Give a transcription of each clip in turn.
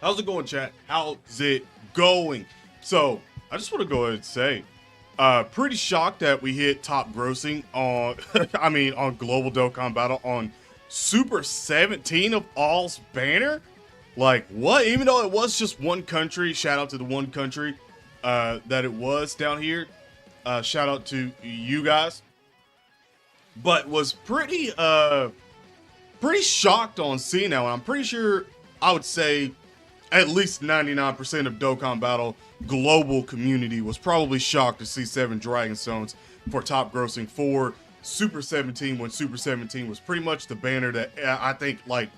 How's it going, chat? How's it going? So, I just want to go ahead and say, pretty shocked that we hit top grossing on, on Global Dokkan Battle on Super 17 of All's banner. Like, what? Even though it was just one country, shout out to the one country that it was down here. Shout out to you guys. But was pretty shocked on seeing that one. I'm pretty sure I would say at least 99% of Dokkan Battle global community was probably shocked to see 7 Dragon Stones for top grossing for Super 17 when Super 17 was pretty much the banner that I think, like,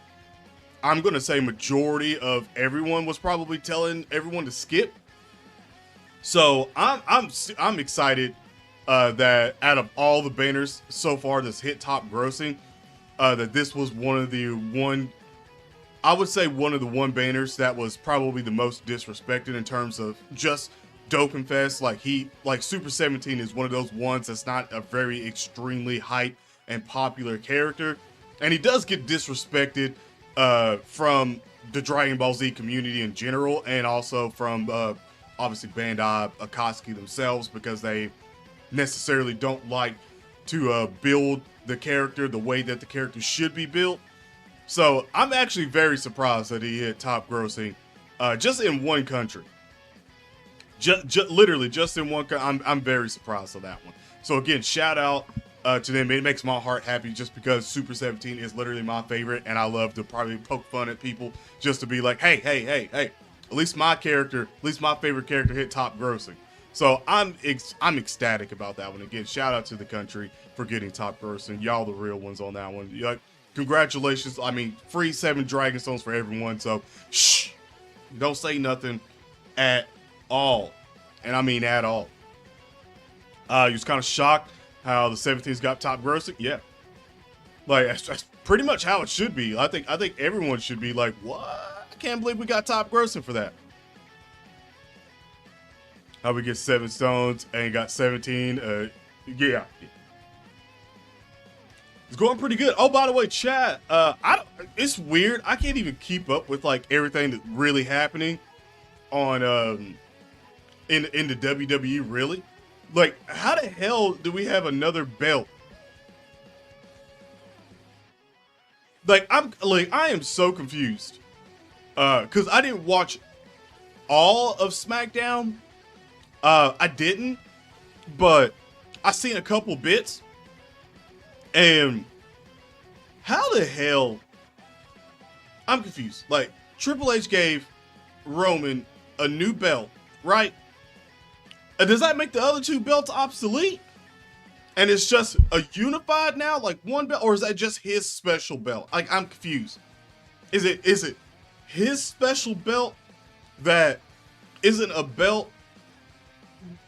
I'm going to say majority of everyone was probably telling everyone to skip. So I'm excited that out of all the banners so far that's hit top grossing, that this was one of the one banners that was probably the most disrespected in terms of just Dokkan Fest. Like Super 17 is one of those ones that's not a very extremely hype and popular character, and he does get disrespected from the Dragon Ball Z community in general, and also from obviously Bandai Akatsuki themselves, because they necessarily don't like to build the character the way that the character should be built. So I'm actually very surprised that he hit top grossing just in one country. Literally just in one country. I'm very surprised of that one. So again, shout out to them. It makes my heart happy just because Super 17 is literally my favorite, and I love to probably poke fun at people just to be like, hey, at least my favorite character hit top grossing. So I'm ecstatic about that one. Again, shout out to the country for getting top grossing. Y'all the real ones on that one. Like, congratulations. I mean, free 7 Dragon Stones for everyone. So, shh, don't say nothing at all. And I mean at all. You was kind of shocked how the 17s got top grossing. Yeah. Like, that's pretty much how it should be. I think everyone should be like, what? I can't believe we got top grossing for that. How we get 7 stones and got 17. Yeah. It's going pretty good. Oh, by the way, chat, it's weird. I can't even keep up with like everything that's really happening on in the WWE, really. Like, how the hell do we have another belt? I am so confused. Cause I didn't watch all of SmackDown. I didn't, but I seen a couple bits. And how the hell? I'm confused. Like, Triple H gave Roman a new belt, right? And does that make the other 2 belts obsolete? And it's just a unified now, like one belt, or is that just his special belt? Like, I'm confused. Is it his special belt that isn't a belt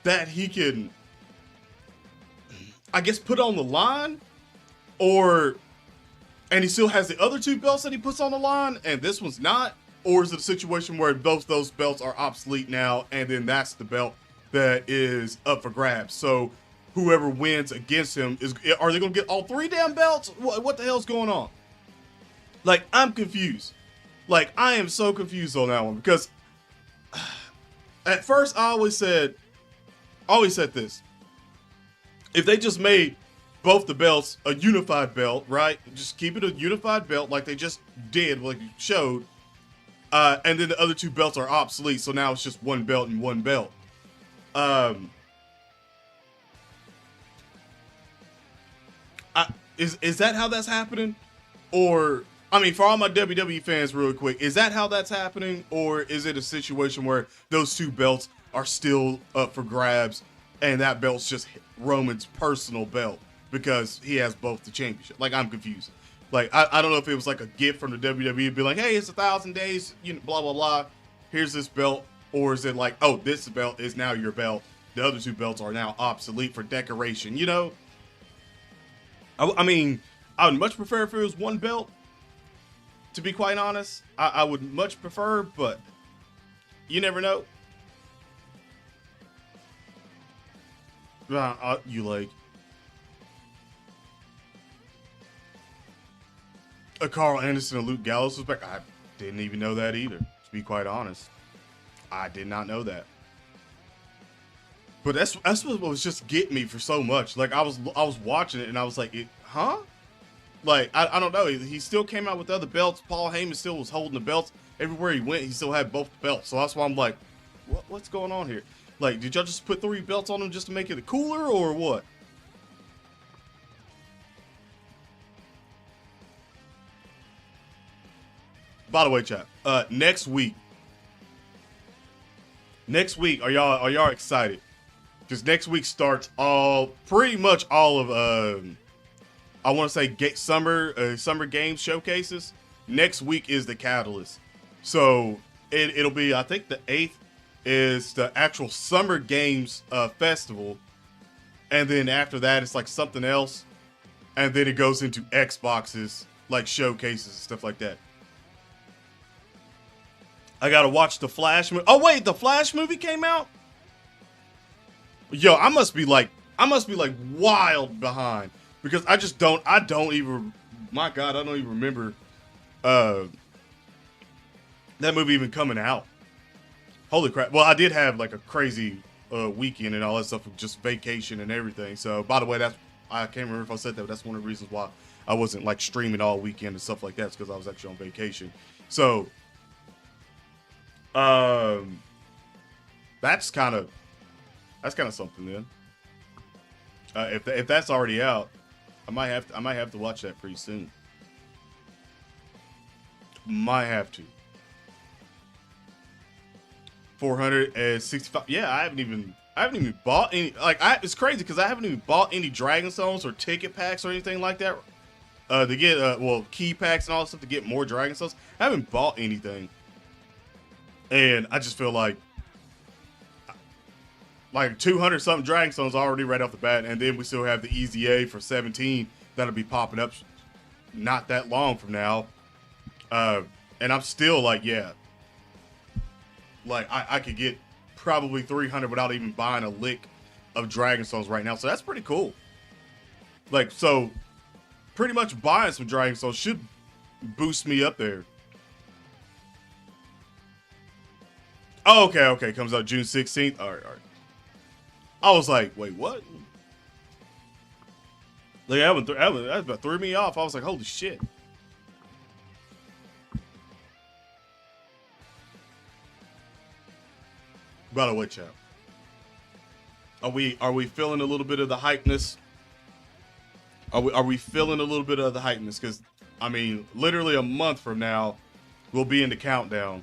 that he can, I guess, put on the line? And he still has the other 2 belts that he puts on the line, and this one's not? Or is it a situation where both those belts are obsolete now, and then that's the belt that is up for grabs? So whoever wins against him are they gonna get all 3 damn belts? What the hell's going on? Like, I'm confused. Like, I am so confused on that one, because at first I always said this. If they just made both the belts a unified belt, right? Just keep it a unified belt like they just did, like you showed. And then the other 2 belts are obsolete, so now it's just one belt and one belt. Is that how that's happening? Or, I mean, for all my WWE fans, really quick, is that how that's happening? Or is it a situation where those 2 belts are still up for grabs, and that belt's just Roman's personal belt because he has both the championship? Like, I'm confused. Like, I don't know if it was like a gift from the WWE, be like, hey, it's 1,000 days, you know, blah, blah, blah. Here's this belt. Or is it like, oh, this belt is now your belt. The other 2 belts are now obsolete for decoration, you know? I mean, I would much prefer if it was one belt, to be quite honest. I would much prefer, but you never know. You like a Carl Anderson and Luke Gallows was back. I didn't even know that either. be quite honest. I did not know that. But that's what was just getting me for so much. Like I was watching it and I was like, huh? Like I don't know. He still came out with other belts. Paul Heyman still was holding the belts everywhere he went. He still had both belts. So that's why I'm like, what's going on here? Like, did y'all just put 3 belts on him just to make it cooler or what? By the way, chat. Next week, are y'all excited? Because next week starts pretty much all of I want to say summer games showcases. Next week is the catalyst, so it'll be, I think the 8th is the actual summer games festival, and then after that it's like something else, and then it goes into Xboxes like showcases and stuff like that. I gotta watch the Flash movie. Oh wait, the Flash movie came out. Yo, I must be like wild behind because I don't even, my God, I don't even remember that movie even coming out. Holy crap. Well, I did have like a crazy weekend and all that stuff with just vacation and everything. So, by the way, I can't remember if I said that, but that's one of the reasons why I wasn't like streaming all weekend and stuff like that. It's because I was actually on vacation. So, that's kind of something then. If that's already out, I might have to watch that pretty soon. Might have to. 465. Yeah, I haven't even bought any. Like, it's crazy because I haven't even bought any Dragon Stones or ticket packs or anything like that. To get key packs and all that stuff to get more Dragon Stones. I haven't bought anything, and I just feel like 200 something Dragon Stones already right off the bat, and then we still have the Easy A for 17 that'll be popping up not that long from now. And I'm still like, yeah. Like, I could get probably 300 without even buying a lick of Dragon Stones right now. So that's pretty cool. Like, so pretty much buying some Dragon Stones should boost me up there. Oh, okay. Comes out June 16th. All right. I was like, wait, what? Like, that about threw me off. I was like, holy shit. By the way, chat, are we feeling a little bit of the hypeness? Are we feeling a little bit of the hypeness? Because I mean, literally a month from now, we'll be in the countdown,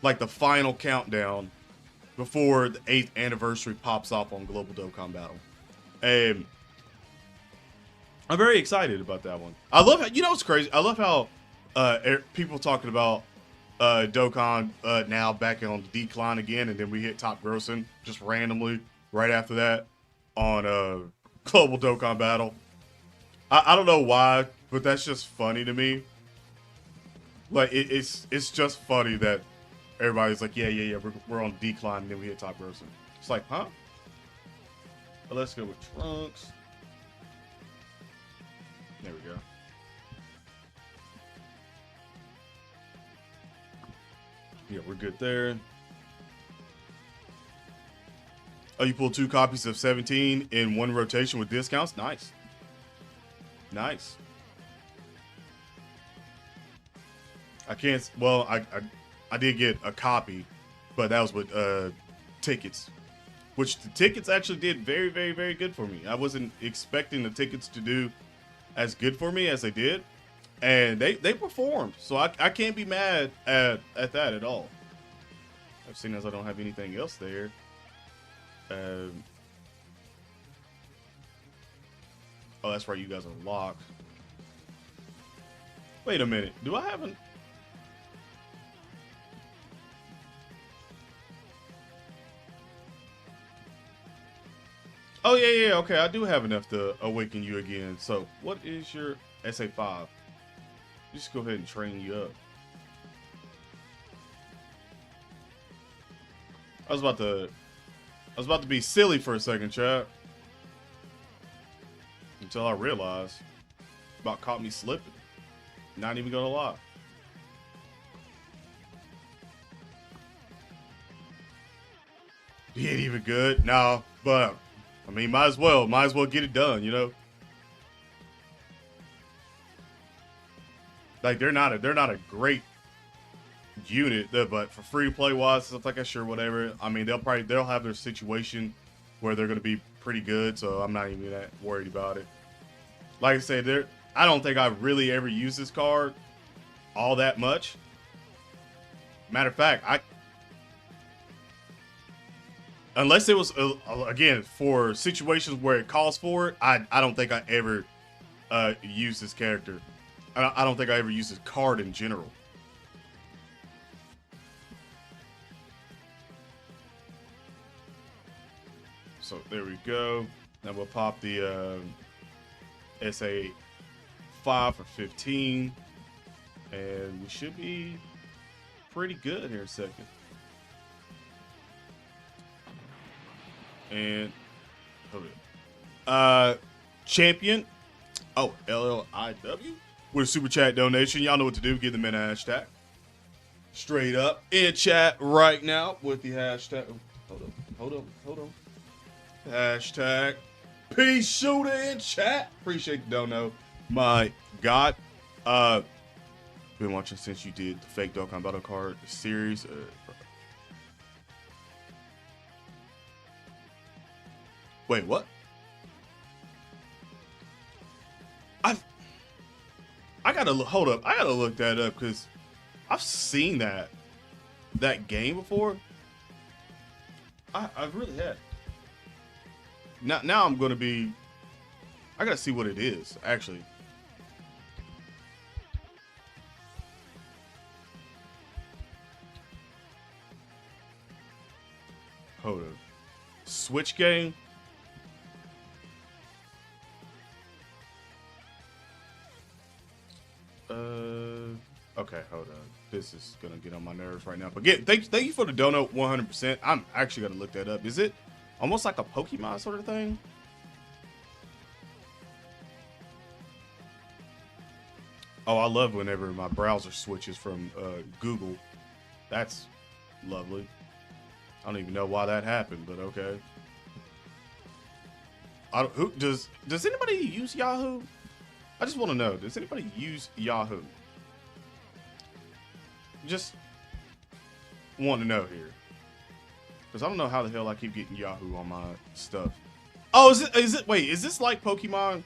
like the final countdown before the 8th anniversary pops off on Global Dokkan Battle, and I'm very excited about that one. I love how, it's crazy. I love how people talking about Dokkan now back on the decline again, and then we hit top grossing just randomly right after that on Global Dokkan Battle. I don't know why, but that's just funny to me. Like it's just funny that everybody's like, yeah, we're on decline, and then we hit top grossing. It's like, huh? But let's go with Trunks. There we go. Yeah, we're good there. Oh, you pulled 2 copies of 17 in one rotation with discounts? Nice. Nice. I can't, well, I did get a copy, but that was with tickets, which the tickets actually did very, very, very good for me. I wasn't expecting the tickets to do as good for me as they did. And they performed, so I can't be mad at that at all. I've seen as I don't have anything else there. Oh, that's right, you guys are locked. Wait a minute, do I have an... Oh yeah, okay, I do have enough to awaken you again. So what is your SA5? Just go ahead and train you up. I was about to be silly for a second, chat. Until I realized about caught me slipping. Not even gonna lie. He ain't even good. No, but I mean, might as well get it done, you know? Like they're not a great unit, but for free to play wise, stuff like that, sure, whatever. I mean, they'll have their situation where they're gonna be pretty good, so I'm not even that worried about it. Like I said, I don't think I really ever used this card all that much. Matter of fact, unless it was again for situations where it calls for it, I don't think I ever used this character. I don't think I ever used this card in general. So there we go. Now we'll pop the SA 5 for 15, and we should be pretty good here in a second. And hold it. Champion. Oh, LLIW with a super chat donation. Y'all know what to do. Give them in a hashtag. Straight up in chat right now with the hashtag. Hold on. Hashtag Peace Shooter in chat. Appreciate the dono. My God. Been watching since you did the fake Dokkan Battle card series. Wait, what? I gotta hold up. I gotta look that up because I've seen that game before. I really had. Now I'm gonna be. I gotta see what it is actually. Hold up. Switch game. Okay, hold on. This is gonna get on my nerves right now. But thank you for the dono 100%. I'm actually gonna look that up. Is it almost like a Pokemon sort of thing? Oh, I love whenever my browser switches from Google. That's lovely. I don't even know why that happened, but okay. Does anybody use Yahoo? I just want to know. Does anybody use Yahoo? Just want to know here, because I don't know how the hell I keep getting Yahoo on my stuff. Oh, is it? Wait, is this like Pokemon?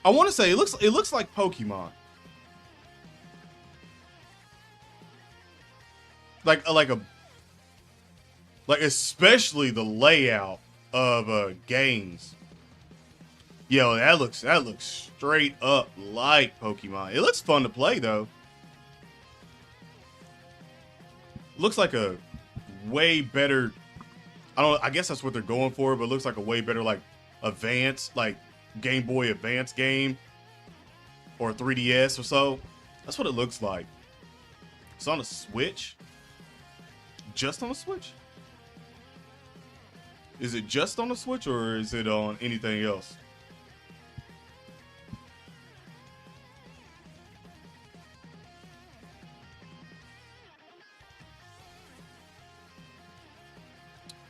I want to say it looks like Pokemon. Like especially the layout of games. Yo, that looks straight up like Pokemon. It looks fun to play though. Looks like a way better. I guess that's what they're going for, but it looks like a way better like advanced, like Game Boy Advance game or 3DS or so. That's what it looks like. It's on a Switch. Just on a Switch? Is it just on the Switch or is it on anything else?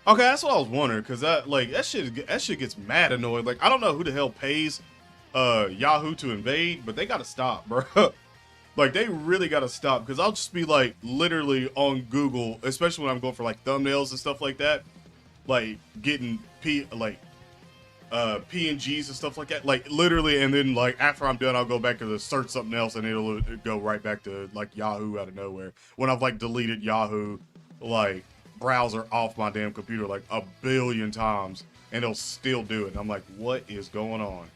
Okay, that's what I was wondering, because that shit gets mad annoying. Like, I don't know who the hell pays Yahoo to invade, but they gotta stop, bro. Like, they really gotta stop, because I'll just be like literally on Google, especially when I'm going for like thumbnails and stuff like that, like getting PNGs and stuff like that, like literally, and then like after I'm done, I'll go back to the search something else, and it'll go right back to like Yahoo out of nowhere. When I've like deleted Yahoo, like browser off my damn computer like a billion times, and it'll still do it. And I'm like, what is going on?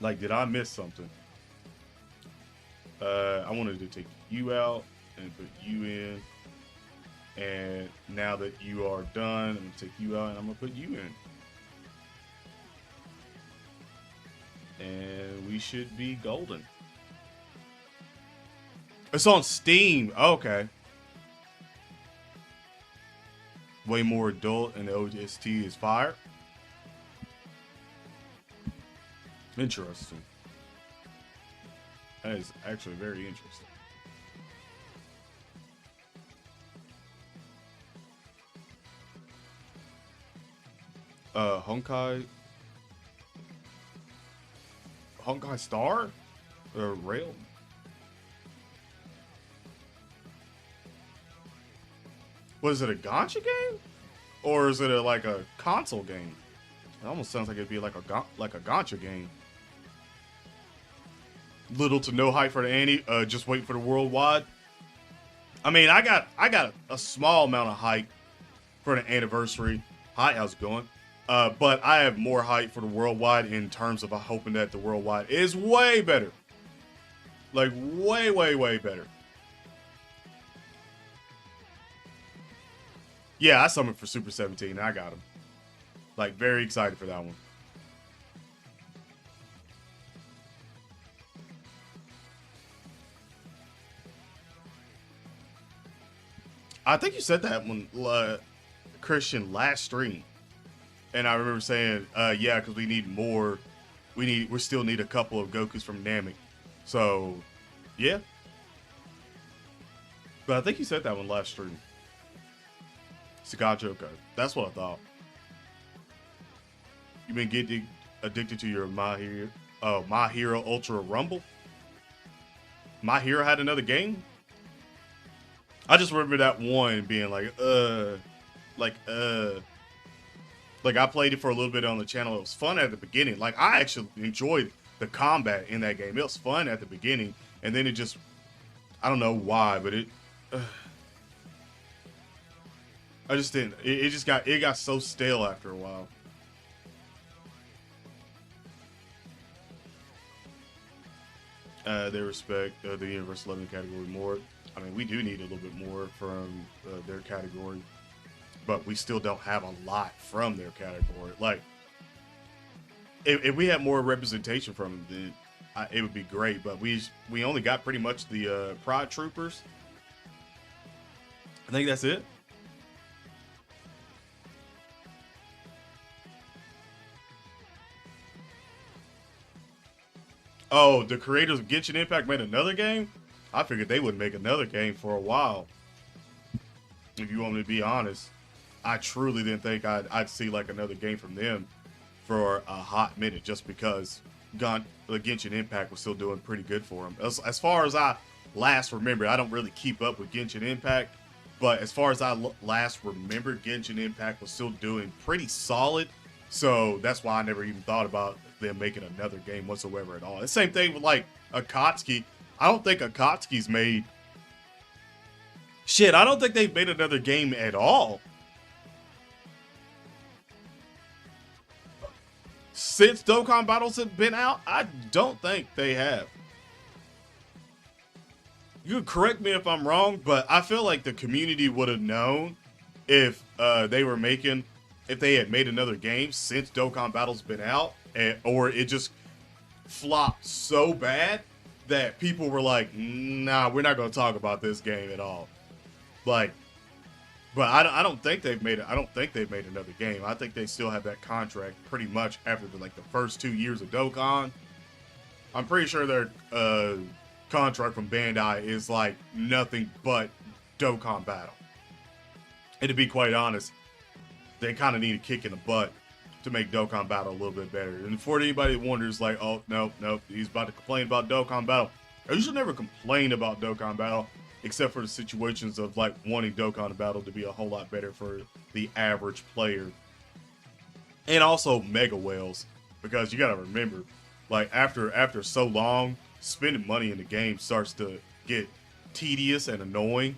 Like, did I miss something? I wanted to take you out and put you in. And now that you are done, I'm gonna take you out and I'm gonna put you in. And we should be golden. It's on Steam. Okay. Way more adult, and the OST is fire. Interesting. That is actually very interesting. Honkai Star? Rail? Was it a Gacha game? Or is it like a console game? It almost sounds like it'd be like a Gacha game. Little to no hype for the Annie. Just wait for the worldwide. I mean, I got a small amount of hype for the anniversary. Hi, how's it going? But I have more hype for the worldwide in terms of hoping that the worldwide is way better. Like way, way, way better. Yeah, I summoned for Super 17 and I got him. Like, very excited for that one. I think you said that when Christian last stream. And I remember saying, yeah, because we need more. We still need a couple of Gokus from Namek. So, yeah. But I think you said that one last stream. Sagacho, okay. That's what I thought. You been getting addicted to your My Hero Ultra Rumble? My Hero had another game? I just remember that one being like I played it for a little bit on the channel. It was fun at the beginning. Like, I actually enjoyed the combat in that game. It was fun at the beginning, and then it just, I don't know why, but it I just didn't. It got so stale after a while. They respect the Universal 11 category more. I mean, we do need a little bit more from their category, but we still don't have a lot from their category. Like, if we had more representation from them, then it would be great. But we only got pretty much the Pride Troopers. I think that's it. Oh, the creators of Genshin Impact made another game? I figured they wouldn't make another game for a while. If you want me to be honest, I truly didn't think I'd see like another game from them for a hot minute, just because Genshin Impact was still doing pretty good for them. As far as I last remember, I don't really keep up with Genshin Impact, but as far as I last remember, Genshin Impact was still doing pretty solid. So that's why I never even thought about them making another game whatsoever at all. The same thing with like Akatsuki. I don't think Akatsuki's made shit. I don't think they've made another game at all since Dokkan Battles have been out. I don't think they have. You can correct me if I'm wrong, but I feel like the community would have known if if they had made another game since Dokkan Battle's been out, or it just flopped so bad that people were like, nah, we're not going to talk about this game at all. Like, but I don't think they've made it. I don't think they've made another game. I think they still have that contract pretty much after the first 2 years of Dokkan. I'm pretty sure their contract from Bandai is like nothing but Dokkan Battle. And to be quite honest, they kind of need a kick in the butt to make Dokkan Battle a little bit better. And for anybody that wonders, like, oh, nope, he's about to complain about Dokkan Battle. I usually never complain about Dokkan Battle, except for the situations of, like, wanting Dokkan Battle to be a whole lot better for the average player. And also Mega Whales, because you gotta remember, like, after so long, spending money in the game starts to get tedious and annoying.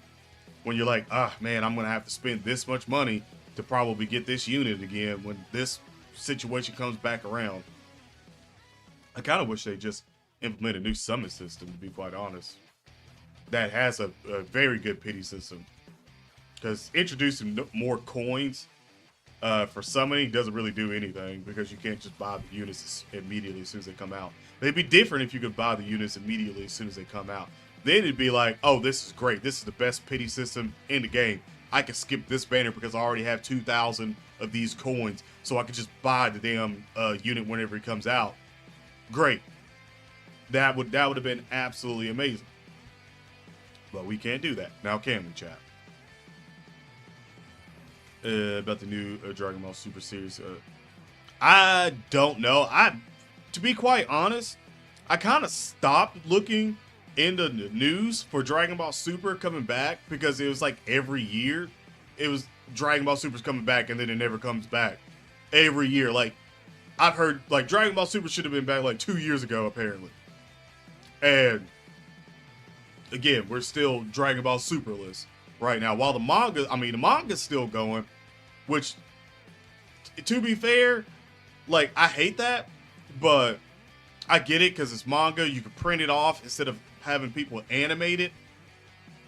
When you're like, ah, man, I'm gonna have to spend this much money to probably get this unit again when this situation comes back around. I kind of wish they just implement a new summon system, to be quite honest, that has a very good pity system, because introducing more coins for summoning doesn't really do anything, because you can't just buy the units immediately as soon as they come out. But it'd be different if you could buy the units immediately as soon as they come out. Then it'd be like, oh, this is great, this is the best pity system in the game. I can skip this banner because I already have 2,000 of these coins, so I can just buy the damn unit whenever it comes out. Great. That would have been absolutely amazing. But we can't do that now, can we, chat? About the new Dragon Ball Super series. I don't know. To be quite honest, I kind of stopped looking into the news for Dragon Ball Super coming back because it was like every year, it was Dragon Ball Super's coming back and then it never comes back every year. Like I've heard, like Dragon Ball Super should have been back like 2 years ago apparently, and again we're still Dragon Ball Superless right now. While the manga's still going, which to be fair, like I hate that, but I get it because it's manga. You can print it off instead of having people animate it.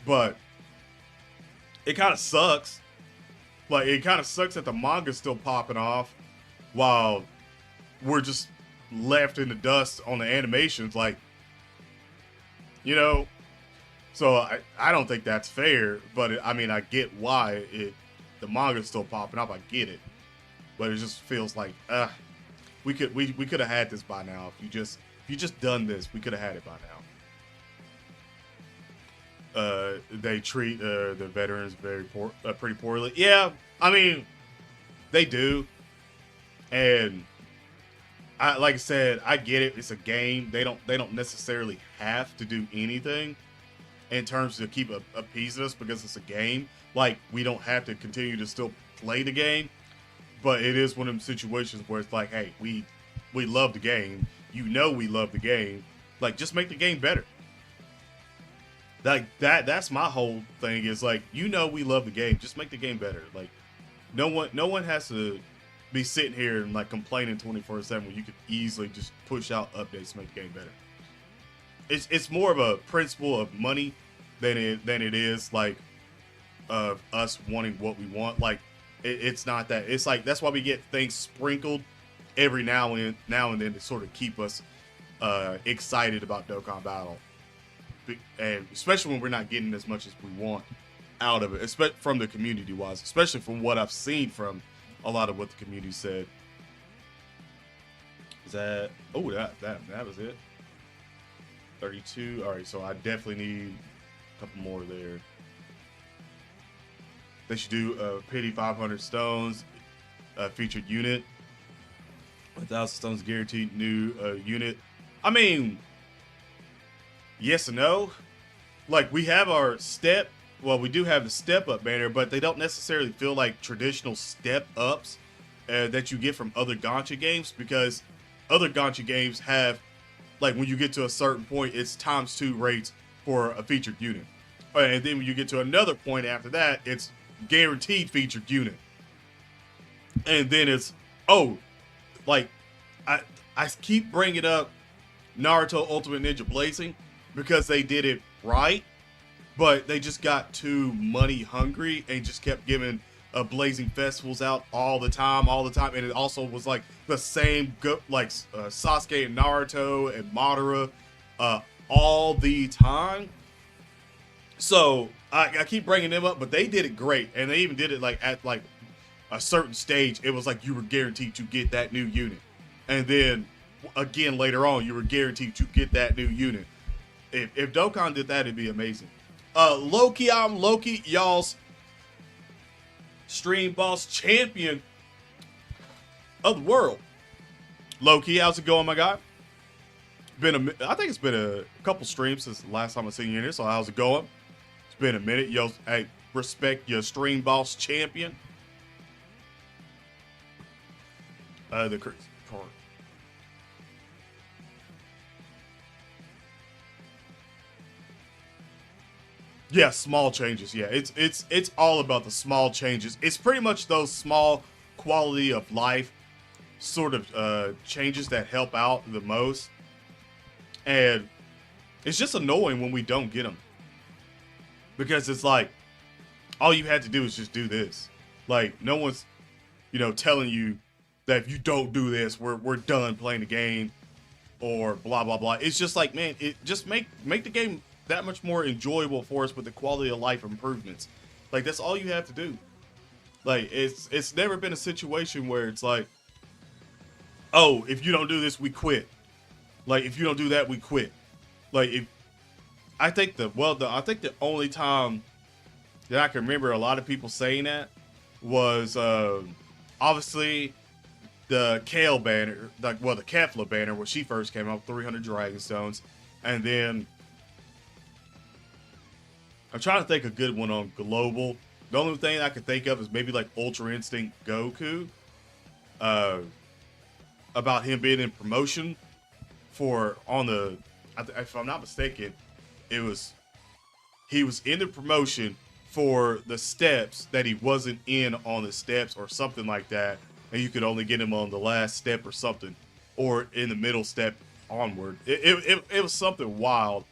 But it kind of sucks. Like, it kind of sucks that the manga's still popping off while we're just left in the dust on the animations. Like, you know, so I don't think that's fair. But, I mean, I get why the manga's still popping up. I get it. But it just feels like, we could have had this by now. If you just done this, we could have had it by now. They treat the veterans pretty poorly. Yeah, I mean, they do. And like I said, I get it. It's a game. They don't necessarily have to do anything in terms of keep appeasing us because it's a game. Like, we don't have to continue to still play the game. But it is one of them situations where it's like, hey, we love the game. You know we love the game. Like, just make the game better. Like that's my whole thing is like, you know we love the game. Just make the game better. Like, no one has to be sitting here and like complaining 24/7 when you could easily just push out updates to make the game better. It's more of a principle of money than it is like of us wanting what we want. Like, it's not that. It's like that's why we get things sprinkled every now and then to sort of keep us excited about Dokkan Battle, and especially when we're not getting as much as we want out of it, especially from the community wise, especially from what I've seen from a lot of what the community said. Is that that was it? 32. All right, so I definitely need a couple more there. They should do pity 500 stones, featured unit. 1,000 stones guaranteed new unit. I mean, yes and no. Like, we have our step. Well, we do have the step up banner, but they don't necessarily feel like traditional step ups that you get from other Gacha games, because other Gacha games have, like, when you get to a certain point, it's ×2 rates for a featured unit. And then when you get to another point after that, it's guaranteed featured unit. And then it's, like, I keep bringing up Naruto Ultimate Ninja Blazing because they did it right, but they just got too money hungry and just kept giving Blazing festivals out all the time, and it also was like the same Sasuke and Naruto and Madara all the time. So I keep bringing them up, but they did it great, and they even did it like at like a certain stage. It was like you were guaranteed to get that new unit, and then again later on you were guaranteed to get that new unit. If Dokkan did that, it'd be amazing. Loki, I'm Loki, y'all's stream boss champion of the world. Loki, how's it going, my guy? I think it's been a couple streams since the last time I seen you in here. So how's it going? It's been a minute. Yo, hey, respect your stream boss champion. The crazy part. Yeah, small changes. Yeah, it's all about the small changes. It's pretty much those small quality of life sort of changes that help out the most. And it's just annoying when we don't get them, because it's like all you had to do is just do this. Like, no one's, telling you that if you don't do this, we're done playing the game or blah blah blah. It's just like, man, it just make the game that much more enjoyable for us with the quality of life improvements. Like, that's all you have to do. Like, it's never been a situation where it's like, oh, if you don't do this, we quit. Like, if you don't do that, we quit. Like, if I think I think the only time that I can remember a lot of people saying that was obviously the Kale banner, the Kefla banner when she first came out, 300 Dragon Stones, and then I'm trying to think a good one on global. The only thing I can think of is maybe like Ultra Instinct Goku, about him being in promotion for on the, if I'm not mistaken, he was in the promotion for the steps that he wasn't in on the steps or something like that, and you could only get him on the last step or something, or in the middle step onward. It was something wild,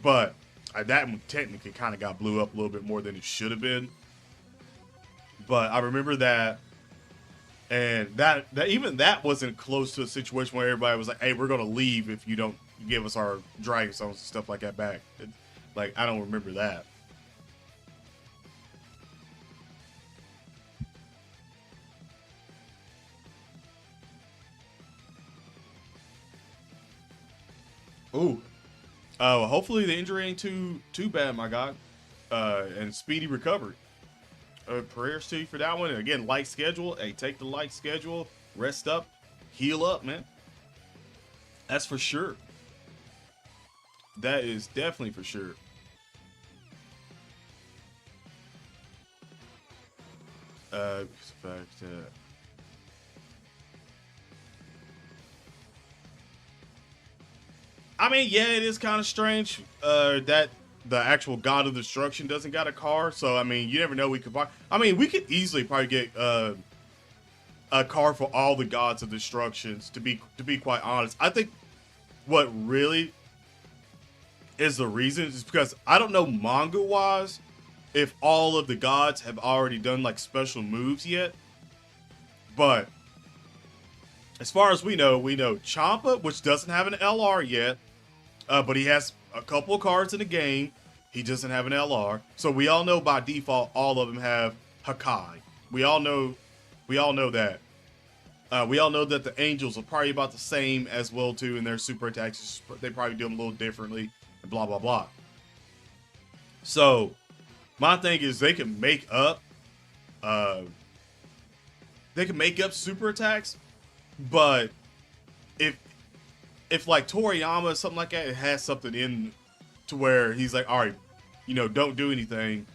but that one technically kind of got blew up a little bit more than it should have been. But I remember that, and that even that wasn't close to a situation where everybody was like, "Hey, we're gonna leave if you don't give us our Dragon Stones and stuff like that back." Like, I don't remember that. Ooh. Hopefully the injury ain't too bad, my God. And speedy recovery. Prayers to you for that one. And again, light schedule. Hey, take the light schedule. Rest up. Heal up, man. That's for sure. That is definitely for sure. Fact, I mean, yeah, it is kind of strange that the actual God of Destruction doesn't got a car. So, I mean, you never know. We could buy. I mean, we could easily probably get a car for all the Gods of Destructions. To be quite honest, I think what really is the reason is because I don't know manga wise if all of the gods have already done like special moves yet, but as far as we know Champa, which doesn't have an LR yet. But he has a couple of cards in the game. He doesn't have an LR. So we all know by default, all of them have Hakai. We all know that. We all know that the Angels are probably about the same as well too in their super attacks. They probably do them a little differently and blah, blah, blah. So my thing is they can make up super attacks, but if like Toriyama or something like that, it has something in to where he's like, all right, don't do anything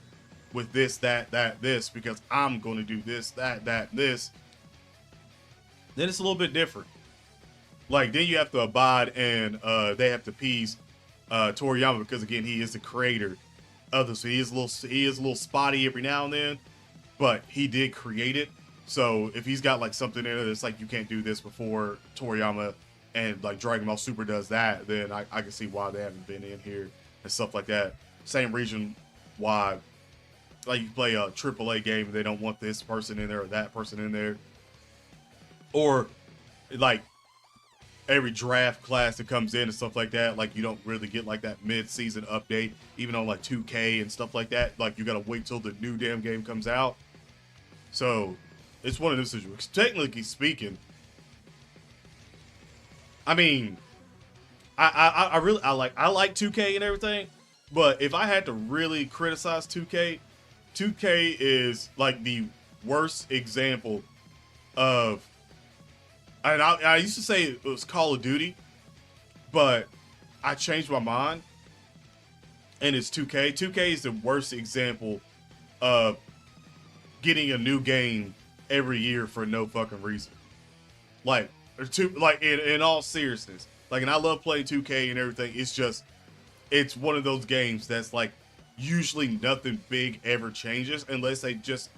with this, that, this, because I'm going to do this, that, this. Then it's a little bit different. Like, then you have to abide and they have to appease Toriyama because, again, he is the creator of this. So he is a little spotty every now and then, but he did create it. So if he's got like something in it that's like, you can't do this before Toriyama and like Dragon Ball Super does that, then I can see why they haven't been in here and stuff like that. Same reason why, like, you play a AAA game and they don't want this person in there or that person in there. Or like every draft class that comes in and stuff like that, like you don't really get like that mid-season update, even on like 2K and stuff like that. Like you gotta wait till the new damn game comes out. So it's one of those situations. Technically speaking, I mean, I like 2K and everything, but if I had to really criticize 2K, 2K is like the worst example of. And I used to say it was Call of Duty, but I changed my mind, and it's 2K. 2K is the worst example of getting a new game every year for no fucking reason. Like, in all seriousness, like, and I love playing 2K and everything. It's one of those games that's like usually nothing big ever changes unless they just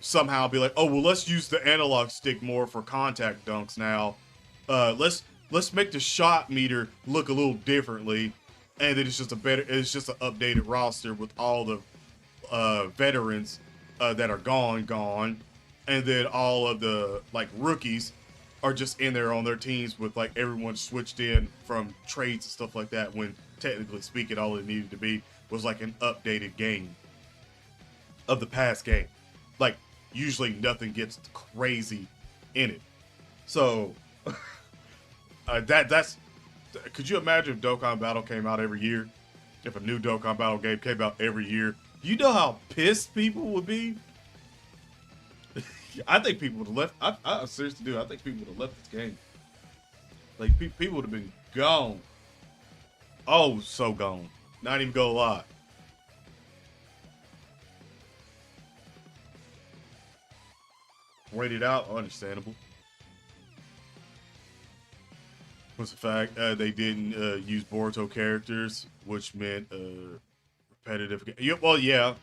somehow be like, oh well, let's use the analog stick more for contact dunks now. Let's make the shot meter look a little differently, and then it's just an updated roster with all the veterans that are gone, and then all of the like rookies are just in there on their teams with like everyone switched in from trades and stuff like that, when technically speaking all it needed to be was like an updated game of the past game. Like, usually nothing gets crazy in it. So That's. Could you imagine if Dokkan Battle came out every year? If a new Dokkan Battle game came out every year, you know how pissed people would be. I think people would have left. I seriously do. I think people would have left this game. Like people would have been gone. Oh, so gone. Not even gonna lie. Waited out, understandable. Was the fact they didn't use Boruto characters, which meant repetitive. Yeah, well, yeah,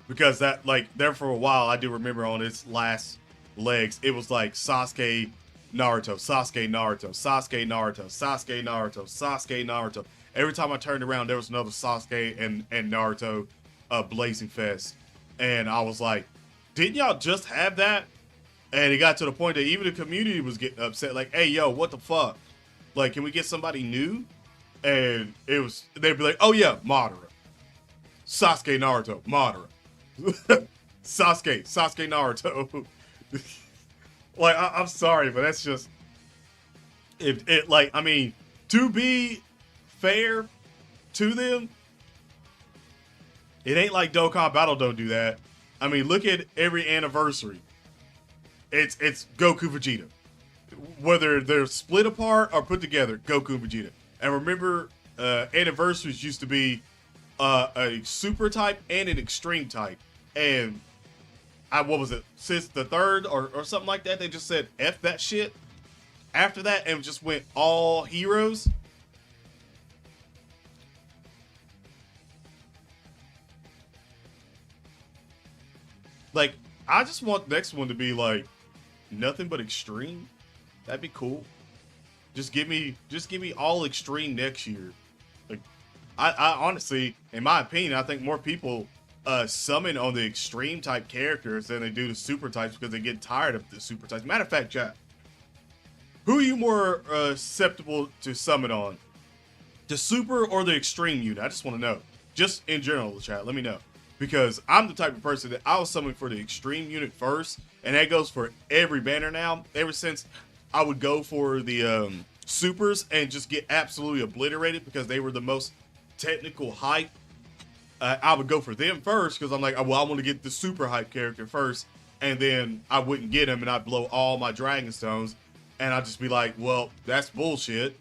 because that like there for a while, I do remember on its last legs, it was like Sasuke, Naruto, Sasuke, Naruto, Sasuke, Naruto, Sasuke, Naruto, Sasuke, Naruto. Every time I turned around, there was another Sasuke and Naruto blazing fest, and I was like, didn't y'all just have that? And it got to the point that even the community was getting upset, like, hey, yo, what the fuck? Like, can we get somebody new? And they'd be like, oh yeah, Madara. Sasuke, Naruto, Madara. Sasuke, Naruto. Like, I'm sorry, but that's just, I mean, to be fair to them, it ain't like Dokkan Battle don't do that. I mean, look at every anniversary. It's Goku Vegeta. Whether they're split apart or put together, Goku Vegeta. And remember, anniversaries used to be a super type and an extreme type. And what was it? Since the third or something like that, they just said F that shit. After that, and just went all heroes. Like, I just want the next one to be like nothing but extreme. That'd be cool. Just give me all extreme next year. Like, I honestly, in my opinion, I think more people summon on the extreme type characters than they do the super types because they get tired of the super types. Matter of fact, chat, who are you more susceptible to summon on? The super or the extreme unit? I just want to know. Just in general, chat, let me know. Because I'm the type of person that I was summoning for the extreme unit first, and that goes for every banner now. Ever since I would go for the supers and just get absolutely obliterated because they were the most technical hype, I would go for them first because I'm like, well, I want to get the super hype character first, and then I wouldn't get him and I'd blow all my dragon stones, and I'd just be like, well, that's bullshit.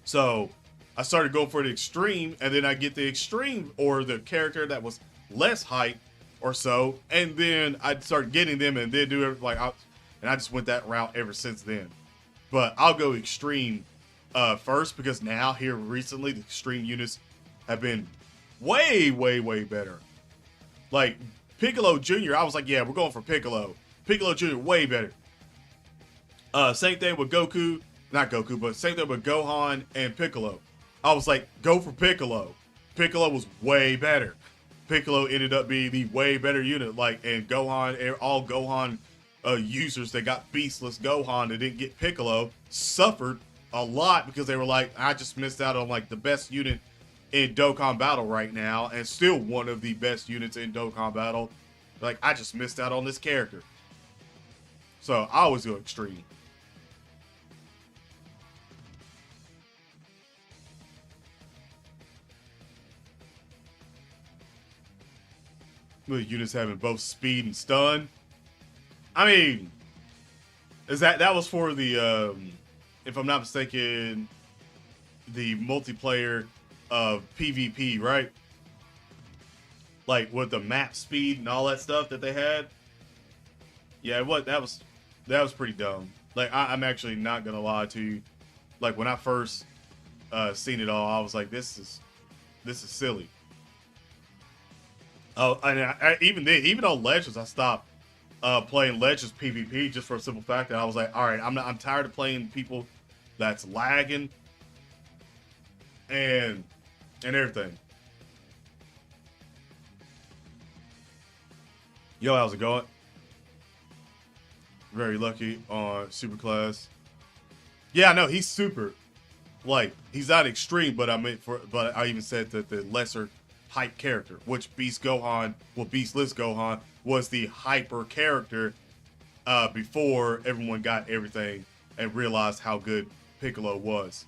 So I started going for the extreme, and then I get the extreme or the character that was less hype or so, and then I'd start getting them and then do it and I just went that route ever since then. But I'll go extreme first because now here recently the extreme units have been way better. Like Piccolo Jr., I was like, yeah, we're going for Piccolo. Piccolo Jr. way better. Same thing with Goku, not Goku, but same thing with Gohan and Piccolo. I was like, go for Piccolo. Piccolo was way better. Piccolo ended up being the way better unit. Like, and Gohan, all Gohan users that got Beastless Gohan that didn't get Piccolo suffered a lot because they were like, I just missed out on like the best unit in Dokkan Battle right now, and still one of the best units in Dokkan Battle. Like, I just missed out on this character. So I always go extreme. With units having both speed and stun. I mean, that was for the if I'm not mistaken, the multiplayer of PvP, right? Like with the map speed and all that stuff that they had. Yeah, that was pretty dumb. Like I'm actually not gonna lie to you. Like when I first seen it all, I was like, this is silly. Oh, and even on Legends, I stopped playing Legends PvP just for a simple fact that I was like, all right, I'm tired of playing people that's lagging and everything. Yo, how's it going? Very lucky on super class. Yeah, no, he's super. Like, he's not extreme, but I even said that the lesser hype character, which Beast Beastless Gohan was the hyper character before everyone got everything and realized how good Piccolo was.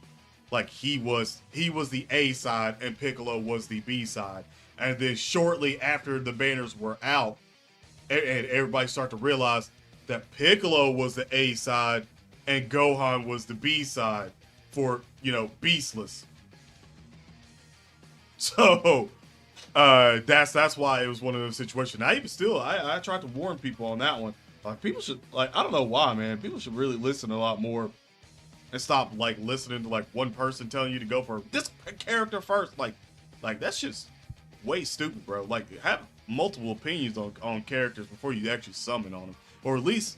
Like he was the A side and Piccolo was the B side. And then shortly after the banners were out, and everybody started to realize that Piccolo was the A side and Gohan was the B side for, beastless. So that's why it was one of those situations. I even still I tried to warn people on that one. Like people should, like, I don't know why, man. People should really listen a lot more and stop like listening to like one person telling you to go for this character first. Like that's just way stupid, bro. Like have multiple opinions on characters before you actually summon on them, or at least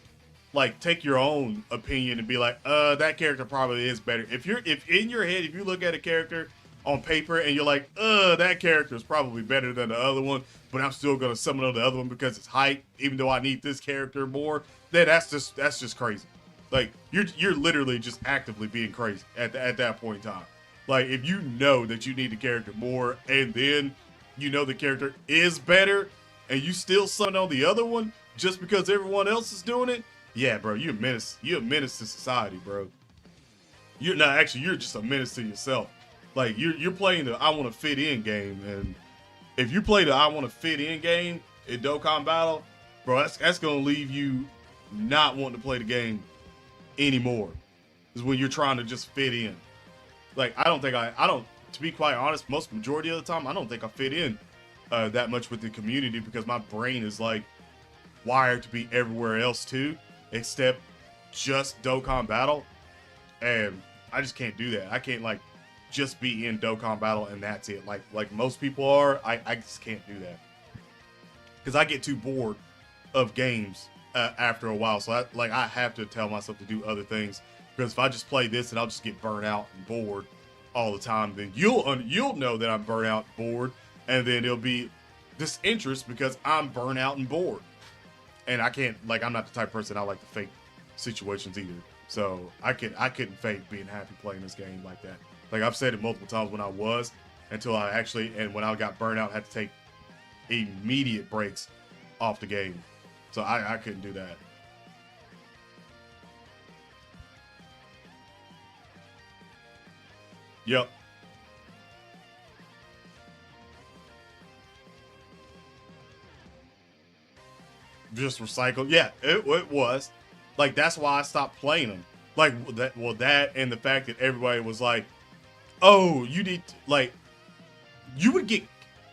like take your own opinion and be like, that character probably is better. If in your head, if you look at a character on paper and you're like, that character is probably better than the other one, but I'm still gonna summon on the other one because it's hype, even though I need this character more, then that's just crazy. Like you're literally just actively being crazy at that point in time. Like if you know that you need the character more and then you know the character is better and you still summon on the other one just because everyone else is doing it, yeah, bro, you're a menace. You're a menace to society, bro. You're not actually. You're just a menace to yourself. Like you're playing the I want to fit in game, and if you play the I want to fit in game in Dokkan Battle, bro, that's gonna leave you not wanting to play the game anymore. Is when you're trying to just fit in. Like I don't. To be quite honest, majority of the time, I don't think I fit in that much with the community because my brain is like wired to be everywhere else too, except just Dokkan Battle, and I just can't do that. I can't like just be in Dokkan Battle and that's it. Like most people are, I just can't do that because I get too bored of games after a while. So I have to tell myself to do other things because if I just play this and I'll just get burnt out and bored all the time, then you'll know that I'm burnt out and bored, and then it'll be disinterest because I'm burnt out and bored. And I can't, like, I'm not the type of person I like to fake situations either. So I couldn't fake being happy playing this game like that. Like I've said it multiple times when I was, until I actually, and when I got burnt out, I had to take immediate breaks off the game. So I couldn't do that. Yep. Just recycled. Yeah, it was. Like that's why I stopped playing them. Like that and the fact that everybody was like, "Oh, you need to, like you would get."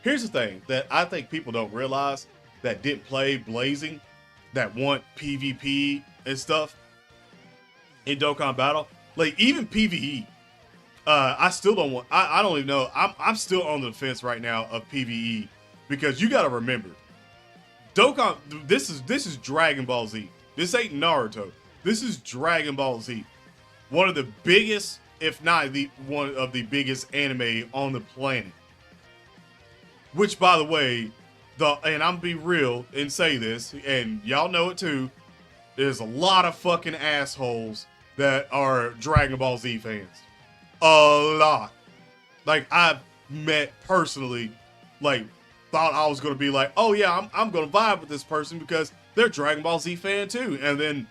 Here's the thing that I think people don't realize that didn't play Blazing, that want PvP and stuff in Dokkan Battle. Like even PvE, I still don't want. I don't even know. I'm still on the fence right now of PvE because you got to remember, Dokkan. This is Dragon Ball Z. This ain't Naruto. This is Dragon Ball Z. One of the biggest, if not the one of the biggest anime on the planet. Which, by the way, and I'm be real and say this, and y'all know it too. There's a lot of fucking assholes that are Dragon Ball Z fans. A lot. Like I've met personally, like thought I was gonna be like, oh yeah, I'm gonna vibe with this person because they're Dragon Ball Z fan too, and then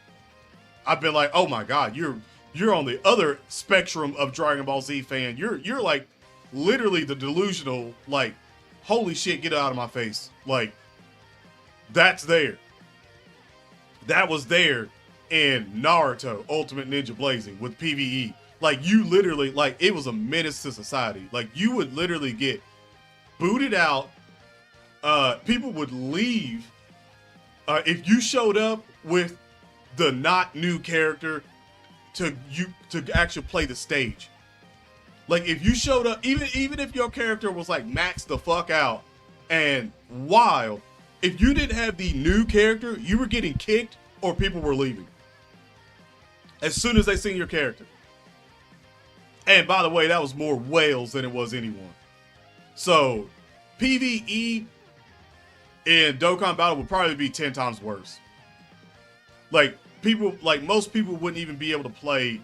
I've been like, oh my god, you're on the other spectrum of Dragon Ball Z fan. You're like literally the delusional, like, holy shit, get out of my face. Like that's there. That was there in Naruto Ultimate Ninja Blazing with PvE. Like you literally, like it was a menace to society. Like you would literally get booted out. People would leave if you showed up with the not new character to actually play the stage. Like if you showed up, even if your character was like maxed the fuck out and wild, if you didn't have the new character, you were getting kicked or people were leaving as soon as they seen your character. And by the way, that was more whales than it was anyone. So PvE in Dokkan Battle would probably be 10 times worse. Like people, like most people wouldn't even be able to play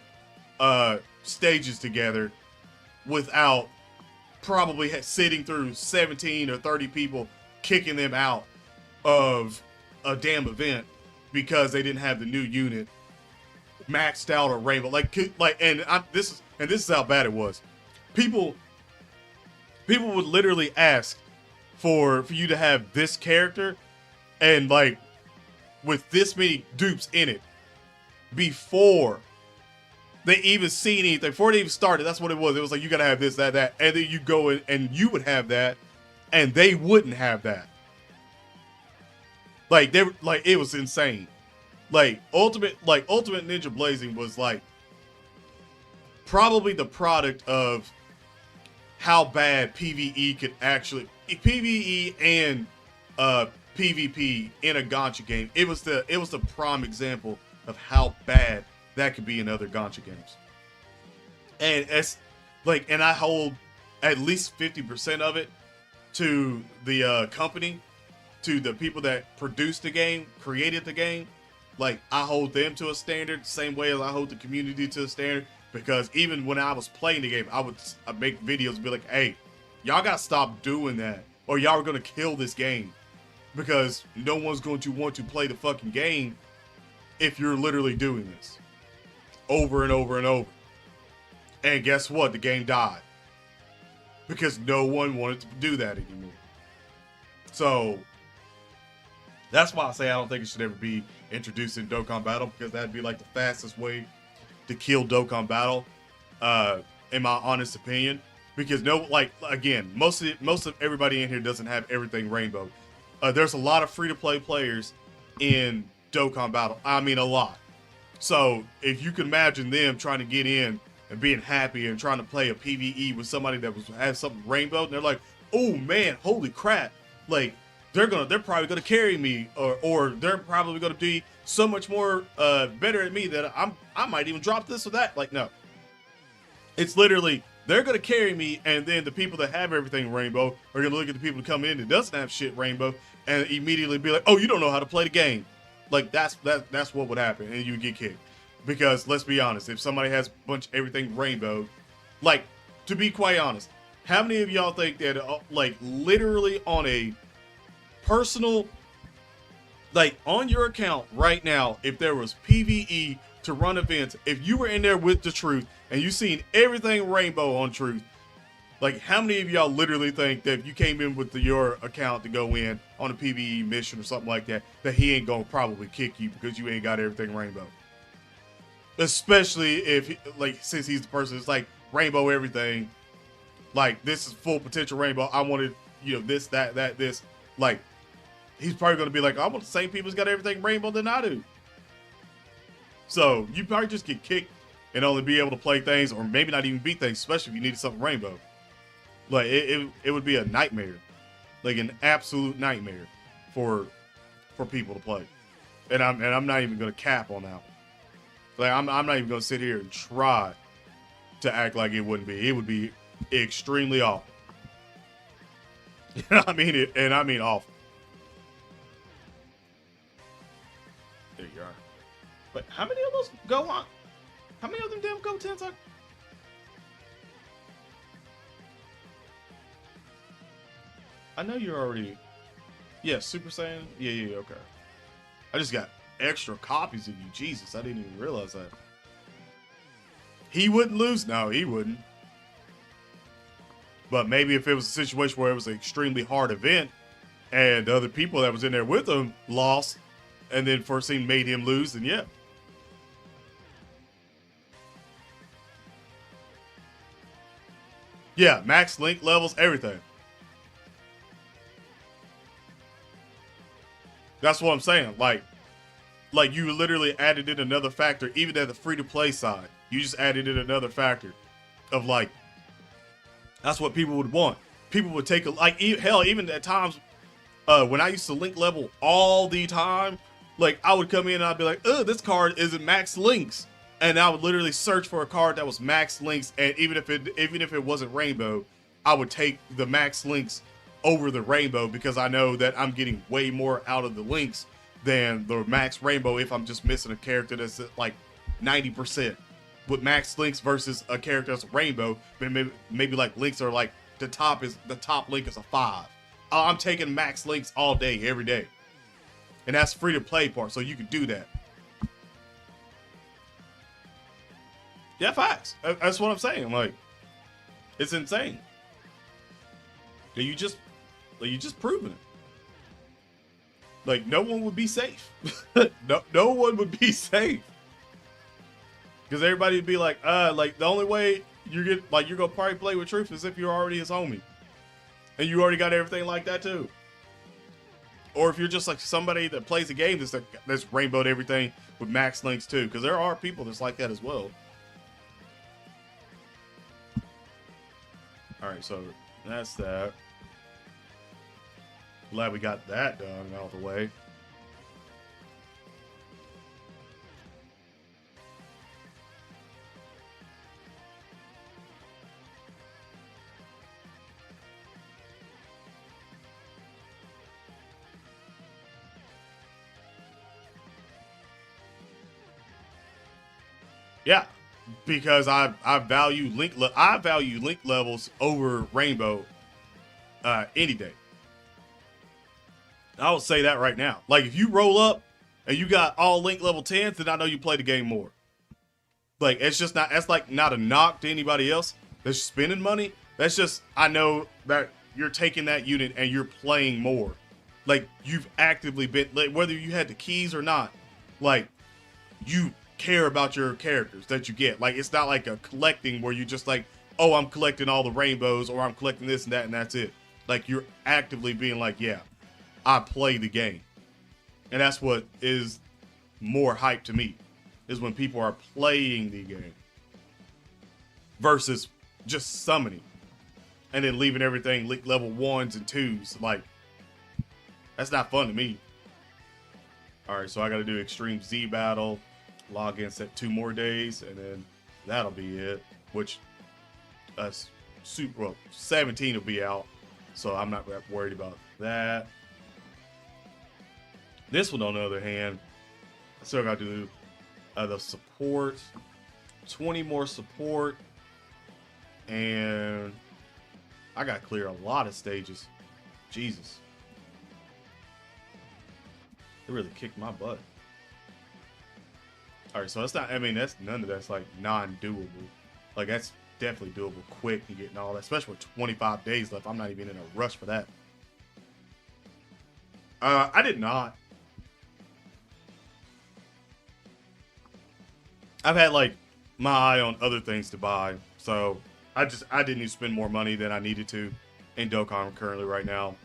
stages together without probably sitting through 17 or 30 people kicking them out of a damn event because they didn't have the new unit maxed out or rainbow. This is how bad it was. People would literally ask for you to have this character and like with this many dupes in it before they even seen anything, before they even started. That's what it was. It was like, you gotta have this, that, and then you go in and you would have that and they wouldn't have that. Like it was insane. Like Ultimate Ninja Blazing was like probably the product of how bad PvE could actually PvE and PvP in a Gacha game. It was the prime example of how bad that could be in other Gacha games. And it's like, and I hold at least 50% of it to the company, to the people that produced the game, created the game. Like, I hold them to a standard, same way as I hold the community to a standard. Because even when I was playing the game, I'd make videos and be like, hey, y'all gotta stop doing that, or y'all are gonna kill this game. Because no one's going to want to play the fucking game if you're literally doing this over and over and over. And guess what? The game died. Because no one wanted to do that anymore. So that's why I say I don't think it should ever be introduced in Dokkan Battle, because that'd be like the fastest way to kill Dokkan Battle, in my honest opinion. Because again, most of everybody in here doesn't have everything rainbow. There's a lot of free-to-play players in Dokkan Battle. I mean, a lot. So if you can imagine them trying to get in and being happy and trying to play a PvE with somebody that has something rainbow, and they're like, oh man, holy crap, like they're probably gonna carry me, or they're probably gonna be so much more better at me that I might even drop this or that. Like, no, it's literally they're gonna carry me, and then the people that have everything rainbow are gonna look at the people that come in that doesn't have shit rainbow and immediately be like, oh, you don't know how to play the game. Like, that's what would happen, and you would get kicked. Because let's be honest, if somebody has a bunch of everything rainbow, like, to be quite honest, how many of y'all think that like literally on a personal, like on your account right now, if there was PvE to run events, if you were in there with the Truth and you seen everything rainbow on Truth, like how many of y'all literally think that if you came in with your account to go in on a PvE mission or something like that, that he ain't gonna probably kick you because you ain't got everything rainbow? Especially if, like, since he's the person that's like, rainbow everything, like, this is full potential rainbow, I wanted, this, that, this, like, he's probably going to be like, I want the same people who's got everything rainbow than I do. So, you probably just get kicked and only be able to play things, or maybe not even beat things, especially if you needed something rainbow. Like, it would be a nightmare. Like, an absolute nightmare for people to play. And I'm not even going to cap on that one. Like, I'm not even gonna sit here and try to act like it wouldn't be. It would be extremely awful. I mean awful. There you are. But how many of those go on? How many of them damn go 10 seconds? I know you're already. Yeah, Super Saiyan. Yeah, okay. I just got extra copies of you. Jesus, I didn't even realize that. He wouldn't lose? No, he wouldn't. But maybe if it was a situation where it was an extremely hard event and the other people that was in there with him lost, and then first thing made him lose, then yeah. Yeah, max link levels, everything. That's what I'm saying. Like you literally added in another factor, even at the free-to-play side. You just added in another factor of, like, that's what people would want. People would take hell, even at times when I used to link level all the time, like, I would come in and I'd be like, this card isn't max links. And I would literally search for a card that was max links, and even if it wasn't rainbow, I would take the max links over the rainbow, because I know that I'm getting way more out of the links than the max rainbow if I'm just missing a character that's at like 90%. With max links versus a character that's a rainbow, maybe like links are like the top link is a 5. I'm taking max links all day, every day. And that's free to play part, so you can do that. Yeah, facts. That's what I'm saying. Like, it's insane. You just proven it. Like, no one would be safe. no one would be safe. Because everybody would be like the only way you're gonna probably play with Truth is if you're already his homie. And you already got everything like that too. Or if you're just like somebody that plays a game that's rainbowed everything with max links too. Because there are people that's like that as well. Alright, so that's that. Glad we got that done and out of the way. Yeah, because I value link levels over rainbow any day. I will say that right now. Like, if you roll up and you got all link level 10s, then I know you play the game more. Like, it's just not, that's like not a knock to anybody else that's spending money. That's just, I know that you're taking that unit and you're playing more. Like, you've actively been, like, whether you had the keys or not, like, you care about your characters that you get. Like, it's not like a collecting where you just like, oh, I'm collecting all the rainbows or I'm collecting this and that and that's it. Like, you're actively being like, yeah, I play the game. And that's what is more hype to me, is when people are playing the game versus just summoning and then leaving everything level 1s and 2s. Like, that's not fun to me. All right, so I got to do Extreme Z Battle, log in, set 2 more days, and then that'll be it. Which, 17 will be out, so I'm not worried about that. This one, on the other hand, I still got to do the support, 20 more support, and I got to clear a lot of stages. Jesus. It really kicked my butt. All right, so that's not, I mean, that's none of that's like non-doable. Like, that's definitely doable quick and getting all that, especially with 25 days left. I'm not even in a rush for that. I did not. I've had like my eye on other things to buy, so I didn't even spend more money than I needed to in Dokkan currently right now.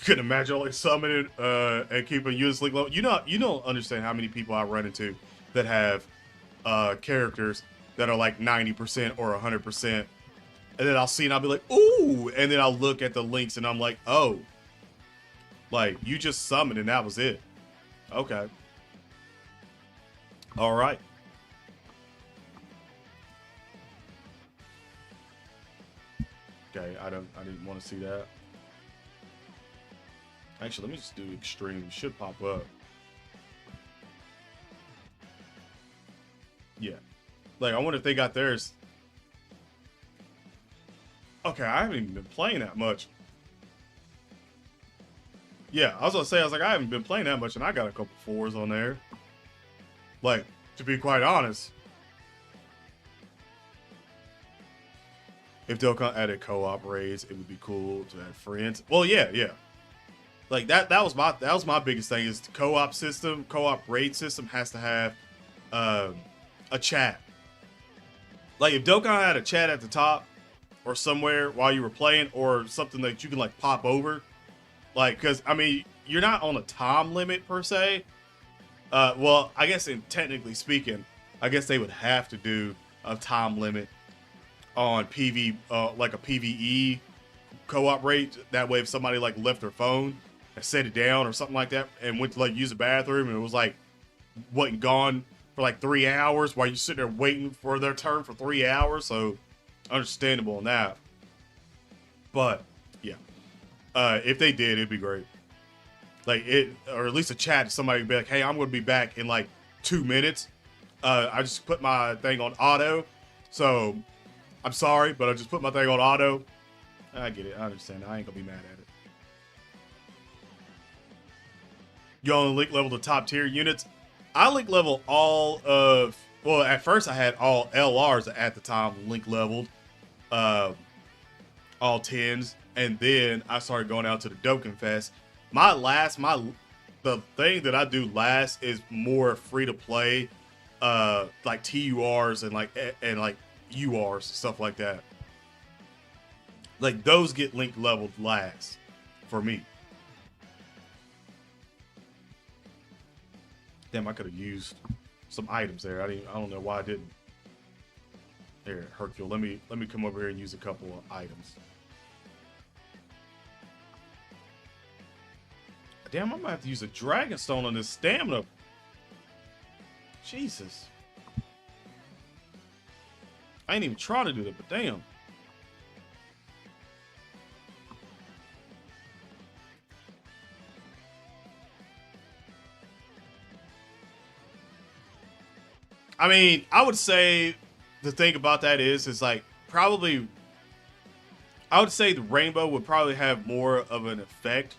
Couldn't imagine like summoning and keeping units link low. You don't understand how many people I run into that have characters that are like 90% or 100%, and then I'll see and I'll be like, ooh, and then I'll look at the links and I'm like, oh. Like, you just summoned and that was it. Okay. All right. Okay, I didn't want to see that. Actually, let me just do extreme. It should pop up. Yeah. Like, I wonder if they got theirs. Okay, I haven't even been playing that much. Yeah, I was gonna say, I haven't been playing that much, and I got a couple 4s on there. Like, to be quite honest, if Dokkan added co-op raids, it would be cool to add friends. Well, yeah. Like that was my biggest thing, is the co-op system, co-op raid system has to have a chat. Like, if Dokkan had a chat at the top or somewhere while you were playing, or something that you can like pop over. Like, because, I mean, you're not on a time limit per se. Well, I guess technically speaking, I guess they would have to do a time limit on like a PvE co-op rate. That way, if somebody like left their phone and set it down or something like that and went to like use the bathroom and it was like wasn't gone for like 3 hours while you're sitting there waiting for their turn for 3 hours. So understandable on that. But yeah. If they did, it'd be great. Like, or at least a chat, somebody would be like, hey, I'm going to be back in like 2 minutes. I just put my thing on auto. So, I'm sorry, but I just put my thing on auto. I get it. I understand. I ain't going to be mad at it. You only link level the top tier units. I link level all of, well, at first I had all LRs at the time link leveled, uh, all 10s, and then I started going out to the Dokkan Fest. The thing that I do last is more free to play, like TURs and like URs, stuff like that. Like those get link leveled last for me. Damn, I could have used some items there. I don't know why I didn't. Here, Hercule, let me come over here and use a couple of items. Damn, I might have to use a Dragon Stone on this stamina. Jesus. I ain't even trying to do that, but damn. I mean, I would say the thing about that is like probably, I would say the rainbow would probably have more of an effect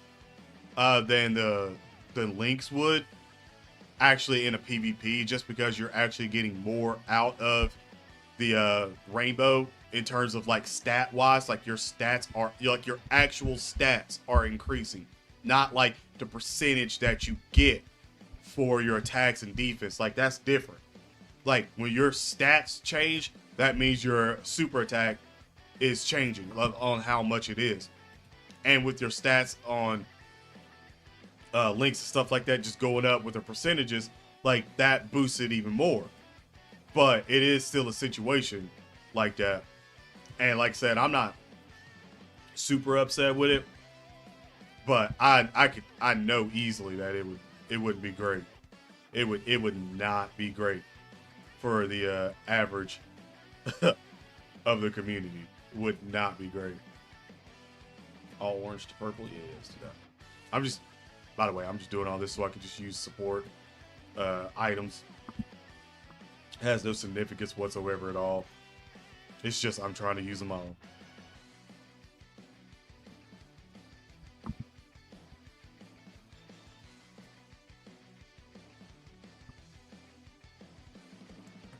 than the links would actually in a PvP, just because you're actually getting more out of the rainbow in terms of like stat wise. Like your stats are like your actual stats are increasing, not like the percentage that you get for your attacks and defense. Like that's different. Like when your stats change, that means your super attack is changing on how much it is. And with your stats on links and stuff like that just going up with the percentages, like that boosts it even more. But it is still a situation like that. And like I said, I'm not super upset with it, but I know easily that it wouldn't be great. It would not be great for the average of the community. It would not be great. All orange to purple, yeah, let's do that. I'm just, by the way, I'm just doing all this so I can just use support items. It has no significance whatsoever at all. It's just I'm trying to use them all.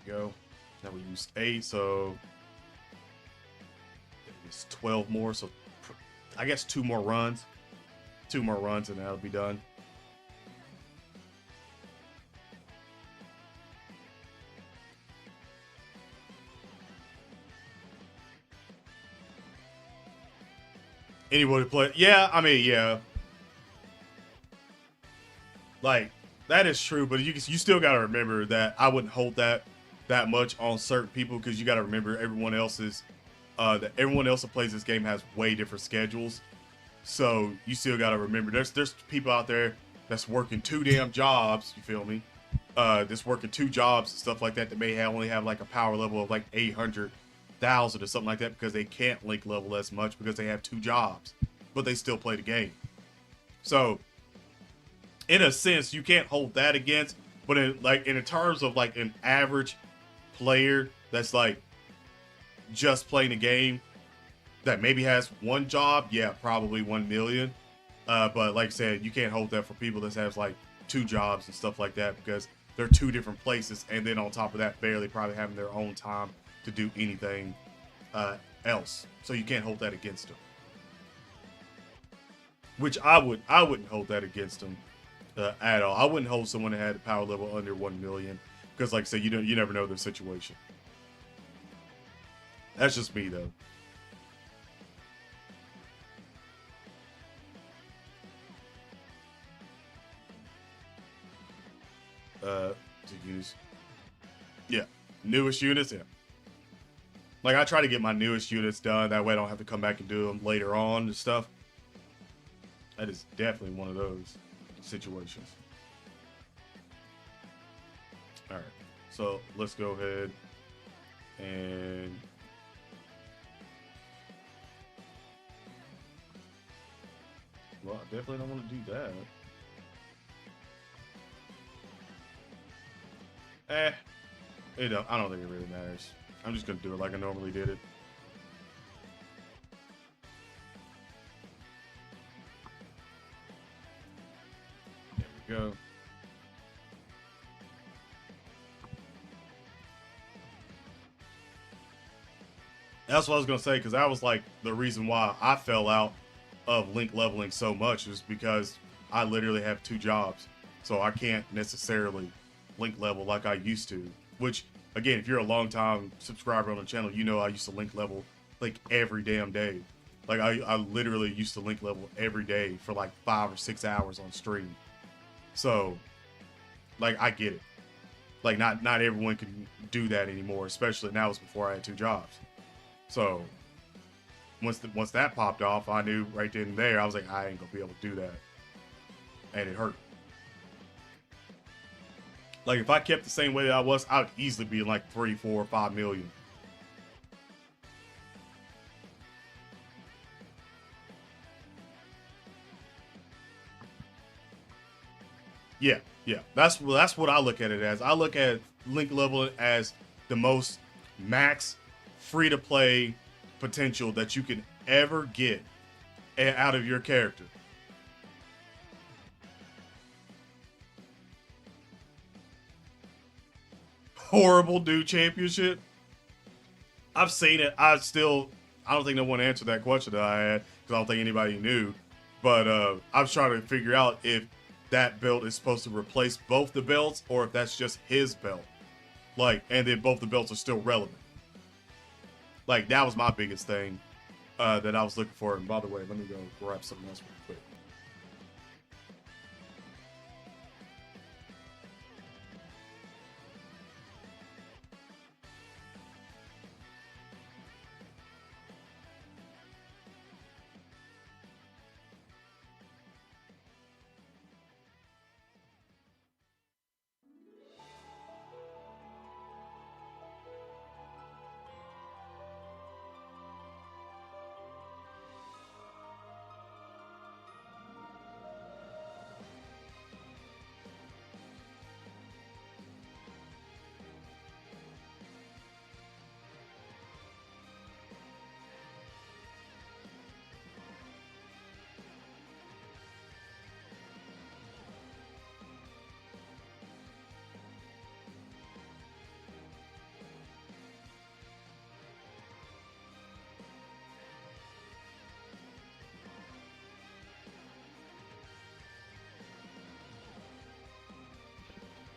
Go. Now we used 8, so it's 12 more. So I guess 2 more runs. 2 more runs and that'll be done. Anybody play? Yeah, I mean, yeah. Like that is true, but you still got to remember that I wouldn't hold that much on certain people, because you got to remember everyone else that plays this game has way different schedules. So you still got to remember there's people out there that's working 2 damn jobs, you feel me? That's working 2 jobs and stuff like that may only have like a power level of like 800,000 or something like that, because they can't link level as much because they have 2 jobs, but they still play the game. So in a sense, you can't hold that against, but in terms of like an average player that's like just playing the game that maybe has 1 job, yeah, probably 1 million. But like I said, you can't hold that for people that have like 2 jobs and stuff like that, because they're 2 different places, and then on top of that, barely probably having their own time to do anything else. So you can't hold that against them. Which I wouldn't hold that against them at all. I wouldn't hold someone that had a power level under 1 million, because like I said, you never know their situation. That's just me though. To use, yeah, newest units, yeah. Like I try to get my newest units done, that way I don't have to come back and do them later on and stuff. That is definitely one of those situations. All right, so let's go ahead and well, I definitely don't want to do that. I don't think it really matters. I'm just gonna do it like I normally did it. There we go. That's what I was gonna say, because that was like the reason why I fell out of link leveling so much, is because I literally have 2 jobs, so I can't necessarily link level like I used to. Which, again, if you're a long time subscriber on the channel, you know I used to link level like every damn day. Like I literally used to link level every day for like 5 or 6 hours on stream. So, like, I get it. Like not everyone can do that anymore, especially now. It's before I had 2 jobs. So once that popped off, I knew right then and there, I was like, I ain't gonna be able to do that. And it hurt. Like, if I kept the same way that I was, I would easily be in like 3, 4, 5 million. Yeah, yeah. That's what I look at it as. I look at link leveling as the most max free to play potential that you can ever get out of your character. Horrible dude championship. I've seen it. I don't think no one answered that question that I had, because I don't think anybody knew. But I was trying to figure out if that belt is supposed to replace both the belts, or if that's just his belt. Like, and then both the belts are still relevant. Like, that was my biggest thing that I was looking for. And by the way, let me go grab something else real quick.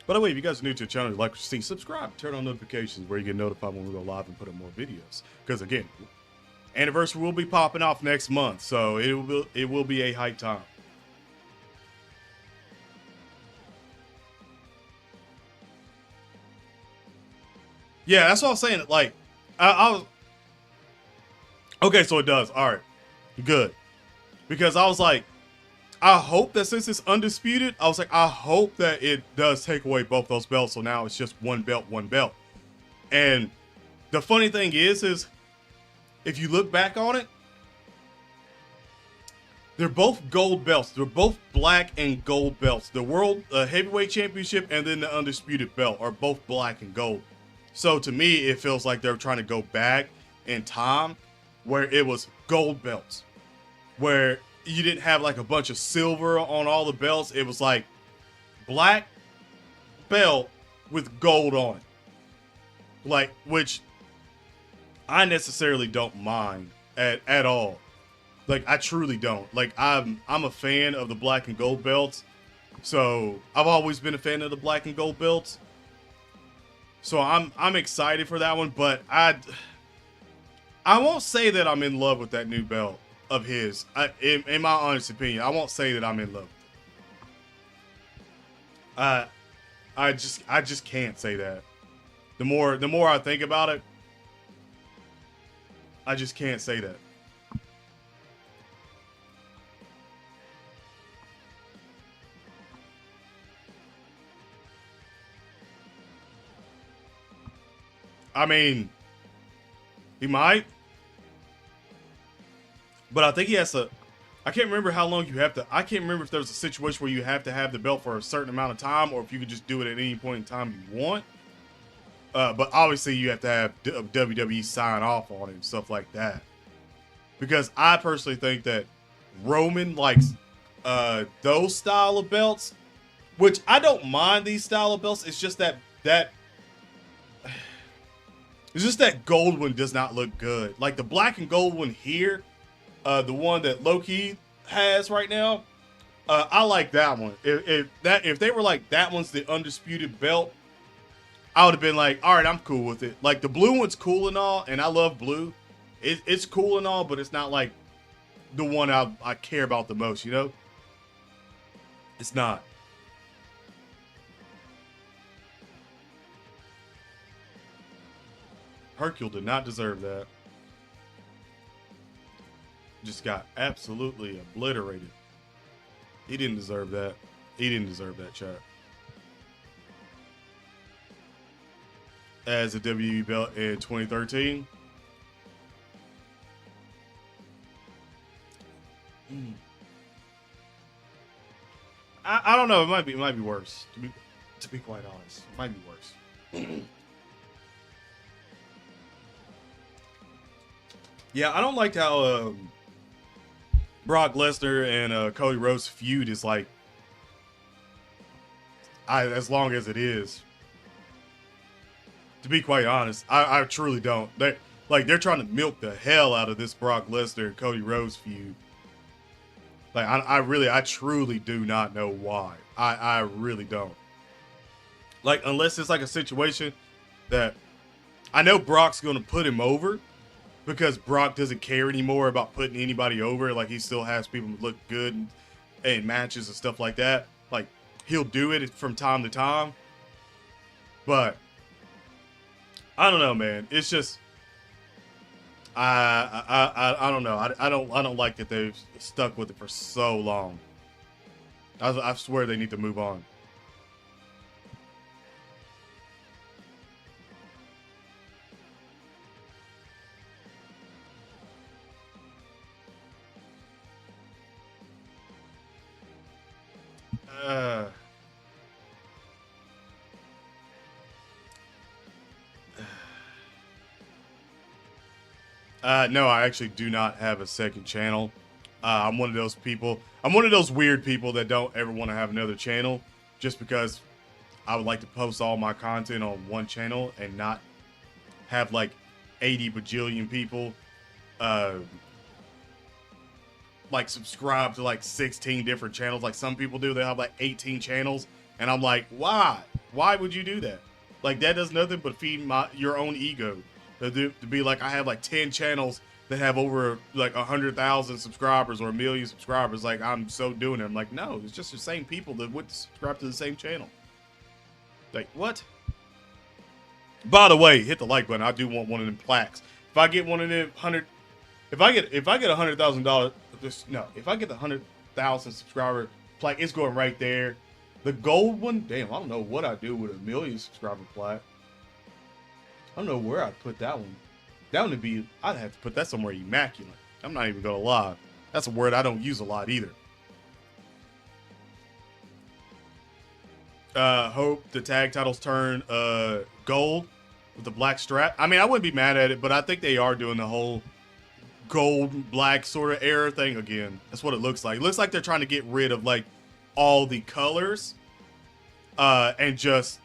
By the way, if you guys are new to the channel, like to see, subscribe, turn on notifications where you get notified when we go live and put up more videos. Because again, anniversary will be popping off next month, so it will be a hype time. Yeah, that's what I was saying. Like, I was okay. So it does. All right, good. Because I was like, I hope that since it's undisputed, I was like, I hope that it does take away both those belts. So now it's just one belt, one belt. And the funny thing is if you look back on it, they're both gold belts. They're both black and gold belts. The World Heavyweight Championship and then the Undisputed belt are both black and gold. So to me, it feels like they're trying to go back in time where it was gold belts, where you didn't have like a bunch of silver on all the belts. It was like black belt with gold on it. Like, which I necessarily don't mind at all. Like, I truly don't. Like, I'm a fan of the black and gold belts. So I've always been a fan of the black and gold belts. So I'm excited for that one, but I won't say that I'm in love with that new belt of his. In my honest opinion, I won't say that I'm in love with it. I just can't say that. The more I think about it, I just can't say that. I mean, he might. But I think he has to. I can't remember how long you have to. I can't remember if there's a situation where you have to have the belt for a certain amount of time, or if you could just do it at any point in time you want. But obviously, you have to have WWE sign off on it and stuff like that. Because I personally think that Roman likes those style of belts which I don't mind these style of belts. It's just that it's just that gold one does not look good. Like the black and gold one here, the one that Loki has right now, I like that one. If they were like that one's the undisputed belt, I would have been like, all right, I'm cool with it. Like the blue one's cool and all, and I love blue. It's cool and all, but it's not like the one I care about the most, you know? It's not. Hercule did not deserve that. Just got absolutely obliterated. He didn't deserve that. He didn't deserve that, chat. As a WWE belt in 2013. I don't know. It might be worse. To be quite honest, it might be worse. Yeah, I don't like how Brock Lesnar and Cody Rhodes feud is like as long as it is. To be quite honest, I truly don't. They're trying to milk the hell out of this Brock Lesnar and Cody Rhodes feud. Like I truly do not know why. I really don't. Like unless it's like a situation that I know Brock's going to put him over because Brock doesn't care anymore about putting anybody over. Like he still has people look good in matches and stuff like that. Like he'll do it from time to time, but I don't know, man. It's just I don't know. I don't like that they've stuck with it for so long. I swear they need to move on. No, I actually do not have a second channel. I'm one of those people. I'm one of those weird people that don't ever want to have another channel just because I would like to post all my content on one channel and not have like 80 bajillion people like subscribe to like 16 different channels like some people do. They have like 18 channels and I'm like, why would you do that? Like that does nothing but feed your own ego to be like I have like 10 channels that have over like 100,000 subscribers or 1 million subscribers. Like I'm so doing it. I'm like, no, it's just the same people that would subscribe to the same channel. Like what? By the way, hit the like button. I do want one of them plaques. If I get one of them if I get $100,000, if I get the 100,000 subscriber plaque, it's going right there. The gold one, damn, I don't know what I'd do with a 1 million subscriber plaque. I don't know where I'd put that one. That would be, I'd have to put that somewhere immaculate. I'm not even gonna lie. That's a word I don't use a lot either. Hope the tag titles turn gold with the black strap. I mean, I wouldn't be mad at it, but I think they are doing the whole gold black sort of era thing again. That's what it looks like. It looks like they're trying to get rid of like all the colors and just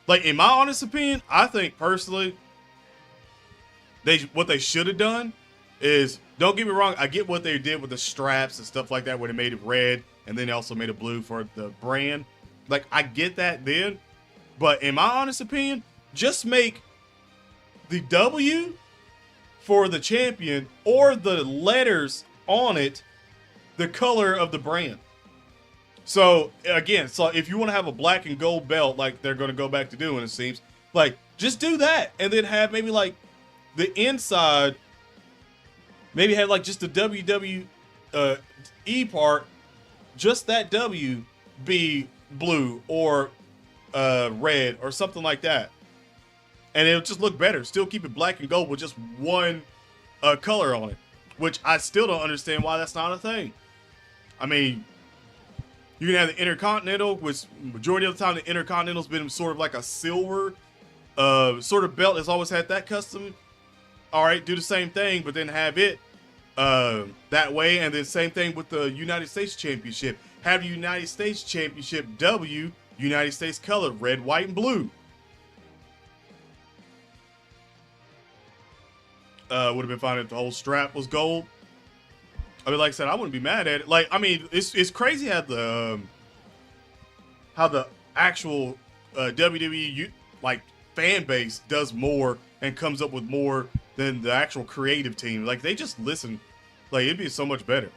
like, in my honest opinion, I think personally what they should have done is, don't get me wrong, I get what they did with the straps and stuff like that where they made it red and then they also made it blue for the brand. Like, I get that then, but in my honest opinion, just make the W for the champion or the letters on it the color of the brand. So again, so if you want to have a black and gold belt like they're going to go back to doing, it seems like, just do that and then have maybe like the inside, maybe have like just the WWE part, just that W be blue or red or something like that, and it'll just look better. Still keep it black and gold with just one color on it, which I still don't understand why that's not a thing. I mean, you can have the Intercontinental, which majority of the time the Intercontinental's been sort of like a silver sort of belt. Has always had that custom. All right, do the same thing, but then have it that way, and then same thing with the United States Championship. have the United States Championship W, United States color, red, white, and blue. Would have been fine if the whole strap was gold. I mean, like I said, I wouldn't be mad at it. Like, I mean, it's crazy how the actual WWE like fan base does more and comes up with more than the actual creative team. Like, they just listen. Like, it'd be so much better.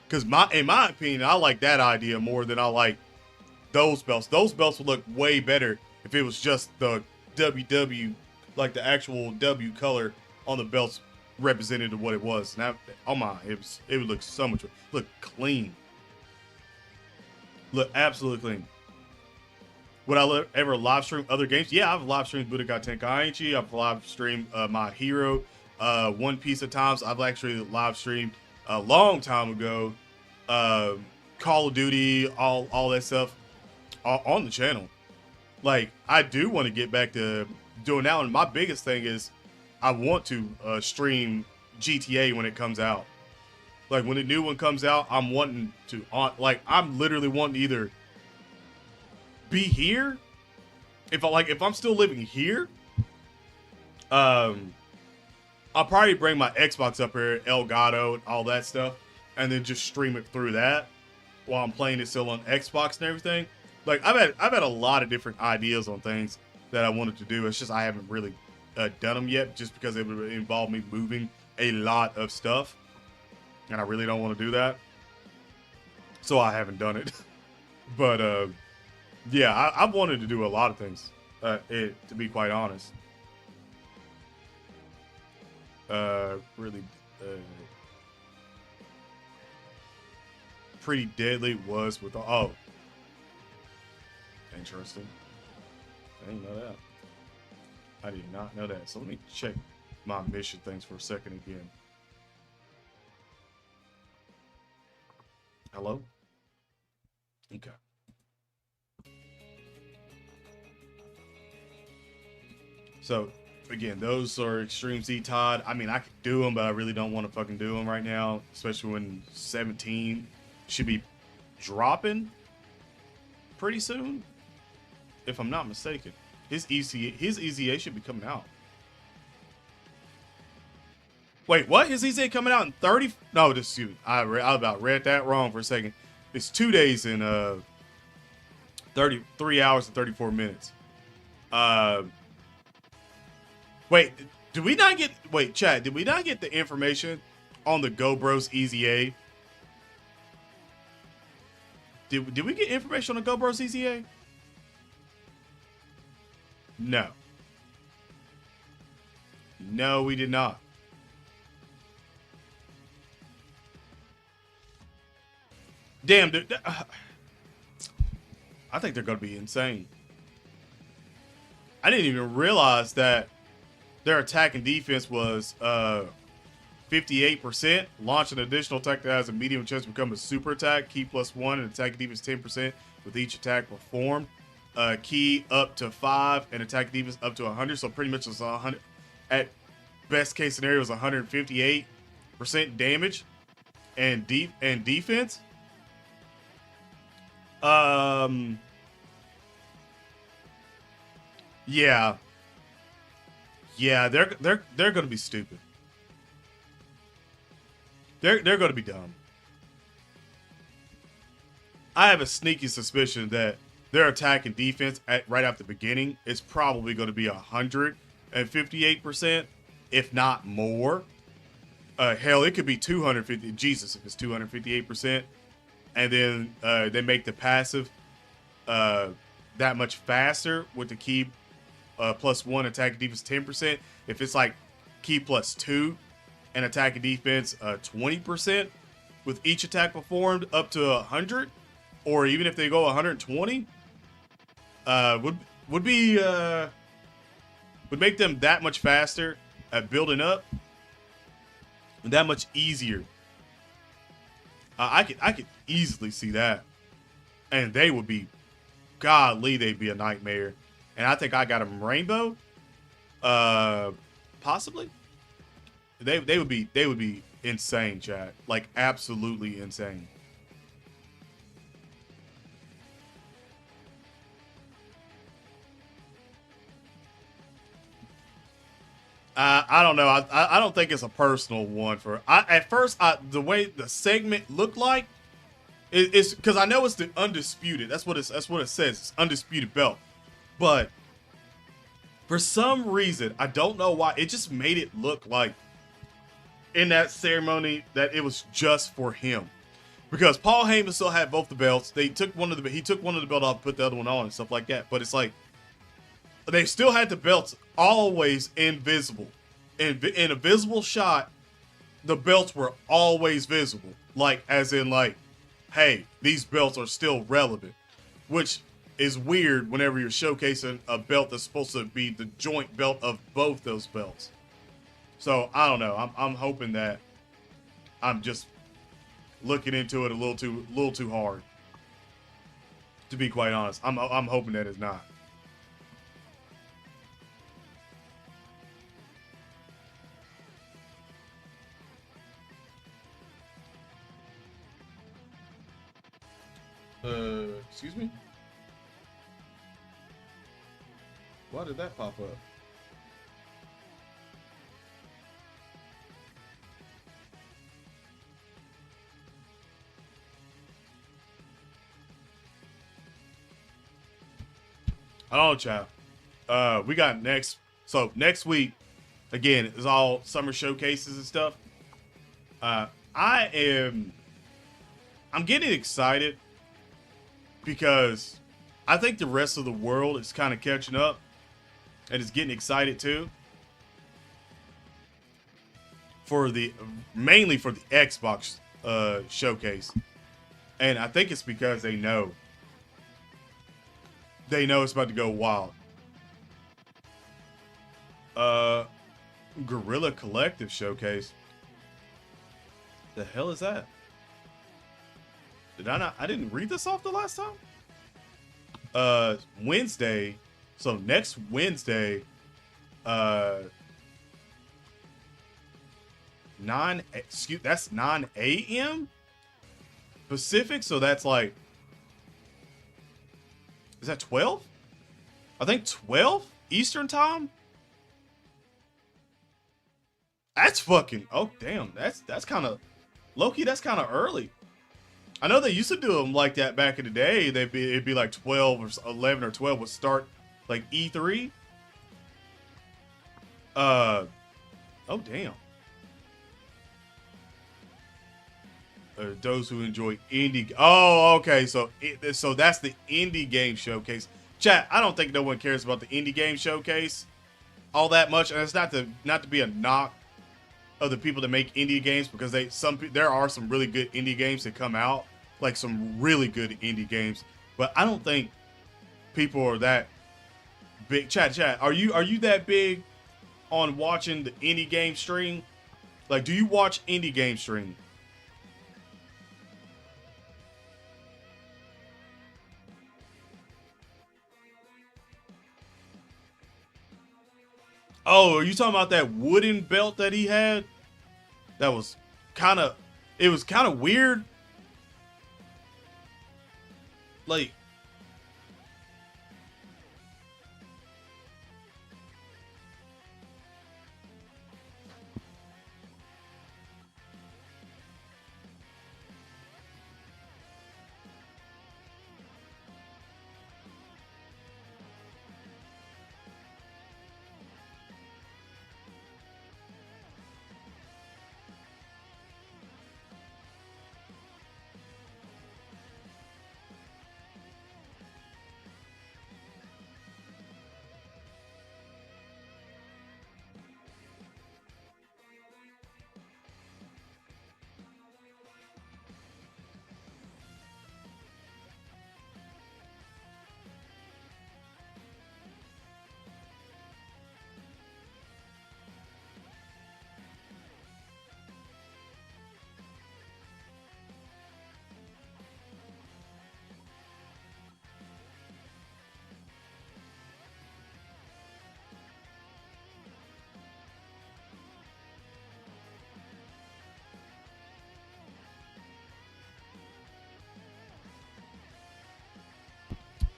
Because in my opinion, I like that idea more than I like those belts. Those belts would look way better if it was just the WW, like the actual W color on the belts represented what it was. Now, oh my, it would look so much, look clean. Look absolutely clean. Would I ever live stream other games? Yeah, I've live streamed Budokai Tenkaichi. I've live streamed My Hero, One Piece at times. I've actually live streamed a long time ago, Call of Duty, all that stuff on the channel. Like, I do want to get back to doing that, and my biggest thing is I want to stream GTA when it comes out. Like, when the new one comes out, I'm wanting to, I'm literally wanting to either be here, if I'm still living here, I'll probably bring my Xbox up here, Elgato, and all that stuff, and then just stream it through that while I'm playing it still on Xbox and everything. Like, I've had a lot of different ideas on things that I wanted to do. It's just I haven't really done them yet, just because it would involve me moving a lot of stuff, and I really don't want to do that, so I haven't done it. But yeah, I've wanted to do a lot of things, to be quite honest. Really, Pretty Deadly was with oh, interesting. I didn't know that. I did not know that. So let me check my mission things for a second again. Hello? Okay. So, again, those are Extreme Z Todd. I mean, I could do them, but I really don't want to fucking do them right now, especially when 17 should be dropping pretty soon, if I'm not mistaken. His EZA should be coming out. Wait, what? His EZA coming out in 30? No, this I about read that wrong for a second. It's 2 days in 33 hours and 34 minutes. Wait, did we not get? Wait, chat. Did we not get the information on the Go Bros EZA? Did we get information on the Go Bros EZA? No. No, we did not. Damn, dude. I think they're going to be insane. I didn't even realize that their attack and defense was 58%. Launch an additional attack that has a medium chance to become a super attack. Key +1 and attack and defense 10% with each attack performed. Key up to 5 and attack defense up to 100. So pretty much it's 100. At best case scenario, is 158% damage and defense. Yeah. Yeah, they're gonna be stupid. They're gonna be dumb. I have a sneaky suspicion that their attack and defense right after the beginning is probably going to be 158%, if not more. Hell, it could be 250. Jesus, if it's 258%, and then they make the passive that much faster with the key +1 attack and defense 10%. If it's like key +2 and attack and defense 20% with each attack performed up to 100, or even if they go 120, would make them that much faster at building up and that much easier. I could easily see that, and they would be, godly, they'd be a nightmare. And I think I got them rainbow, possibly. They would be insane, chat. Like, absolutely insane. I don't know. I don't think it's a personal one for. At first, the way the segment looked like it's because I know it's the undisputed. That's what it says. It's undisputed belt. But for some reason, I don't know why, it just made it look like in that ceremony that it was just for him. Because Paul Heyman still had both the belts. He took one of the belt off, put the other one on, and stuff like that. But it's like they still had the belts always invisible. In a visible shot, the belts were always visible. Like, as in, like, hey, these belts are still relevant. Which is weird whenever you're showcasing a belt that's supposed to be the joint belt of both those belts. So, I don't know. I'm hoping that I'm just looking into it a little too hard. To be quite honest. I'm hoping that it's not. Excuse me? Why did that pop up? I don't know, child. We got next week, again, is all summer showcases and stuff. I'm getting excited because I think the rest of the world is kind of catching up and is getting excited too mainly for the Xbox showcase. And I think it's because they know it's about to go wild. Guerrilla Collective showcase. The hell is that? Did I not? I didn't read this off the last time. Wednesday. So next Wednesday, 9. That's 9 a.m. Pacific. So that's like, is that 12? I think 12 Eastern time. That's fucking. Oh damn. That's kind of low-key. That's kind of early. I know they used to do them like that back in the day. It'd be like 12 or 11 or 12 would start like E3. Oh damn. Those who enjoy indie. Oh, okay. So that's the indie game showcase. Chat. I don't think no one cares about the indie game showcase all that much, and it's not to be a knock of the people that make indie games, because there are some really good indie games that come out, like some really good indie games, but I don't think people are that big. Chat, are you that big on watching the indie game stream? Like, do you watch indie game stream? Oh, are you talking about that wooden belt that he had? That was kind of, it was kind of weird. Like,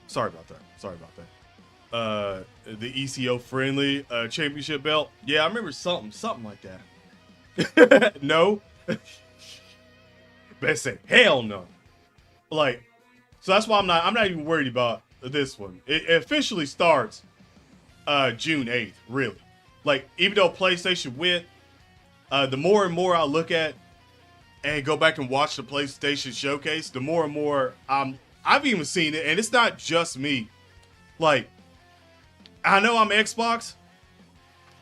sorry about that. the ECO friendly championship belt. Yeah, I remember something like that. No, best say hell no. Like, so that's why I'm not even worried about this one. It officially starts June 8th, really. Like, even though PlayStation went, the more and more I look at and go back and watch the PlayStation showcase, the more and more I've even seen it, and it's not just me. Like, I know I'm Xbox,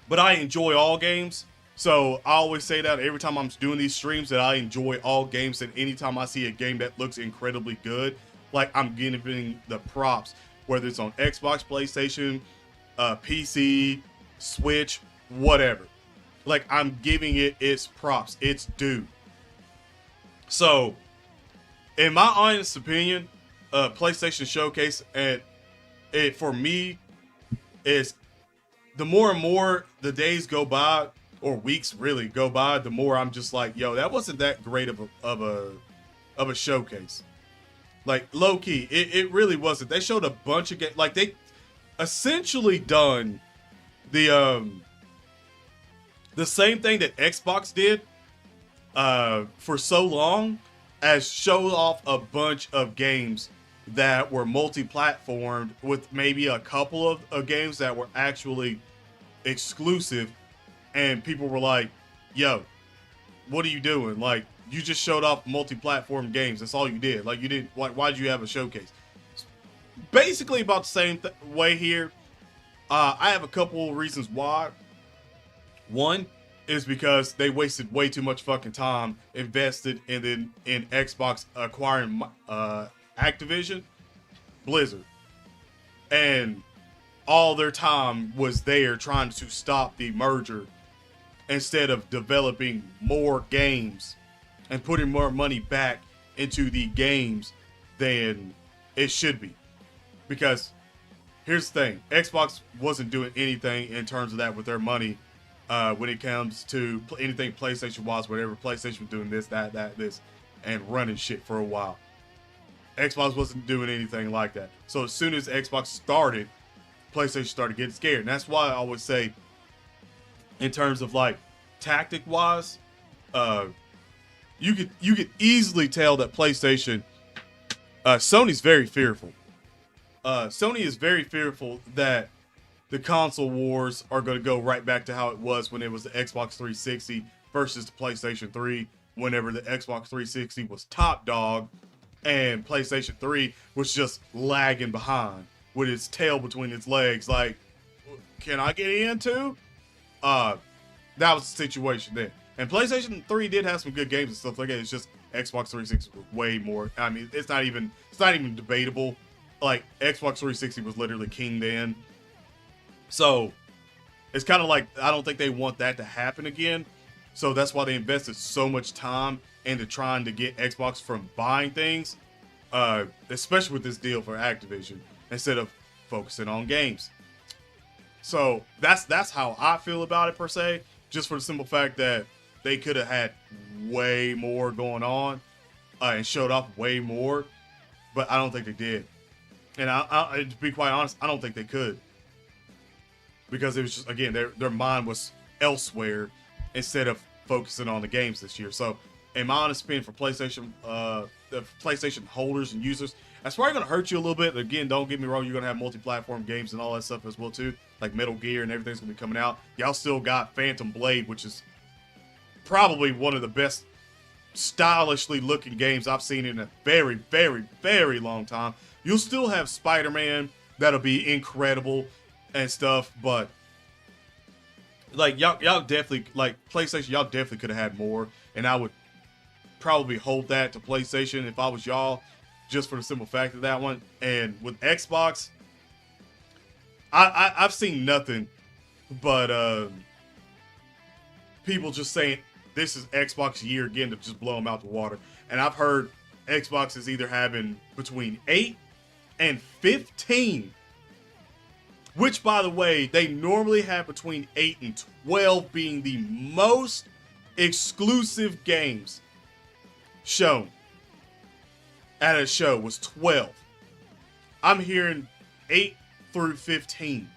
but I enjoy all games. So I always say that every time I'm doing these streams that I enjoy all games, and anytime I see a game that looks incredibly good, like I'm giving the props, whether it's on Xbox, PlayStation, PC, Switch, whatever. Like I'm giving it its props, its due. So, in my honest opinion, PlayStation Showcase, and it for me is the more and more the days go by, or weeks really go by, the more I'm just like, yo, that wasn't that great of a showcase. Like low key, it really wasn't. They showed a bunch of games. Like they essentially done the same thing that Xbox did for so long, as show off a bunch of games that were multi-platformed, with maybe a couple of games that were actually exclusive, and people were like, yo, what are you doing? Like, you just showed off multi-platform games. That's all you did. Like, you didn't, why'd you have a showcase? Basically about the same way here. I have a couple of reasons why. One is because they wasted way too much fucking time invested in Xbox acquiring Activision Blizzard, and all their time was there trying to stop the merger instead of developing more games and putting more money back into the games than it should be. Because here's the thing, Xbox wasn't doing anything in terms of that with their money when it comes to anything PlayStation wise, whatever. PlayStation was doing this, this, and running shit for a while. Xbox wasn't doing anything like that. So as soon as Xbox started, PlayStation started getting scared. And that's why I always say, in terms of like tactic wise, you could easily tell that PlayStation, Sony's very fearful. Sony is very fearful that the console wars are going to go right back to how it was when it was the Xbox 360 versus the PlayStation 3, whenever the Xbox 360 was top dog and PlayStation 3 was just lagging behind with its tail between its legs. Like, can I get in too? That was the situation then. And PlayStation 3 did have some good games and stuff like that. It's just Xbox 360 was way more. I mean, it's not even debatable. Like, Xbox 360 was literally king then. So it's kind of like, I don't think they want that to happen again. So that's why they invested so much time into trying to get Xbox from buying things, especially with this deal for Activision, instead of focusing on games. So that's how I feel about it per se, just for the simple fact that they could have had way more going on and showed off way more, but I don't think they did. And I to be quite honest, I don't think they could, because it was just, again, their mind was elsewhere instead of focusing on the games this year. So in my honest opinion, for PlayStation, the PlayStation holders and users, that's probably going to hurt you a little bit. Again, don't get me wrong, you're going to have multi-platform games and all that stuff as well too, like Metal Gear and everything's going to be coming out. Y'all still got Phantom Blade, which is probably one of the best stylishly looking games I've seen in a very, very, very long time. You'll still have Spider-Man, that'll be incredible and stuff, but like y'all definitely, like PlayStation, y'all definitely could have had more, and I would probably hold that to PlayStation if I was y'all, just for the simple fact of that one. And with Xbox, I've seen nothing but people just saying this is Xbox year again to just blow them out the water. And I've heard Xbox is either having between 8 and 15, which, by the way, they normally have between 8 and 12 being the most exclusive games shown at a show was 12. I'm hearing 8 through 15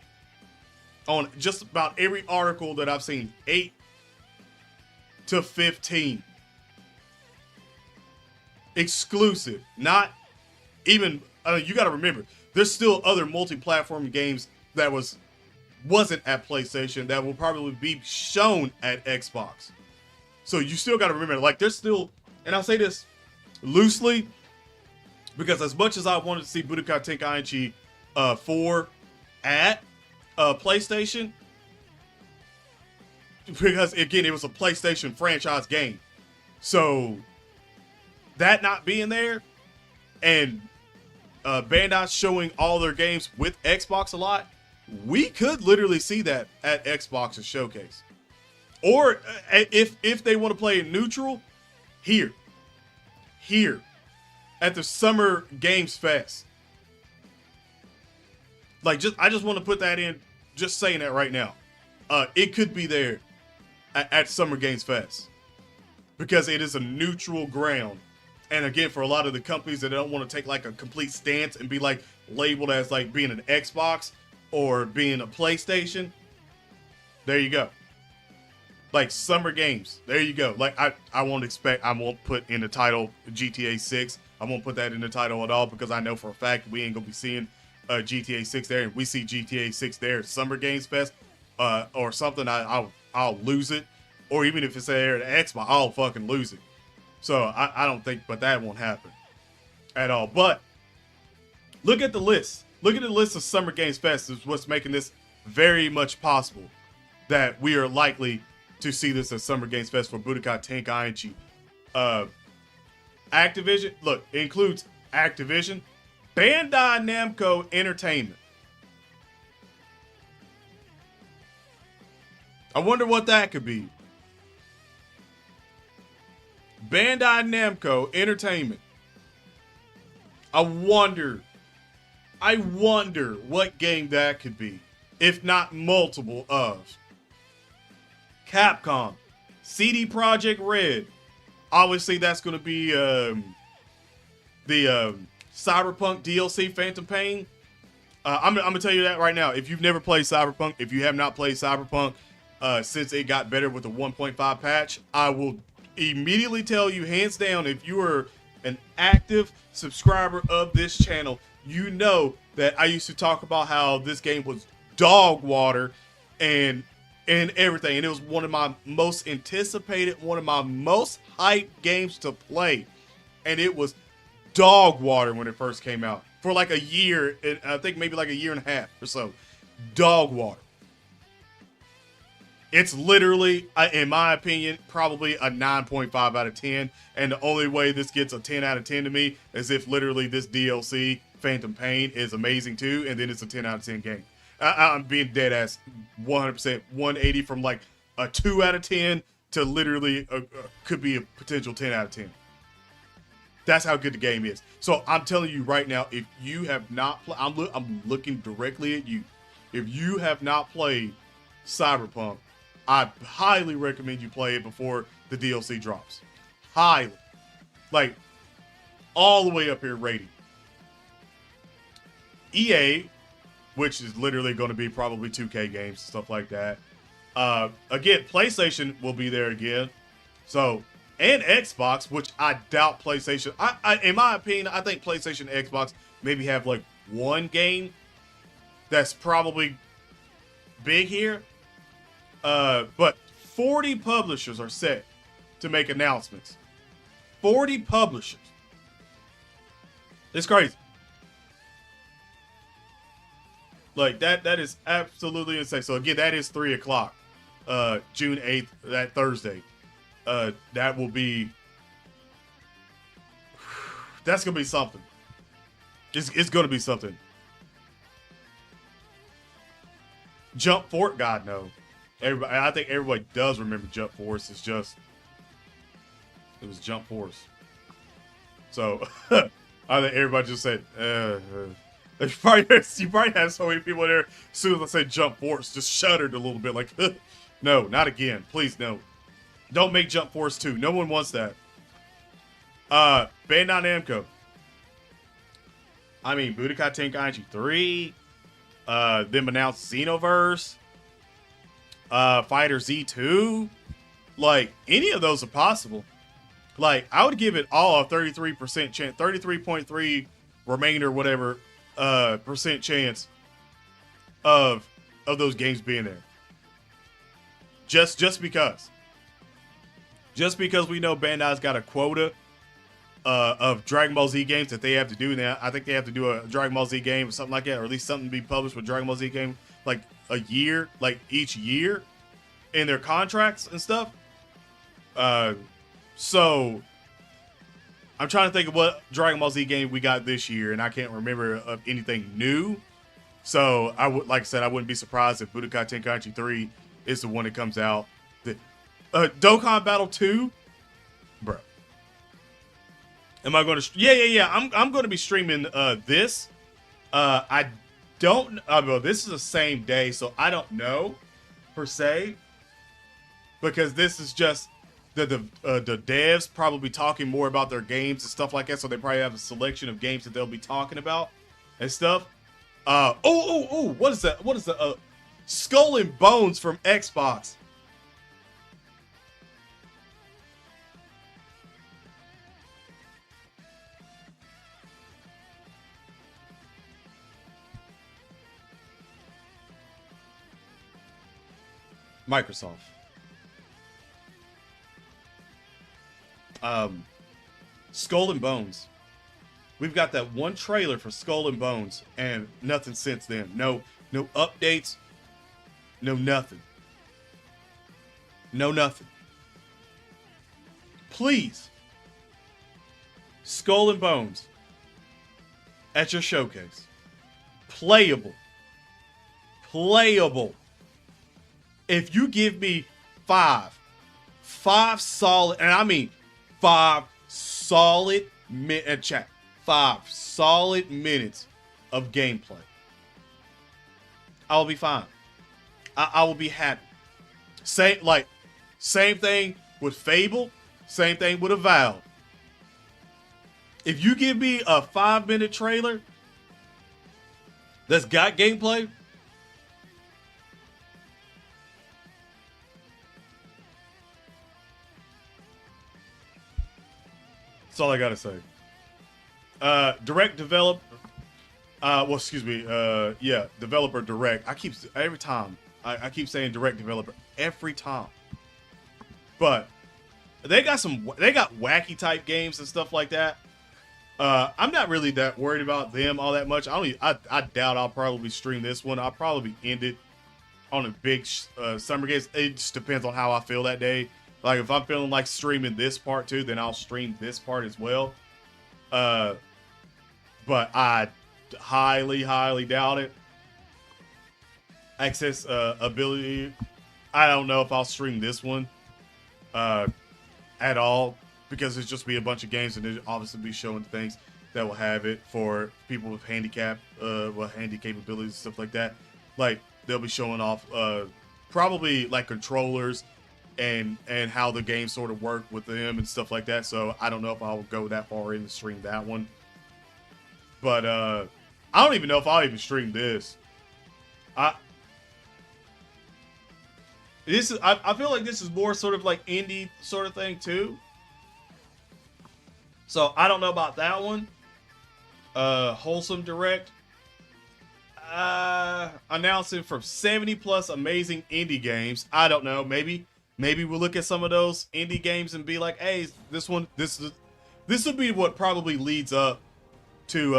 on just about every article that I've seen. 8 to 15 exclusive. Not even, you got to remember, there's still other multi-platform games that wasn't at PlayStation that will probably be shown at Xbox. So you still got to remember, like, there's still, and I'll say this loosely, because as much as I wanted to see Budokai Tenkaichi 4 at PlayStation, because again, it was a PlayStation franchise game. So that not being there, and Bandai showing all their games with Xbox a lot, we could literally see that at Xbox's showcase. Or if they want to play it neutral, here at the Summer Games Fest. Like, I just want to put that in, just saying that right now. It could be there at Summer Games Fest because it is a neutral ground. And again, for a lot of the companies that don't want to take like a complete stance and be like labeled as like being an Xbox or being a PlayStation, there you go. Like Summer Games, there you go. Like I won't put in the title GTA 6. I won't put that in the title at all because I know for a fact we ain't gonna be seeing GTA 6 there. And we see GTA 6 there at Summer Games Fest or something, I'll lose it. Or even if it's there at Xbox, I'll fucking lose it. So I don't think, but that won't happen at all. But look at the list. Look at the list of Summer Games Fest is what's making this very much possible that we are likely to see this at Summer Games Fest for Budokai Tenkaichi. Activision, look, it includes Activision, Bandai Namco Entertainment. I wonder what that could be. Bandai Namco Entertainment. I wonder what game that could be, if not multiple of. Capcom, CD Projekt Red. Obviously, that's going to be the Cyberpunk DLC, Phantom Pain. I'm going to tell you that right now. If you've never played Cyberpunk, if you have not played Cyberpunk since it got better with the 1.5 patch, I will immediately tell you, hands down, if you are an active subscriber of this channel, you know that I used to talk about how this game was dog water and everything. And it was one of my most anticipated, one of my most hyped games to play. And it was dog water when it first came out. For like a year, and I think maybe like a year and a half or so. Dog water. It's literally, in my opinion, probably a 9.5 out of 10. And the only way this gets a 10 out of 10 to me is if literally this DLC, Phantom Pain, is amazing too. And then it's a 10 out of 10 game. I'm being dead ass 100%, 180 from like a 2 out of 10 to literally could be a potential 10 out of 10. That's how good the game is. So I'm telling you right now, if you have not played, I'm looking directly at you. If you have not played Cyberpunk, I highly recommend you play it before the DLC drops. Highly. Like, all the way up here rating. EA, which is literally going to be probably 2K games, stuff like that. Again, PlayStation will be there again. So, and Xbox, which I doubt PlayStation. In my opinion, I think PlayStation and Xbox maybe have like one game that's probably big here. But 40 publishers are set to make announcements. 40 publishers. It's crazy. Like, that is absolutely insane. So again, that is 3 o'clock, June 8th, that Thursday. That will be, that's going to be something. It's going to be something. Jump Force, God no. Everybody, I think everybody does remember Jump Force. It's just, it was Jump Force. So, I think everybody just said, you probably have so many people there, as soon as I say Jump Force, just shuddered a little bit, like, no, not again. Please, no. Don't make Jump Force 2. No one wants that. Bandai Namco. I mean, Budokai Tenkaichi 3. Them announced Xenoverse, Fighter Z2. Like, any of those are possible. Like, I would give it all a 33% chance, 33.3 remainder, whatever, percent chance of those games being there. Just because. Just because we know Bandai's got a quota of Dragon Ball Z games that they have to do. Now, I think they have to do a Dragon Ball Z game or something like that, or at least something to be published with Dragon Ball Z game like a year, like each year in their contracts and stuff. So I'm trying to think of what Dragon Ball Z game we got this year, and I can't remember of anything new. So I would, like I said, I wouldn't be surprised if Budokai Tenkaichi 3 is the one that comes out. Dokkan Battle 2, bro. Am I going to? Yeah. I'm going to be streaming this. I don't. Well, this is the same day, so I don't know per se, because this is just the devs probably talking more about their games and stuff like that. So they probably have a selection of games that they'll be talking about and stuff. What is that? What is the Skull and Bones from Xbox? Microsoft. Skull and Bones. We've got that one trailer for Skull and Bones, and nothing since then. No updates. No nothing. No nothing. Please, Skull and Bones at your showcase. Playable. If you give me five solid, and I mean 5 solid minutes of gameplay, I'll be fine. I will be happy. Same thing with Fable, same thing with Avowed. If you give me a 5-minute trailer that's got gameplay, that's all I gotta say. Direct develop. Developer direct. I keep saying direct developer every time. But they got wacky type games and stuff like that. I'm not really that worried about them all that much. I doubt I'll probably stream this one. I'll probably end it on a big summer games. It just depends on how I feel that day. Like, if I'm feeling like streaming this part too, then I'll stream this part as well. But I highly doubt it. Access ability. I don't know if I'll stream this one at all, because it's just be a bunch of games, and it'll obviously be showing things that will have it for people with handy capabilities and stuff like that. Like, they'll be showing off probably like controllers and how the game sort of work with them and stuff like that. So I don't know if I'll go that far in and stream that one. But I don't even know if I'll even stream this. I feel like this is more sort of like indie sort of thing too. So I don't know about that one. Wholesome Direct. Announcing from 70 plus amazing indie games. I don't know. Maybe we'll look at some of those indie games and be like, hey, this will be what probably leads up to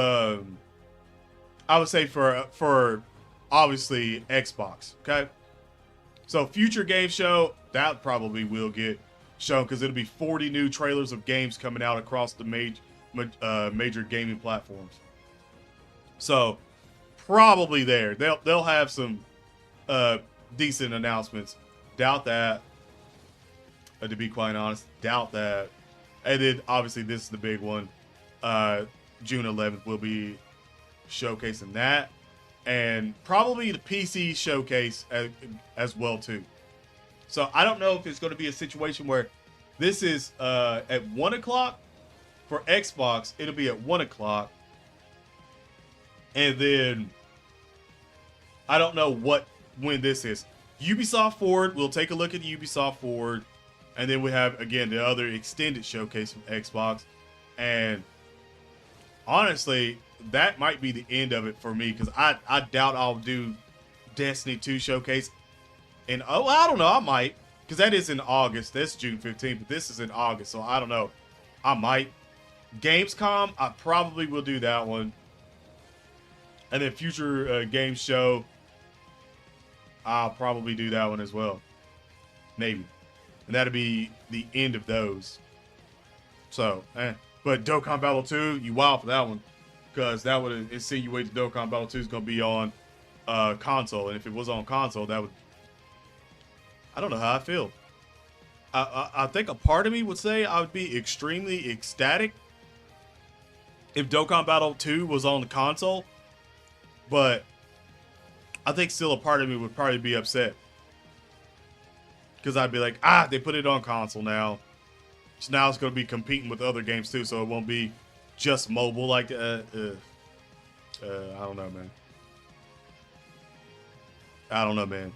I would say for obviously Xbox. Okay. So future game show, that probably will get shown, because it'll be 40 new trailers of games coming out across the major gaming platforms. So probably there. They'll have some decent announcements. Doubt that. To be quite honest, doubt that. And then obviously this is the big one. June 11th will be showcasing that, and probably the PC showcase as well too. So I don't know if it's going to be a situation where this is at 1 o'clock for Xbox. It'll be at 1 o'clock, and then I don't know when this is. Ubisoft Forward. We'll take a look at the Ubisoft Forward, and then we have again the other extended showcase from Xbox. And honestly, that might be the end of it for me because I doubt I'll do Destiny 2 showcase. And oh, I don't know, I might because that is in August. That's June 15th, but this is in August, so I don't know. I might. Gamescom, I probably will do that one. And then future game show, I'll probably do that one as well. Maybe. And that'll be the end of those. So, but Dokkan Battle 2, you wild for that one. Because that would insinuate that Dokkan Battle 2 is going to be on console. And if it was on console, that would... I don't know how I feel. I think a part of me would say I would be extremely ecstatic if Dokkan Battle 2 was on the console. But I think still a part of me would probably be upset. Because I'd be like, they put it on console now. So now it's going to be competing with other games too. So it won't be just mobile. Like, I don't know, man. I don't know, man.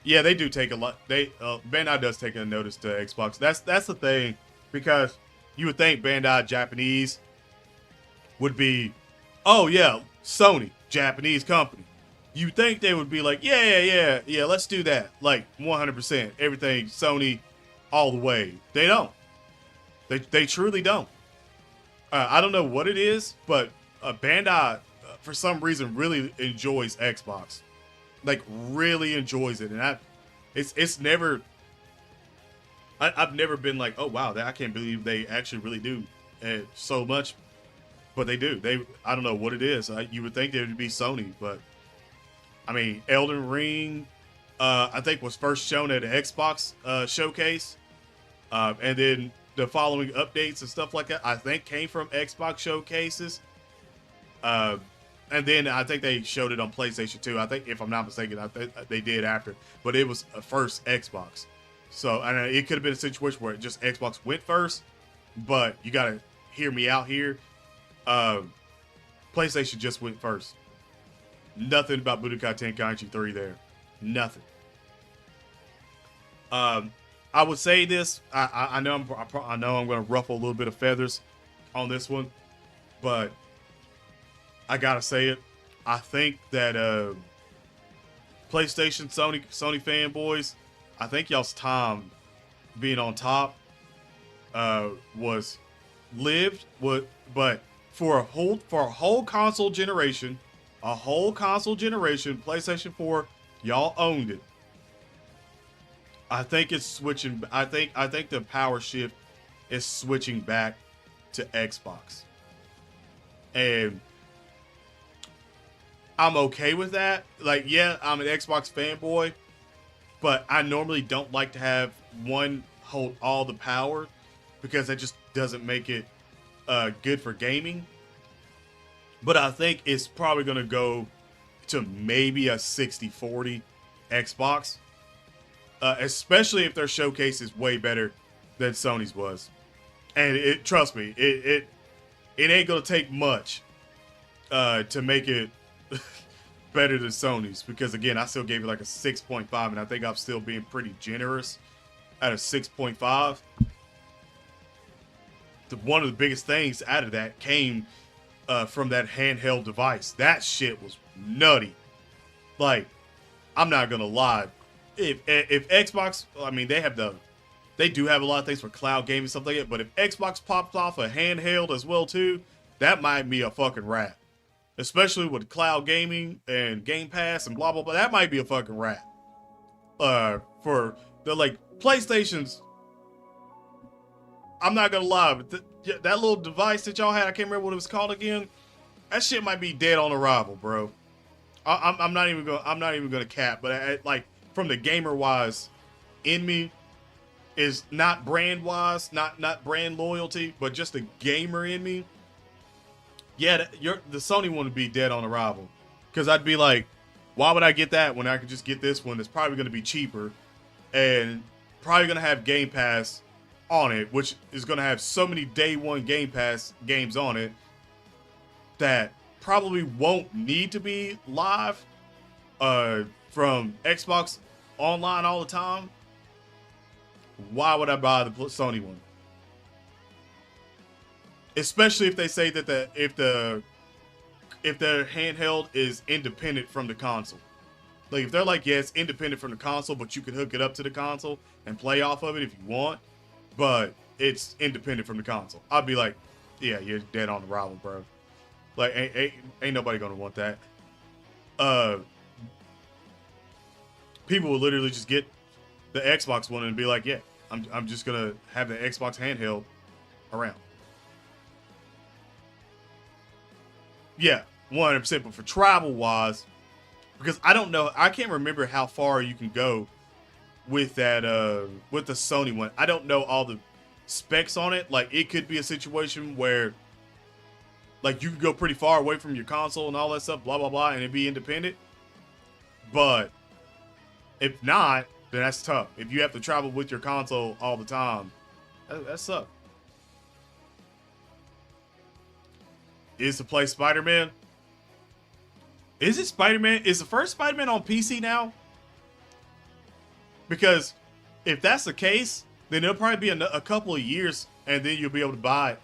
Yeah, they do take a lot. Bandai does take a notice to Xbox. That's the thing. Because you would think Bandai Japanese would be, oh yeah, Sony, Japanese company. You think they would be like, yeah, let's do that. Like 100%, everything Sony all the way. They don't. They truly don't. I don't know what it is, but Bandai, for some reason, really enjoys Xbox. Like really enjoys it, and it's never. I've never been like, oh wow, I can't believe they actually really do so much, but they do. I don't know what it is. You would think it would be Sony, but I mean, Elden Ring, I think was first shown at an Xbox showcase, and then the following updates and stuff like that, I think came from Xbox showcases. And then I think they showed it on PlayStation 2. I think, if I'm not mistaken, they did after. But it was first Xbox. So, and it could have been a situation where just Xbox went first. But you got to hear me out here. PlayStation just went first. Nothing about Budokai Tenkaichi 3 there. Nothing. I would say this. I know I'm going to ruffle a little bit of feathers on this one. But I gotta say it. I think that PlayStation, Sony fanboys, I think y'all's time being on top was lived. But for a whole console generation, PlayStation 4, y'all owned it. I think it's switching. I think the power shift is switching back to Xbox, and I'm okay with that. Like, yeah, I'm an Xbox fanboy, but I normally don't like to have one hold all the power because that just doesn't make it good for gaming. But I think it's probably going to go to maybe a 60-40 Xbox, especially if their showcase is way better than Sony's was. And trust me, it ain't going to take much to make it better than Sony's, because again, I still gave it like a 6.5, and I think I'm still being pretty generous at a 6.5. One of the biggest things out of that came from that handheld device. That shit was nutty. Like, I'm not gonna lie, if Xbox, I mean, they do have a lot of things for cloud gaming and stuff like that, but if Xbox pops off a handheld as well too, that might be a fucking wrap. Especially with cloud gaming and Game Pass and blah, blah, blah. That might be a fucking wrap. For the, like, PlayStations, I'm not gonna lie, but that little device that y'all had, I can't remember what it was called again. That shit might be dead on arrival, bro. I'm not even gonna cap, but like, from the gamer wise in me, is not brand wise, not brand loyalty, but just the gamer in me. Yeah, the Sony one would be dead on arrival, because I'd be like, why would I get that when I could just get this one that's probably going to be cheaper and probably going to have Game Pass on it, which is going to have so many day one Game Pass games on it. that probably won't need to be live from Xbox Online all the time, why would I buy the Sony one? Especially if they say that if the handheld is independent from the console. Like if they're like, yeah, it's independent from the console, but you can hook it up to the console and play off of it if you want, but it's independent from the console. I'd be like, yeah, you're dead on arrival, bro. Like ain't nobody gonna want that. People will literally just get the Xbox one and be like, yeah, I'm just gonna have the Xbox handheld around. Yeah, 100%. But for travel wise, because I don't know, I can't remember how far you can go with that with the Sony one. I don't know all the specs on it. Like it could be a situation where like you could go pretty far away from your console and all that stuff, blah blah blah, and it'd be independent. But if not, then that's tough. If you have to travel with your console all the time, that sucks. Is to play Spider-Man? Is it Spider-Man? Is the first Spider-Man on PC now? Because if that's the case, then it'll probably be a couple of years, and then you'll be able to buy it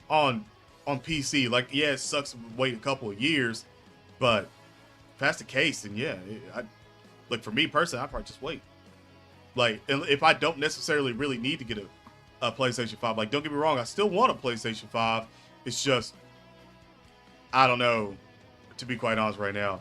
on PC. Like, yeah, it sucks to wait a couple of years, but if that's the case, then yeah, like for me personally, I'd probably just wait. Like, if I don't necessarily really need to get a PlayStation 5, like, don't get me wrong, I still want a PlayStation 5. It's just, I don't know, to be quite honest right now.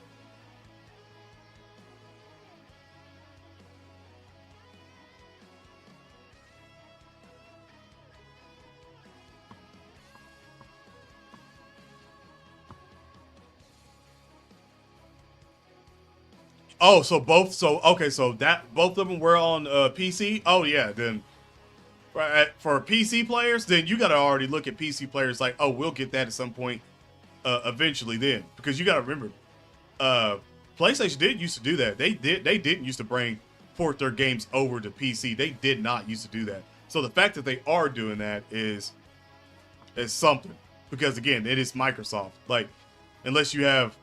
Oh, so both, okay, so that both of them were on PC. Oh yeah, then right, for PC players, then you got to already look at PC players like, oh, we'll get that at some point eventually then, because you got to remember, PlayStation did used to do that. They didn't used to bring port their games over to PC. They did not used to do that. So the fact that they are doing that is something, because again, it is Microsoft. Like, unless you have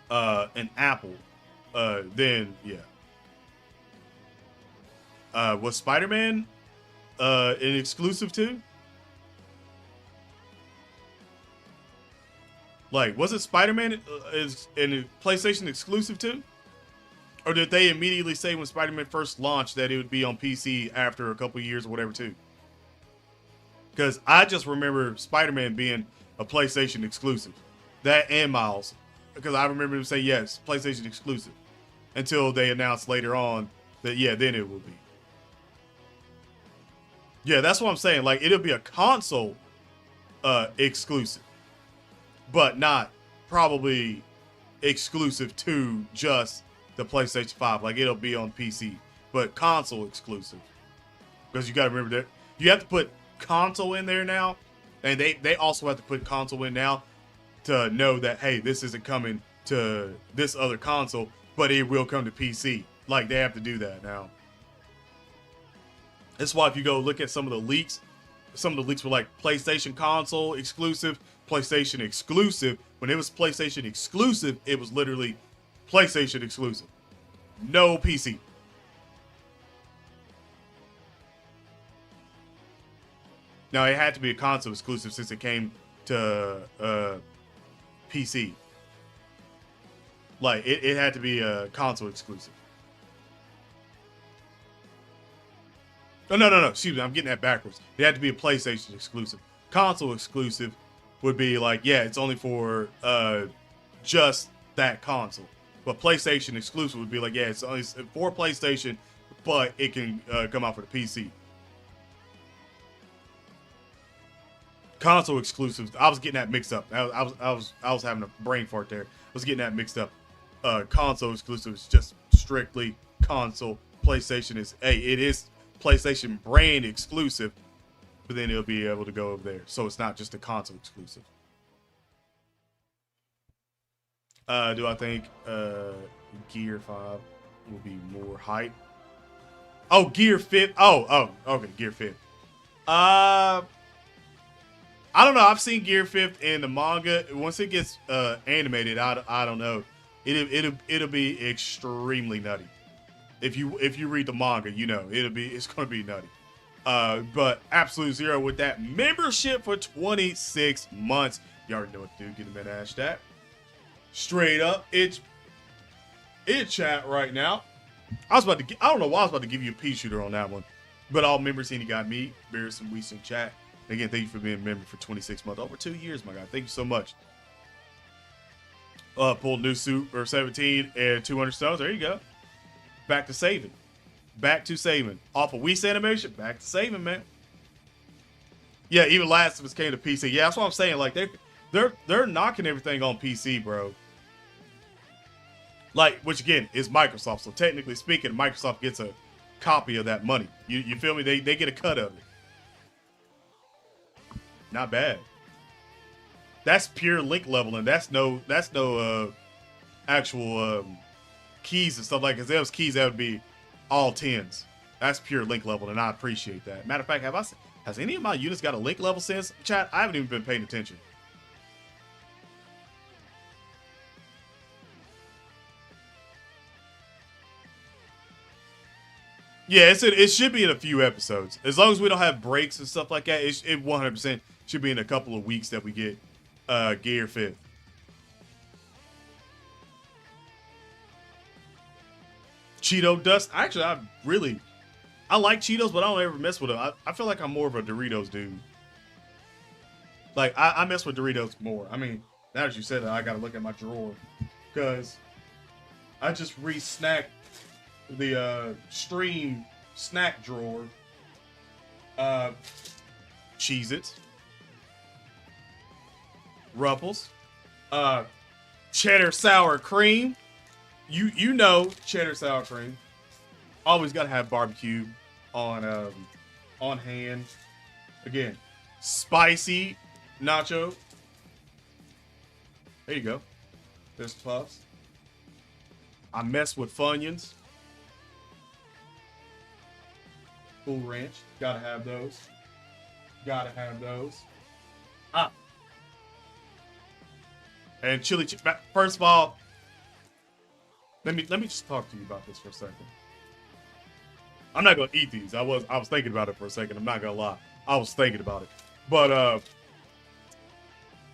an Apple, then yeah. Was Spider-Man an exclusive too? Like, was it Spider-Man is a PlayStation exclusive too? Or did they immediately say when Spider-Man first launched that it would be on PC after a couple years or whatever too? Because I just remember Spider-Man being a PlayStation exclusive. That and Miles. Because I remember them say, yes, PlayStation exclusive. Until they announced later on that, yeah, then it will be. Yeah, that's what I'm saying. Like, it'll be a console exclusive, but not probably exclusive to just the PlayStation 5. Like, it'll be on PC, but console exclusive. Because you got to remember that you have to put console in there now, and they also have to put console in now to know that, hey, this isn't coming to this other console, but it will come to PC. Like, they have to do that now. That's why if you go look at some of the leaks were like PlayStation console exclusive, PlayStation exclusive. When it was PlayStation exclusive, it was literally PlayStation exclusive. No PC. Now, it had to be a console exclusive since it came to PC. Like, it had to be a console exclusive. Oh, no. Excuse me. I'm getting that backwards. It had to be a PlayStation exclusive. Console exclusive would be like, yeah, it's only for just that console. But PlayStation exclusive would be like, yeah, it's only for PlayStation, but it can come out for the PC. Console exclusives, I was getting that mixed up. I was having a brain fart there. I was getting that mixed up. Console exclusive is just strictly console. PlayStation is, hey, it is PlayStation brand exclusive, but then it'll be able to go over there. So it's not just a console exclusive. Do I think Gear 5 will be more hype? Oh, Gear 5. Oh, okay, Gear 5. I don't know. I've seen Gear 5th in the manga. Once it gets animated, I don't know. It'll be extremely nutty. If you read the manga, you know it's gonna be nutty. But Absolute Zero with that membership for 26 months. You already know what to do. Get them in hashtag. Straight up, it's chat right now. I don't know why I was about to give you a pea shooter on that one. But all members, you got me, Bears, and Weast in chat. Again, thank you for being a member for 26 months. Over 2 years, my guy. Thank you so much. Pulled new suit for 17 and 200 stones. There you go. Back to saving. Back to saving. Off of Weast animation, back to saving, man. Yeah, even Last of Us came to PC. Yeah, that's what I'm saying. Like they're knocking everything on PC, bro. Like, which again is Microsoft. So technically speaking, Microsoft gets a copy of that money. You feel me? They get a cut of it. Not bad. That's pure link leveling. That's no actual keys and stuff like that. If there was keys, that would be all 10s. That's pure link level, and I appreciate that. Matter of fact, has any of my units got a link level since? Chat, I haven't even been paying attention. Yeah, it should be in a few episodes. As long as we don't have breaks and stuff like that, it 100% should be in a couple of weeks that we get Gear 5th. Cheeto dust. Actually, I like Cheetos, but I don't ever mess with them. I feel like I'm more of a Doritos dude. Like, I mess with Doritos more. I mean, now that you said that, I gotta look at my drawer. Because I just re-snacked the stream snack drawer. Cheez-Its. Ruffles. Cheddar sour cream. You know cheddar sour cream. Always gotta have barbecue on hand. Again, spicy nacho. There you go. There's the puffs. I mess with Funyuns. Cool Ranch. Gotta have those. Gotta have those. Ah. And chili. First of all, let me just talk to you about this for a second. I'm not gonna eat these. I was thinking about it for a second. I'm not gonna lie. I was thinking about it. But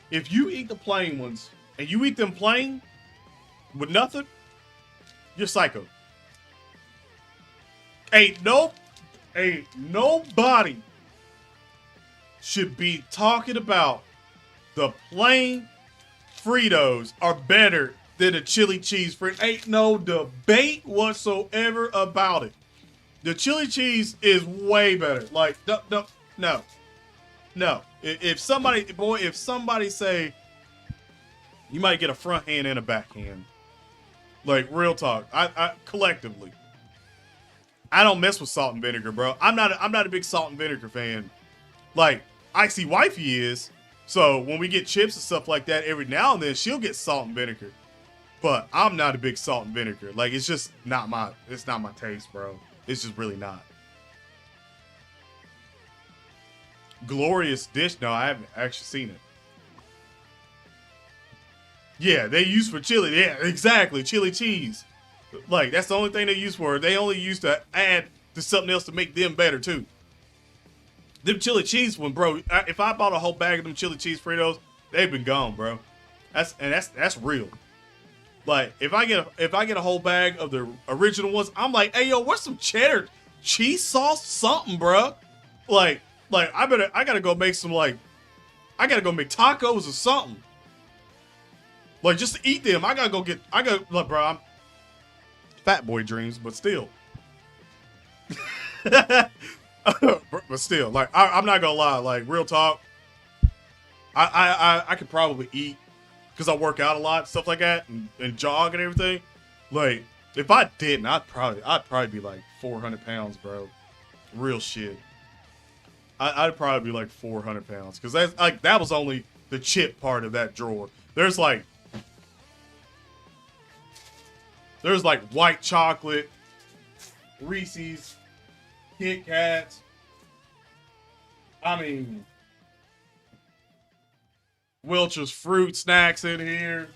if you eat the plain ones and you eat them plain with nothing, you're psycho. Ain't nobody should be talking about the plain Fritos are better than the chili cheese Frito. Ain't no debate whatsoever about it. The chili cheese is way better. Like, no. If somebody say, you might get a front hand and a back hand. Like, real talk. I collectively, I don't mess with salt and vinegar, bro. I'm not a big salt and vinegar fan. Like, Icy Wifey is. So when we get chips and stuff like that, every now and then she'll get salt and vinegar. But I'm not a big salt and vinegar. Like, it's just not my taste, bro. It's just really not. Glorious dish. No, I haven't actually seen it. Yeah, they use for chili. Yeah, exactly. Chili cheese. Like, that's the only thing they use for it. They only use to add to something else to make them better, too. Them chili cheese one, bro. If I bought a whole bag of them chili cheese Fritos, they've been gone, bro. That's real. Like, if I get a whole bag of the original ones, I'm like, hey yo, what's some cheddar cheese sauce something, bro? Like I gotta go make some I gotta go make tacos or something. Like, just to eat them, look, bro, I'm fat boy dreams, but still. But still, like, I'm not gonna lie, like, real talk. I could probably eat, because I work out a lot, stuff like that, and jog and everything. Like, if I didn't, I'd probably be like 400 pounds, bro. Real shit. I'd probably be like 400 pounds, because that's like, that was only the chip part of that drawer. There's like white chocolate, Reese's, Kit Kats. I mean, Welch's fruit snacks in here.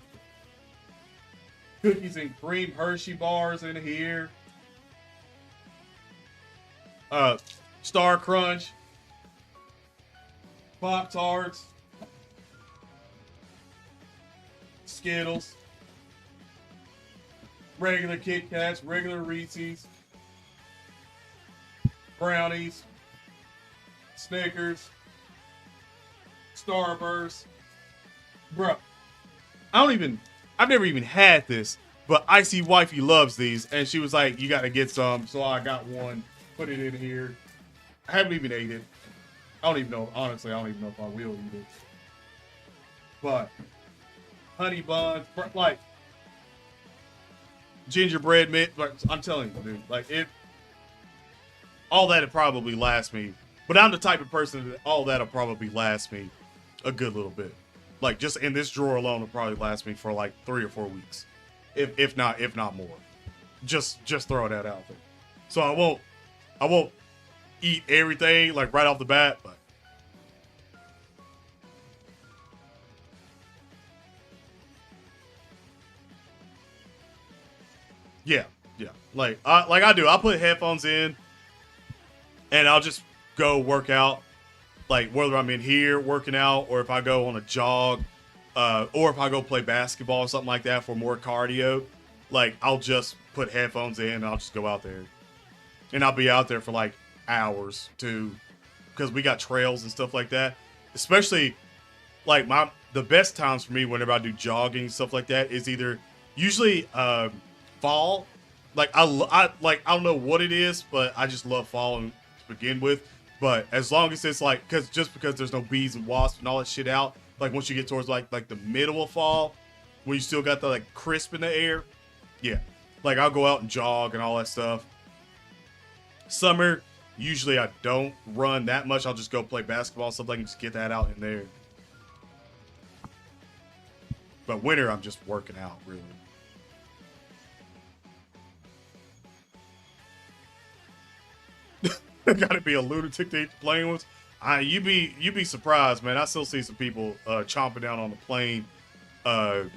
Cookies and cream Hershey bars in here. Star Crunch. Pop Tarts. Skittles. Regular Kit Kats, regular Reese's. Brownies. Snickers. Starburst. Bro, I've never even had this, but Icy Wifey loves these, and she was like, you gotta get some, so I got one, put it in here. I haven't even ate it. I don't even know, honestly, I don't even know if I will eat it. But, honey buns, like, gingerbread mint, like, I'm telling you, dude, like, all that'll probably last me, but I'm the type of person that all that'll probably last me a good little bit. Like, just in this drawer alone will probably last me for like 3 or 4 weeks, if not more. Just throw that out there. So I won't eat everything like right off the bat, but yeah. Like I do. I'll put headphones in, and I'll just go work out. Like, whether I'm in here working out, or if I go on a jog, or if I go play basketball or something like that for more cardio, like, I'll just put headphones in and I'll just go out there. And I'll be out there for like hours too, because we got trails and stuff like that. Especially, like, the best times for me whenever I do jogging and stuff like that is either usually fall. Like, I don't know what it is, but I just love fall to begin with. But as long as it's like, because there's no bees and wasps and all that shit out, like once you get towards like the middle of fall, where you still got the like crisp in the air, yeah. Like, I'll go out and jog and all that stuff. Summer, usually I don't run that much. I'll just go play basketball, stuff like that, and just get that out in there. But winter, I'm just working out, really. Gotta be a lunatic to eat the plane ones. You'd be surprised, man. I still see some people chomping down on the plane. On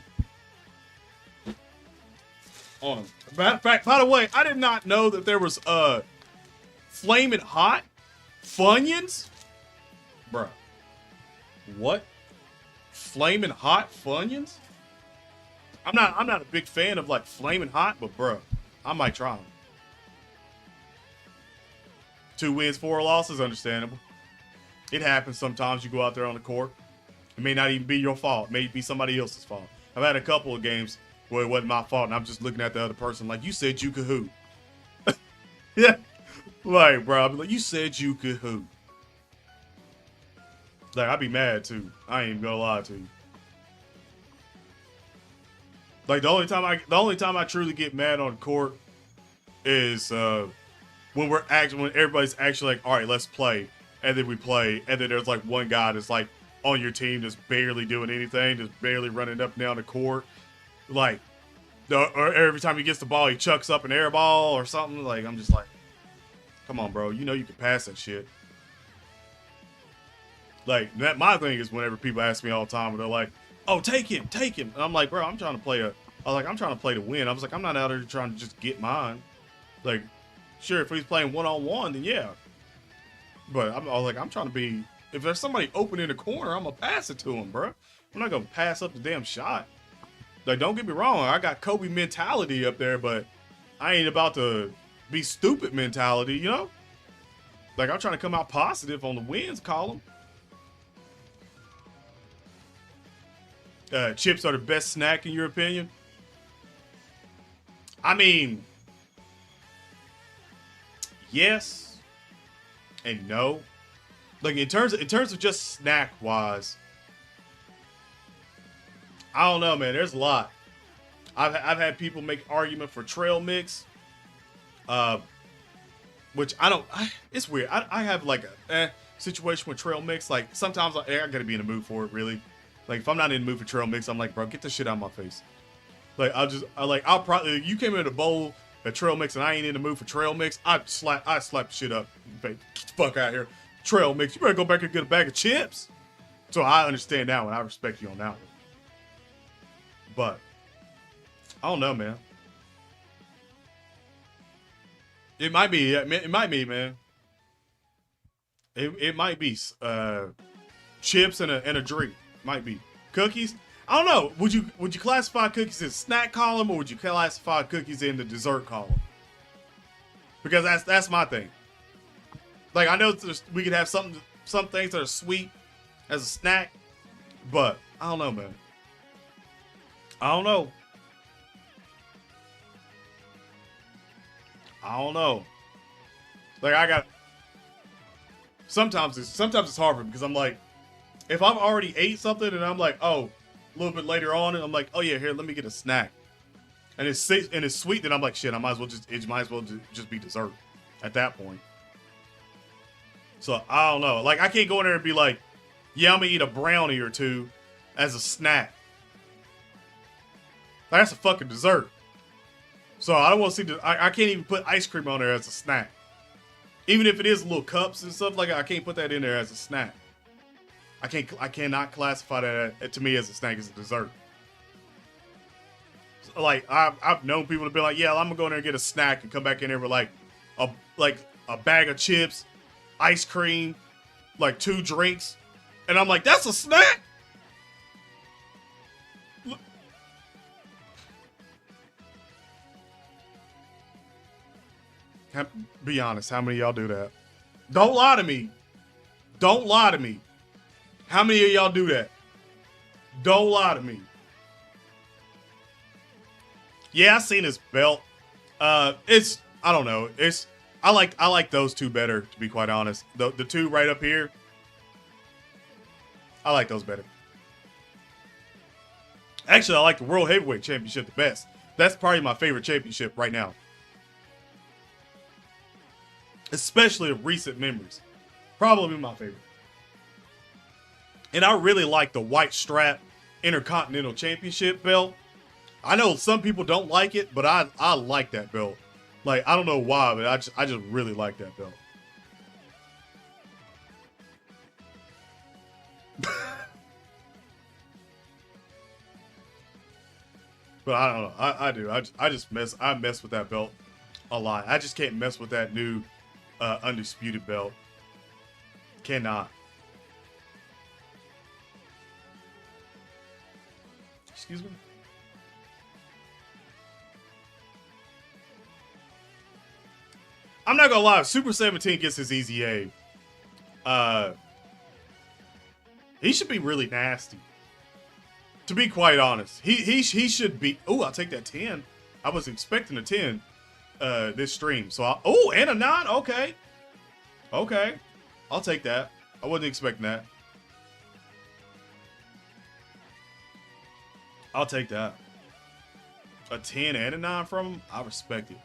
them. By the way, I did not know that there was flaming hot Funyuns, bruh. What? Flaming hot Funyuns? I'm not a big fan of like flaming hot, but bruh, I might try them. 2 wins, 4 losses, understandable. It happens sometimes. You go out there on the court. It may not even be your fault. It may be somebody else's fault. I've had a couple of games where it wasn't my fault, and I'm just looking at the other person like, you said you could hoop. Yeah. Like, bro, I'd be like, you said you could hoop. Like, I'd be mad, too. I ain't even gonna lie to you. Like, the only time I truly get mad on the court is when everybody's actually like, all right, let's play, and then we play, and then there's like one guy that's like on your team that's barely doing anything, just barely running up and down the court, like, or every time he gets the ball, he chucks up an air ball or something. Like, I'm just like, come on, bro, you know you can pass that shit. Like, that my thing is whenever people ask me all the time, they're like, oh, take him, and I'm like, bro, I'm trying to play to win. I was like, I'm not out there trying to just get mine. Like, sure, if he's playing one-on-one, then yeah. But I was like, I'm trying to be, if there's somebody open in the corner, I'm gonna pass it to him, bro. I'm not gonna pass up the damn shot. Like, don't get me wrong, I got Kobe mentality up there, but I ain't about to be stupid mentality, you know? Like, I'm trying to come out positive on the wins column. Chips are the best snack in your opinion? I mean, yes and no. Like, in terms of just snack wise, I don't know, man. There's a lot. I've had people make argument for trail mix, which it's weird. I have like a situation with trail mix. Like, sometimes I gotta be in the mood for it, really. Like, if I'm not in the mood for trail mix, I'm like, bro, get this shit out of my face. Like, I'll probably, you came in a bowl of trail mix and I ain't in the mood for trail mix, I'd slap the shit up. Get the fuck out of here. Trail mix, you better go back and get a bag of chips. So I understand that one. I respect you on that one. But I don't know, man. It might be. It might be, man. It might be chips and a drink. Might be cookies. I don't know. Would you classify cookies in snack column, or would you classify cookies in the dessert column? Because that's my thing. Like, I know we could have some things that are sweet as a snack, but I don't know, man. I don't know. I don't know. Like, I got. Sometimes it's hard for me because I'm like, if I've already ate something and I'm like, oh, a little bit later on, and I'm like, oh yeah, here, let me get a snack, and it's sweet, then I'm like, shit, it might as well just be dessert at that point. So I don't know. Like, I can't go in there and be like, yeah, I'm gonna eat a brownie or two as a snack. That's a fucking dessert. So I don't want to see I can't even put ice cream on there as a snack. Even if it is little cups and stuff like that, I can't put that in there as a snack. I cannot classify that to me as a snack, as a dessert. So, like, I've known people to be like, yeah, I'm gonna go in there and get a snack and come back in there with like a bag of chips, ice cream, like 2 drinks, and I'm like, that's a snack? Be honest, how many of y'all do that? Don't lie to me. Don't lie to me. How many of y'all do that? Don't lie to me. Yeah, I seen his belt. I don't know. I like those 2 better, to be quite honest. The 2 right up here, I like those better. Actually, I like the World Heavyweight Championship the best. That's probably my favorite championship right now. Especially of recent memories. Probably my favorite. And I really like the white strap Intercontinental Championship belt. I know some people don't like it, but I like that belt. Like, I don't know why, but I just really like that belt. But I don't know. I do. I just mess with that belt a lot. I just can't mess with that new undisputed belt. Cannot. Excuse me. I'm not gonna lie. Super 17 gets his easy A. He should be really nasty. To be quite honest, he should be. Oh, I'll take that 10. I was expecting a 10 this stream. So and a 9. Okay. I'll take that. I wasn't expecting that. I'll take that. A 10 and a 9 from him. I respect it.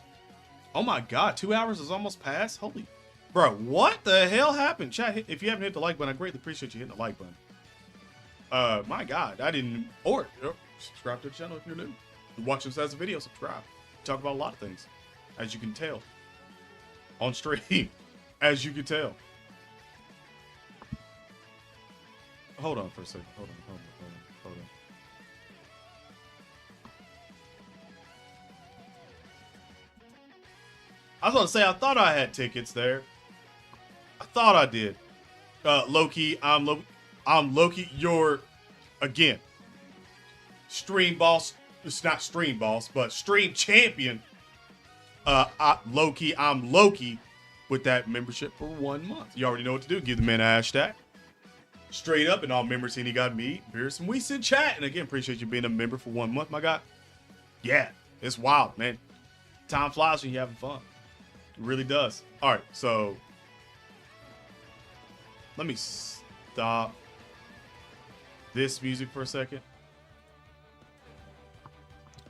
Oh my God, 2 hours is almost past. Holy, bro, what the hell happened? Chat, if you haven't hit the like button, I greatly appreciate you hitting the like button. My God, I didn't. Or subscribe to the channel if you're new. Watch this as a video, subscribe. Talk about a lot of things, as you can tell, on stream, as you can tell. Hold on for a second. Hold on. I was going to say, I thought I had tickets there. I thought I did. Loki, I'm Loki. You're, again, stream boss. It's not stream boss, but stream champion. Loki, I'm Loki with that membership for 1 month. You already know what to do. Give the man a hashtag. Straight up, and all members saying he got me, beers, and we sit chat. And again, appreciate you being a member for 1 month, my guy. Yeah, it's wild, man. Time flies when you're having fun. It really does. All right, so let me stop this music for a second.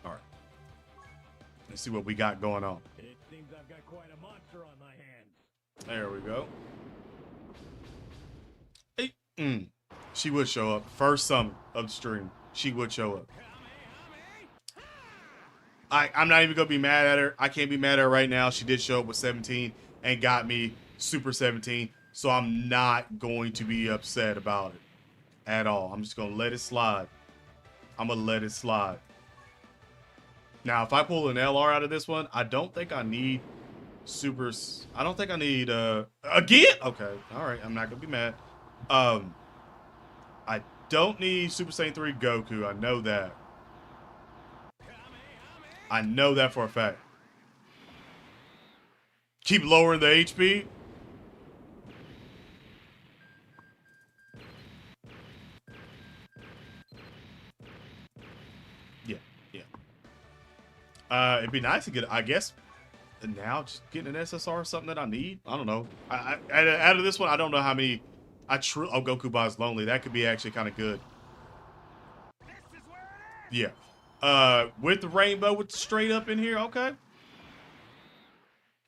All right, let's see what we got going on. It seems I've got quite a monster on my hands. There we go. Hey, she would show up. First summon of the stream, she would show up. I'm not even going to be mad at her. I can't be mad at her right now. She did show up with 17 and got me Super 17. So I'm not going to be upset about it at all. I'm just gonna let it slide. I'm gonna let it slide. Now, if I pull an LR out of this one, I don't think I need supers. I don't think I need again. Okay, all right. I'm not gonna be mad. I don't need Super Saiyan 3 Goku. I know that. I know that for a fact. Keep lowering the HP. Yeah, yeah. It'd be nice to get, I guess, now just getting an SSR is something that I need. I don't know. Out of this one, I don't know how many. Oh, Goku buys lonely. That could be actually kind of good. Yeah. With the rainbow, with the straight up in here. Okay.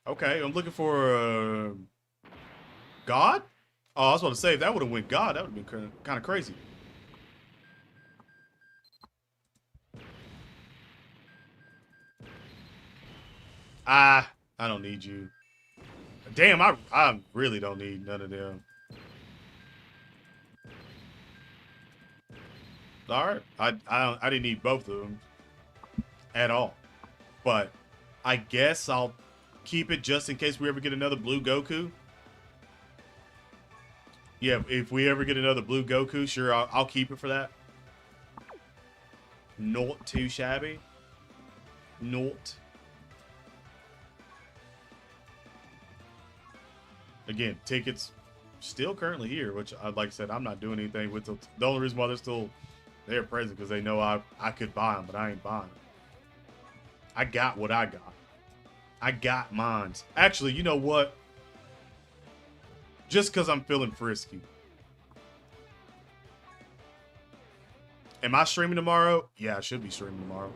Okay. I'm looking for God. Oh, I was about to say if that would have went God, that would have been kind of crazy. I don't need you. Damn, I really don't need none of them. All right, I didn't need both of them at all, but I guess I'll keep it just in case we ever get another blue Goku. Yeah, if we ever get another blue Goku, sure, I'll keep it for that. Not too shabby. Not. Again, tickets still currently here, which, like I said, I'm not doing anything with them. The only reason why they're present because they know I could buy them, but I ain't buying them. I got what I got. I got mines. Actually, you know what? Just because I'm feeling frisky. Am I streaming tomorrow? Yeah, I should be streaming tomorrow.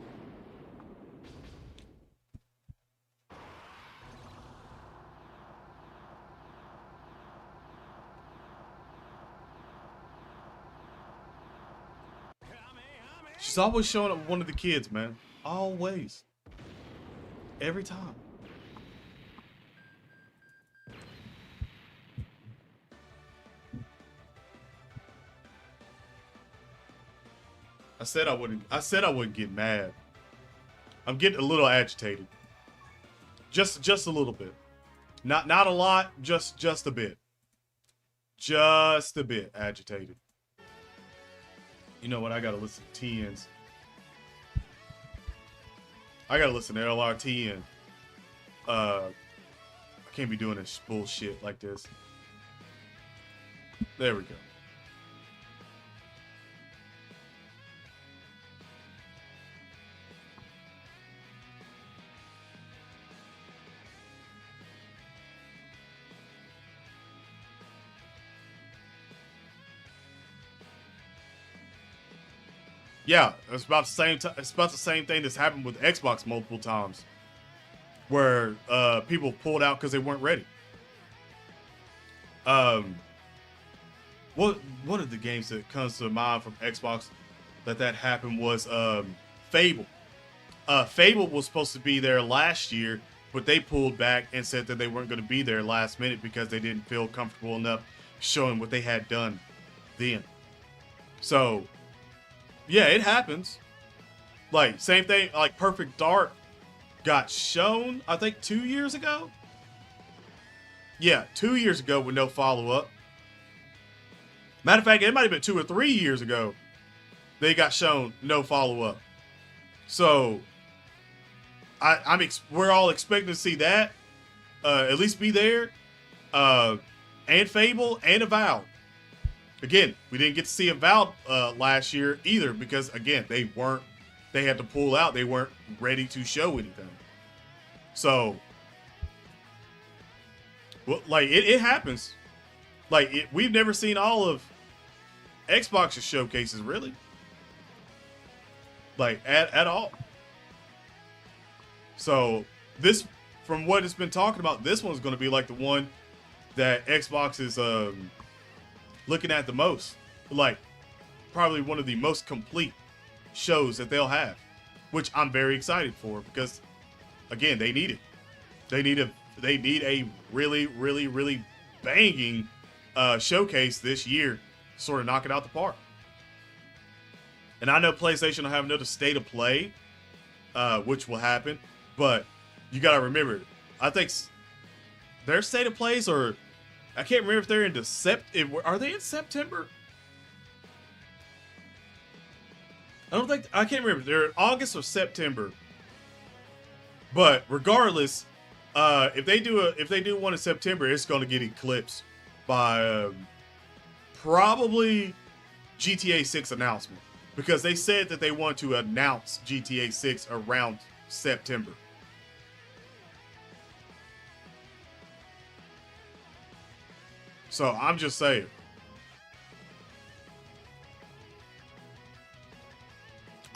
She's always showing up with one of the kids, man. Always. Every time. I said I wouldn't get mad. I'm getting a little agitated. Just a little bit. Not a lot, just a bit. Just a bit agitated. You know what? I gotta listen to TNs. I gotta listen to LRT and I can't be doing this bullshit like this. There we go. Yeah, it's about the same. It's about the same thing that's happened with Xbox multiple times, where people pulled out because they weren't ready. One of the games that comes to mind from Xbox that happened was Fable. Fable was supposed to be there last year, but they pulled back and said that they weren't going to be there last minute because they didn't feel comfortable enough showing what they had done then. So. Yeah, it happens. Like, same thing, like Perfect Dark got shown, I think, 2 years ago? Yeah, 2 years ago with no follow-up. Matter of fact, it might have been 2 or 3 years ago they got shown no follow-up. So, we're all expecting to see that, at least be there, and Fable, and Avowed. Again, we didn't get to see Avowed last year either because, again, they had to pull out. They weren't ready to show anything. So, well, like, it happens. Like, we've never seen all of Xbox's showcases, really. Like, at all. So, this, from what it's been talking about, this one's going to be like the one that Xbox is, looking at the most, like probably one of the most complete shows that they'll have, which I'm very excited for because, again, they need it. They need a really, really, really banging showcase this year, to sort of knock it out the park. And I know PlayStation will have another state of play, which will happen. But you got to remember, I think their state of plays are, I can't remember if they're in are they in September? I can't remember. They're in August or September. But regardless, if they do one in September, it's going to get eclipsed by probably GTA 6 announcement, because they said that they want to announce GTA 6 around September. So I'm just saying.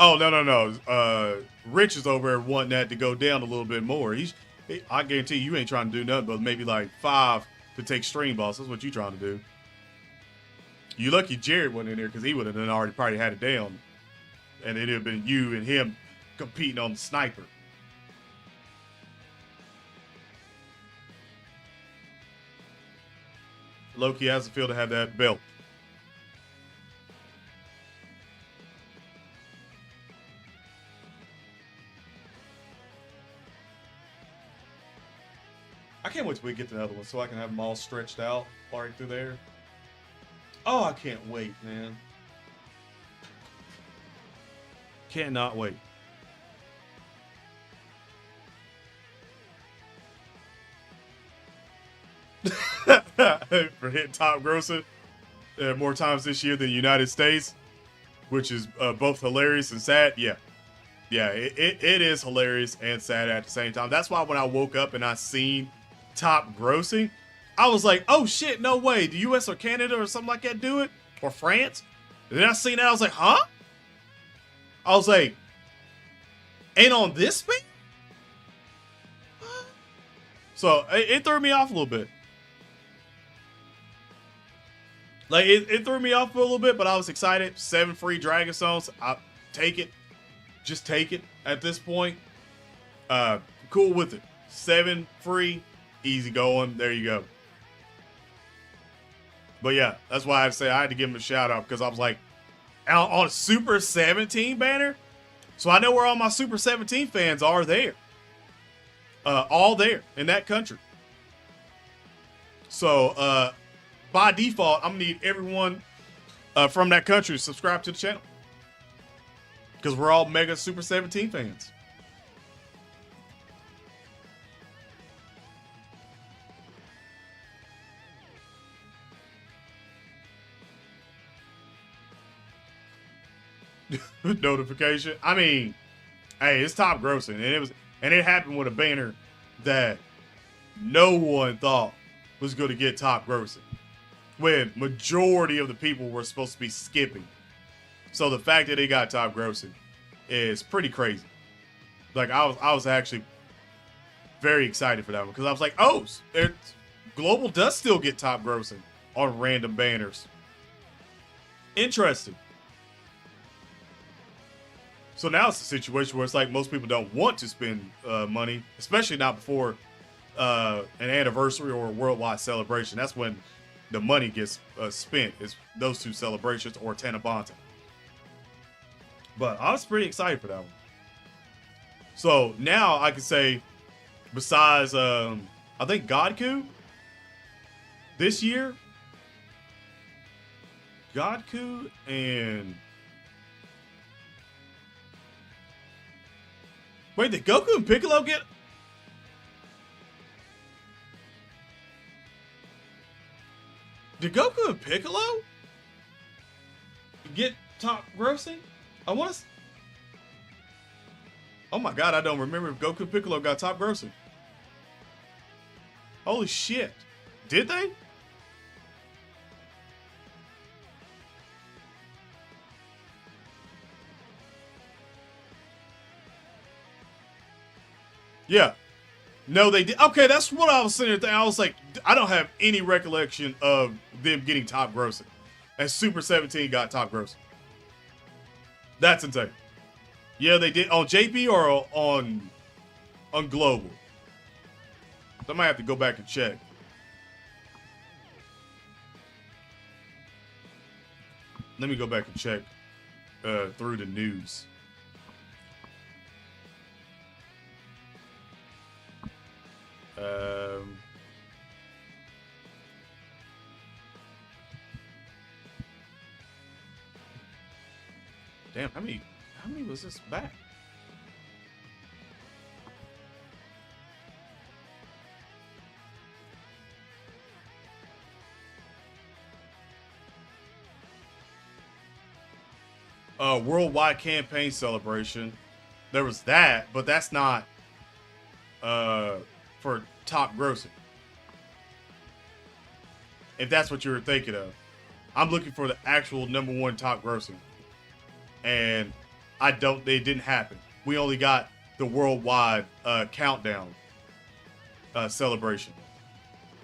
Oh, no. Rich is over there wanting that to go down a little bit more. I guarantee you ain't trying to do nothing but maybe like 5 to take stream boss. That's what you trying to do. You lucky Jared wasn't in there, because he would have then already probably had it down. And it'd have been you and him competing on the sniper. Loki has to feel to have that belt. I can't wait till we get to the other one so I can have them all stretched out right through there. Oh, I can't wait, man. Cannot wait. For hitting top grossing more times this year than the United States, which is both hilarious and sad. Yeah, it is hilarious and sad at the same time. That's why when I woke up and I seen top grossing, I was like, oh shit, no way. The US or Canada or something like that do it? Or France? And then I seen that, I was like, huh? I was like, ain't on this speed? So it threw me off a little bit. Like, it threw me off for a little bit, but I was excited. 7 free Dragon Stones. I'll take it. Just take it at this point. Cool with it. 7 free. Easy going. There you go. But yeah, that's why I say I had to give him a shout out, because I was like, on a Super 17 banner. So I know where all my Super 17 fans are there. All there in that country. So by default, I'm gonna need everyone from that country to subscribe to the channel, because we're all mega Super 17 fans. Notification. I mean, hey, it's top grossing, and it happened with a banner that no one thought was going to get top grossing, when majority of the people were supposed to be skipping. So the fact that it got top grossing is pretty crazy. Like, I was actually very excited for that one, because I was like, oh, Global does still get top grossing on random banners. Interesting. So now it's a situation where it's like most people don't want to spend money, especially not before an anniversary or a worldwide celebration. That's when the money gets spent, is those two celebrations or Tanabanta. But I was pretty excited for that one. So now I can say, besides, I think Godku this year, Godku and... Wait, did Goku and Piccolo get... Did Goku and Piccolo get top grossing? I want to... Oh my god, I don't remember if Goku and Piccolo got top grossing. Holy shit. Did they? Yeah. No, they did. Okay, that's what I was sitting there. I was like, I don't have any recollection of them getting top grossing. And Super 17 got top grossing. That's insane. Yeah, they did. On JP or on Global? I might have to go back and check. Let me go back and check. through the news. Damn, how many was this back? Worldwide campaign celebration. There was that, but that's not for top grossing. If that's what you were thinking of. I'm looking for the actual #1 top grossing. And it didn't happen. We only got the worldwide countdown celebration.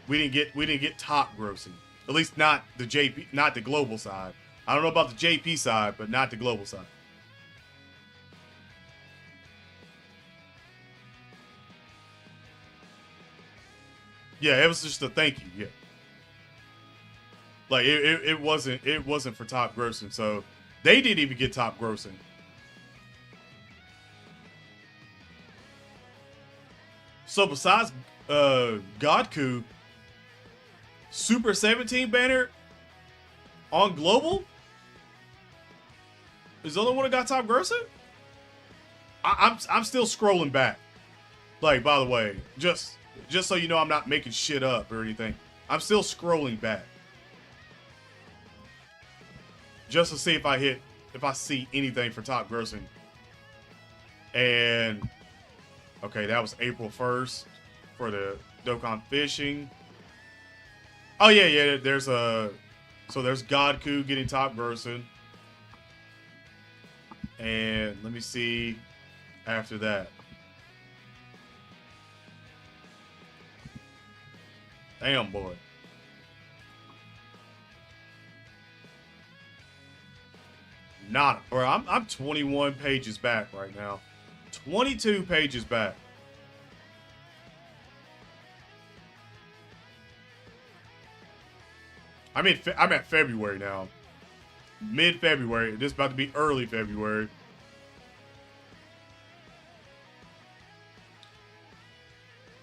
We didn't get top grossing. At least not the JP, not the global side. I don't know about the JP side, but not the global side. Yeah, it was just a thank you. Yeah, like it wasn't for top grossing, so they didn't even get top grossing. So besides Godku, Super 17 banner on global is the only one that got top grossing. I'm still scrolling back. Like, by the way, just so you know, I'm not making shit up or anything. I'm still scrolling back just to see if I see anything for top grossing. And okay, that was April 1st for the Dokkan Fishing. Oh yeah, there's Godku getting top grossing. And let me see after that. Damn, boy. Not, bro. I'm 21 pages back right now. 22 pages back. I'm at February now. Mid-February. This is about to be early February.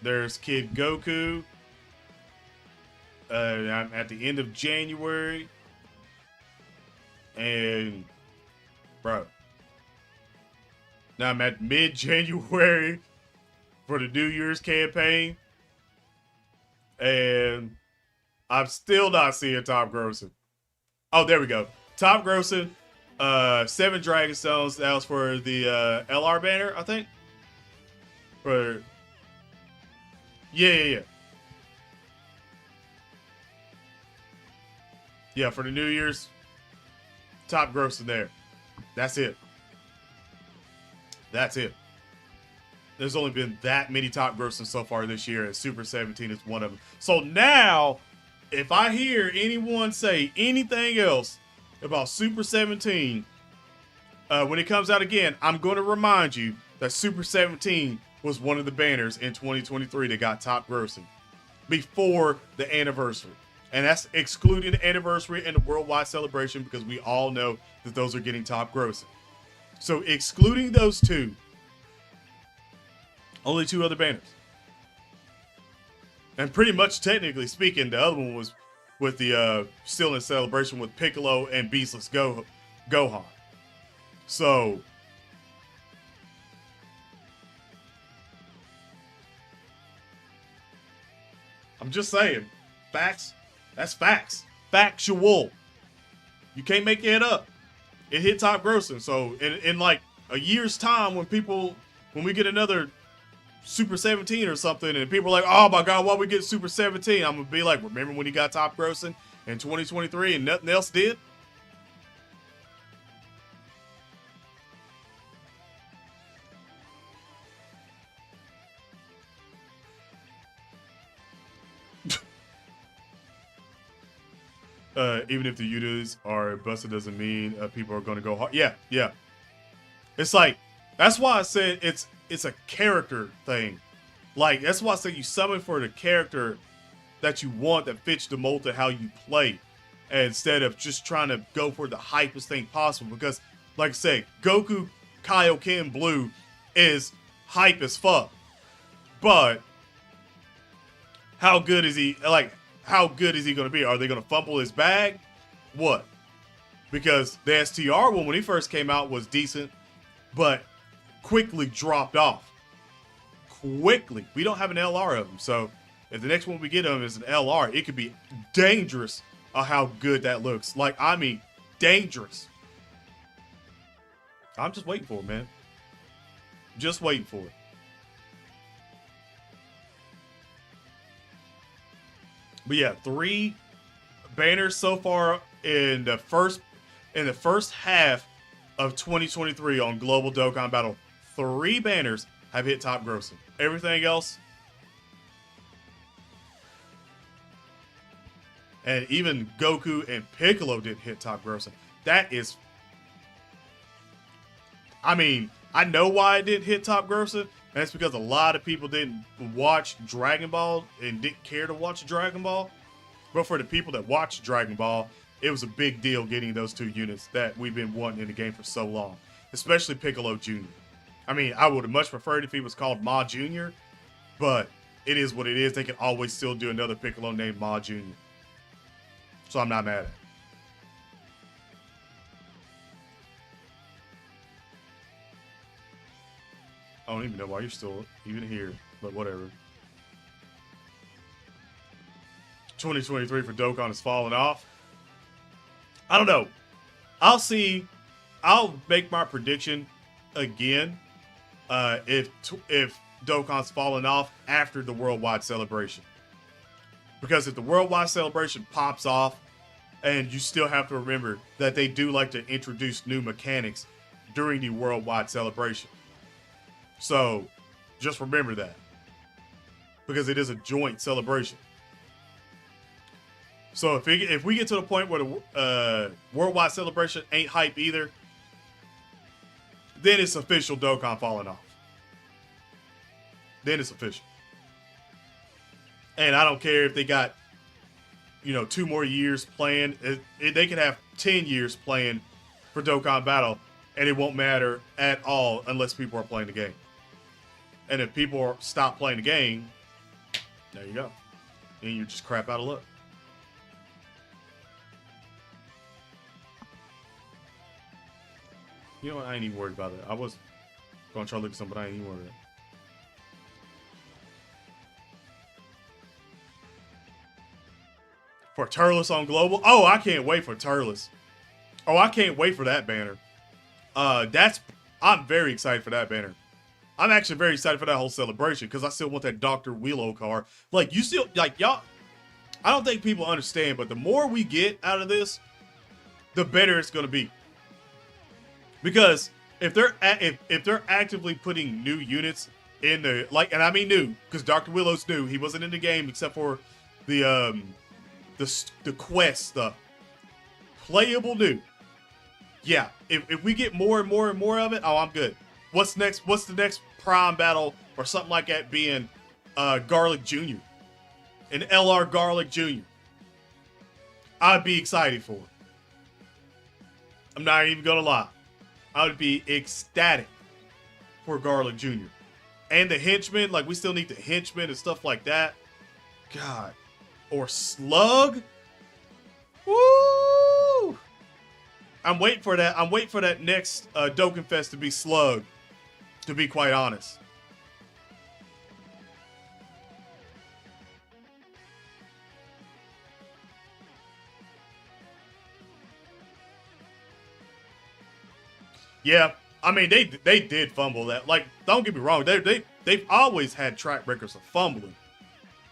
There's Kid Goku. I'm at the end of January. And, bro. Now I'm at mid-January for the New Year's campaign. And I'm still not seeing top grossing. Oh, there we go. Top grossing. 7 Dragon Stones. That was for the LR banner, I think. For yeah. Yeah, for the New Year's, top grossing there. That's it. That's it. There's only been that many top grossing so far this year, and Super 17 is one of them. So now, if I hear anyone say anything else about Super 17, when it comes out again, I'm going to remind you that Super 17 was one of the banners in 2023 that got top grossing before the anniversary. And that's excluding the anniversary and the worldwide celebration, because we all know that those are getting top grossing. So excluding those two, only 2 other banners. And pretty much technically speaking, the other one was with the still in celebration with Piccolo and Beastless Gohan. So I'm just saying, facts. That's facts. Factual. You can't make it up. It hit top grossing. So in like a year's time, when we get another Super 17 or something, and people are like, oh my God, why we get Super 17? I'm gonna be like, remember when he got top grossing in 2023 and nothing else did? Even if the Yutas are busted, doesn't mean people are going to go hard. Yeah. It's like, that's why I said it's a character thing. Like, that's why I said you summon for the character that you want, that fits the mold to how you play, instead of just trying to go for the hypest thing possible. Because Like I say, Goku Kaioken Blue is hype as fuck. But how good is he? Like, how good is he going to be? Are they going to fumble his bag? What? Because the STR one, when he first came out, was decent, but quickly dropped off. Quickly. We don't have an LR of him, so if the next one we get him is an LR, it could be dangerous of how good that looks. Like, I mean, dangerous. I'm just waiting for it, man. Just waiting for it. But yeah, 3 banners so far in the first half of 2023 on Global Dokkan Battle. 3 banners have hit top grossing. Everything else, and even Goku and Piccolo didn't hit top grossing. That is, I mean, I know why it didn't hit top grossing. And it's because a lot of people didn't watch Dragon Ball and didn't care to watch Dragon Ball. But for the people that watch Dragon Ball, it was a big deal getting those 2 units that we've been wanting in the game for so long. Especially Piccolo Jr. I mean, I would have much preferred if he was called Ma Jr., but it is what it is. They can always still do another Piccolo named Ma Jr. So I'm not mad at it. I don't even know why you're still even here, but whatever. 2023 for Dokkan has fallen off. I don't know. I'll see. I'll make my prediction again if Dokkan's fallen off after the worldwide celebration. Because if the worldwide celebration pops off, and you still have to remember that they do like to introduce new mechanics during the worldwide celebration. So just remember that. Because it is a joint celebration. So if we get to the point where the worldwide celebration ain't hype either, then it's official Dokkan falling off. Then it's official. And I don't care if they got, 2 more years planned. They could have 10 years planned for Dokkan Battle, and it won't matter at all unless people are playing the game. And if people stop playing the game, there you go. And you just crap out of luck. You know what? I ain't even worried about it. I was going to try to look at something, but I ain't even worried about it. For Turles on Global? Oh, I can't wait for Turles. Oh, I can't wait for that banner. I'm very excited for that banner. I'm actually very excited for that whole celebration because I still want that Dr. Willow car. Like, you still, like, y'all, I don't think people understand, but the more we get out of this, the better it's going to be. Because if they're actively putting new units in the, like, and I mean new, because Dr. Willow's new. He wasn't in the game except for the quest stuff. Playable new. Yeah, if we get more and more and more of it, oh, I'm good. What's next? What's the next Prime battle or something like that being Garlic Jr.? An LR Garlic Jr. I'd be excited for it. I'm not even gonna lie. I would be ecstatic for Garlic Jr. And the henchmen, like we still need the henchmen and stuff like that. God. Or Slug. Woo! I'm waiting for that. I'm waiting for that next Dokkan Fest to be Slug, to be quite honest. Yeah, I mean they did fumble that. Like, don't get me wrong, they've always had track records of fumbling.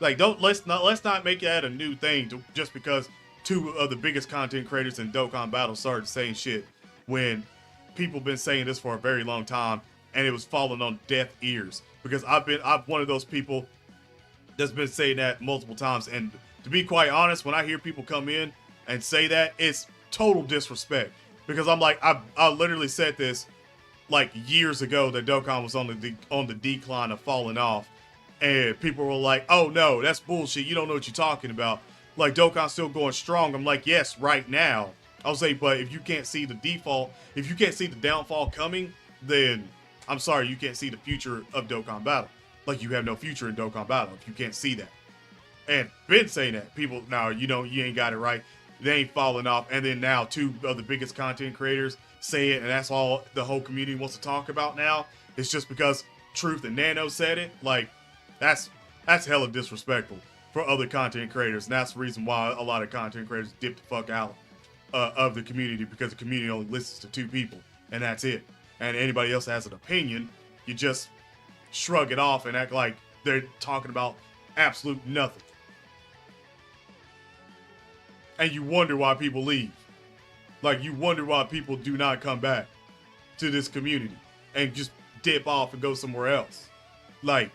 Like, let's not make that a new thing just because 2 of the biggest content creators in Dokkan Battle started saying shit when people been saying this for a very long time and it was falling on deaf ears. Because I'm one of those people that's been saying that multiple times, and to be quite honest, when I hear people come in and say that, it's total disrespect. Because I'm like, I literally said this like years ago that Dokkan was on the decline of falling off. And people were like, oh no, that's bullshit. You don't know what you're talking about. Like, Dokkan's still going strong. I'm like, yes, right now. I'll say, but if you can't see the default, if you can't see the downfall coming, then I'm sorry, you can't see the future of Dokkan Battle. Like, you have no future in Dokkan Battle if you can't see that. And been saying that. People, now, you know, you ain't got it right. They ain't falling off. And then now, two of the biggest content creators say it, and that's all the whole community wants to talk about now. It's just because Truth and Nano said it. Like, that's hella disrespectful for other content creators. And that's the reason why a lot of content creators dip the fuck out of the community, because the community only listens to two people, and that's it. And anybody else that has an opinion, you just shrug it off and act like they're talking about absolute nothing. And you wonder why people leave. Like, you wonder why people do not come back to this community and just dip off and go somewhere else. Like,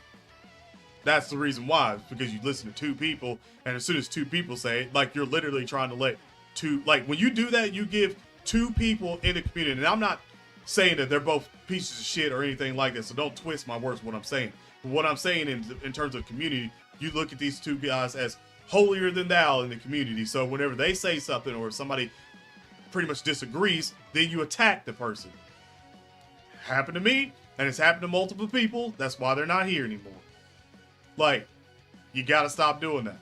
that's the reason why. It's because you listen to two people, and as soon as two people say it, like, you're literally trying to let two, like, when you do that, you give two people in the community, and I'm not saying that they're both pieces of shit or anything like that, so don't twist my words what I'm saying. But what I'm saying in terms of community, you look at these two guys as holier than thou in the community. So whenever they say something or somebody pretty much disagrees, then you attack the person. Happened to me, and it's happened to multiple people. That's why they're not here anymore. Like, you gotta stop doing that.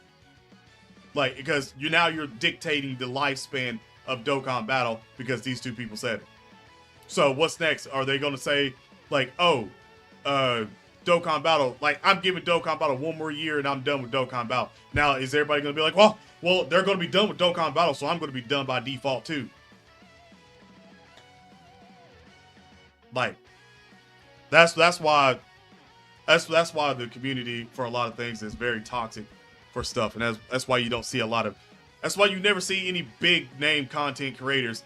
Like, because you're dictating the lifespan of Dokkan Battle because these two people said it. So what's next? Are they gonna say, like, oh, Dokkan Battle, like, I'm giving Dokkan Battle one more year and I'm done with Dokkan Battle. Now, is everybody gonna be like, well, they're gonna be done with Dokkan Battle, so I'm gonna be done by default too? Like, that's why the community for a lot of things is very toxic for stuff, and that's why you don't see a lot of, that's why you never see any big name content creators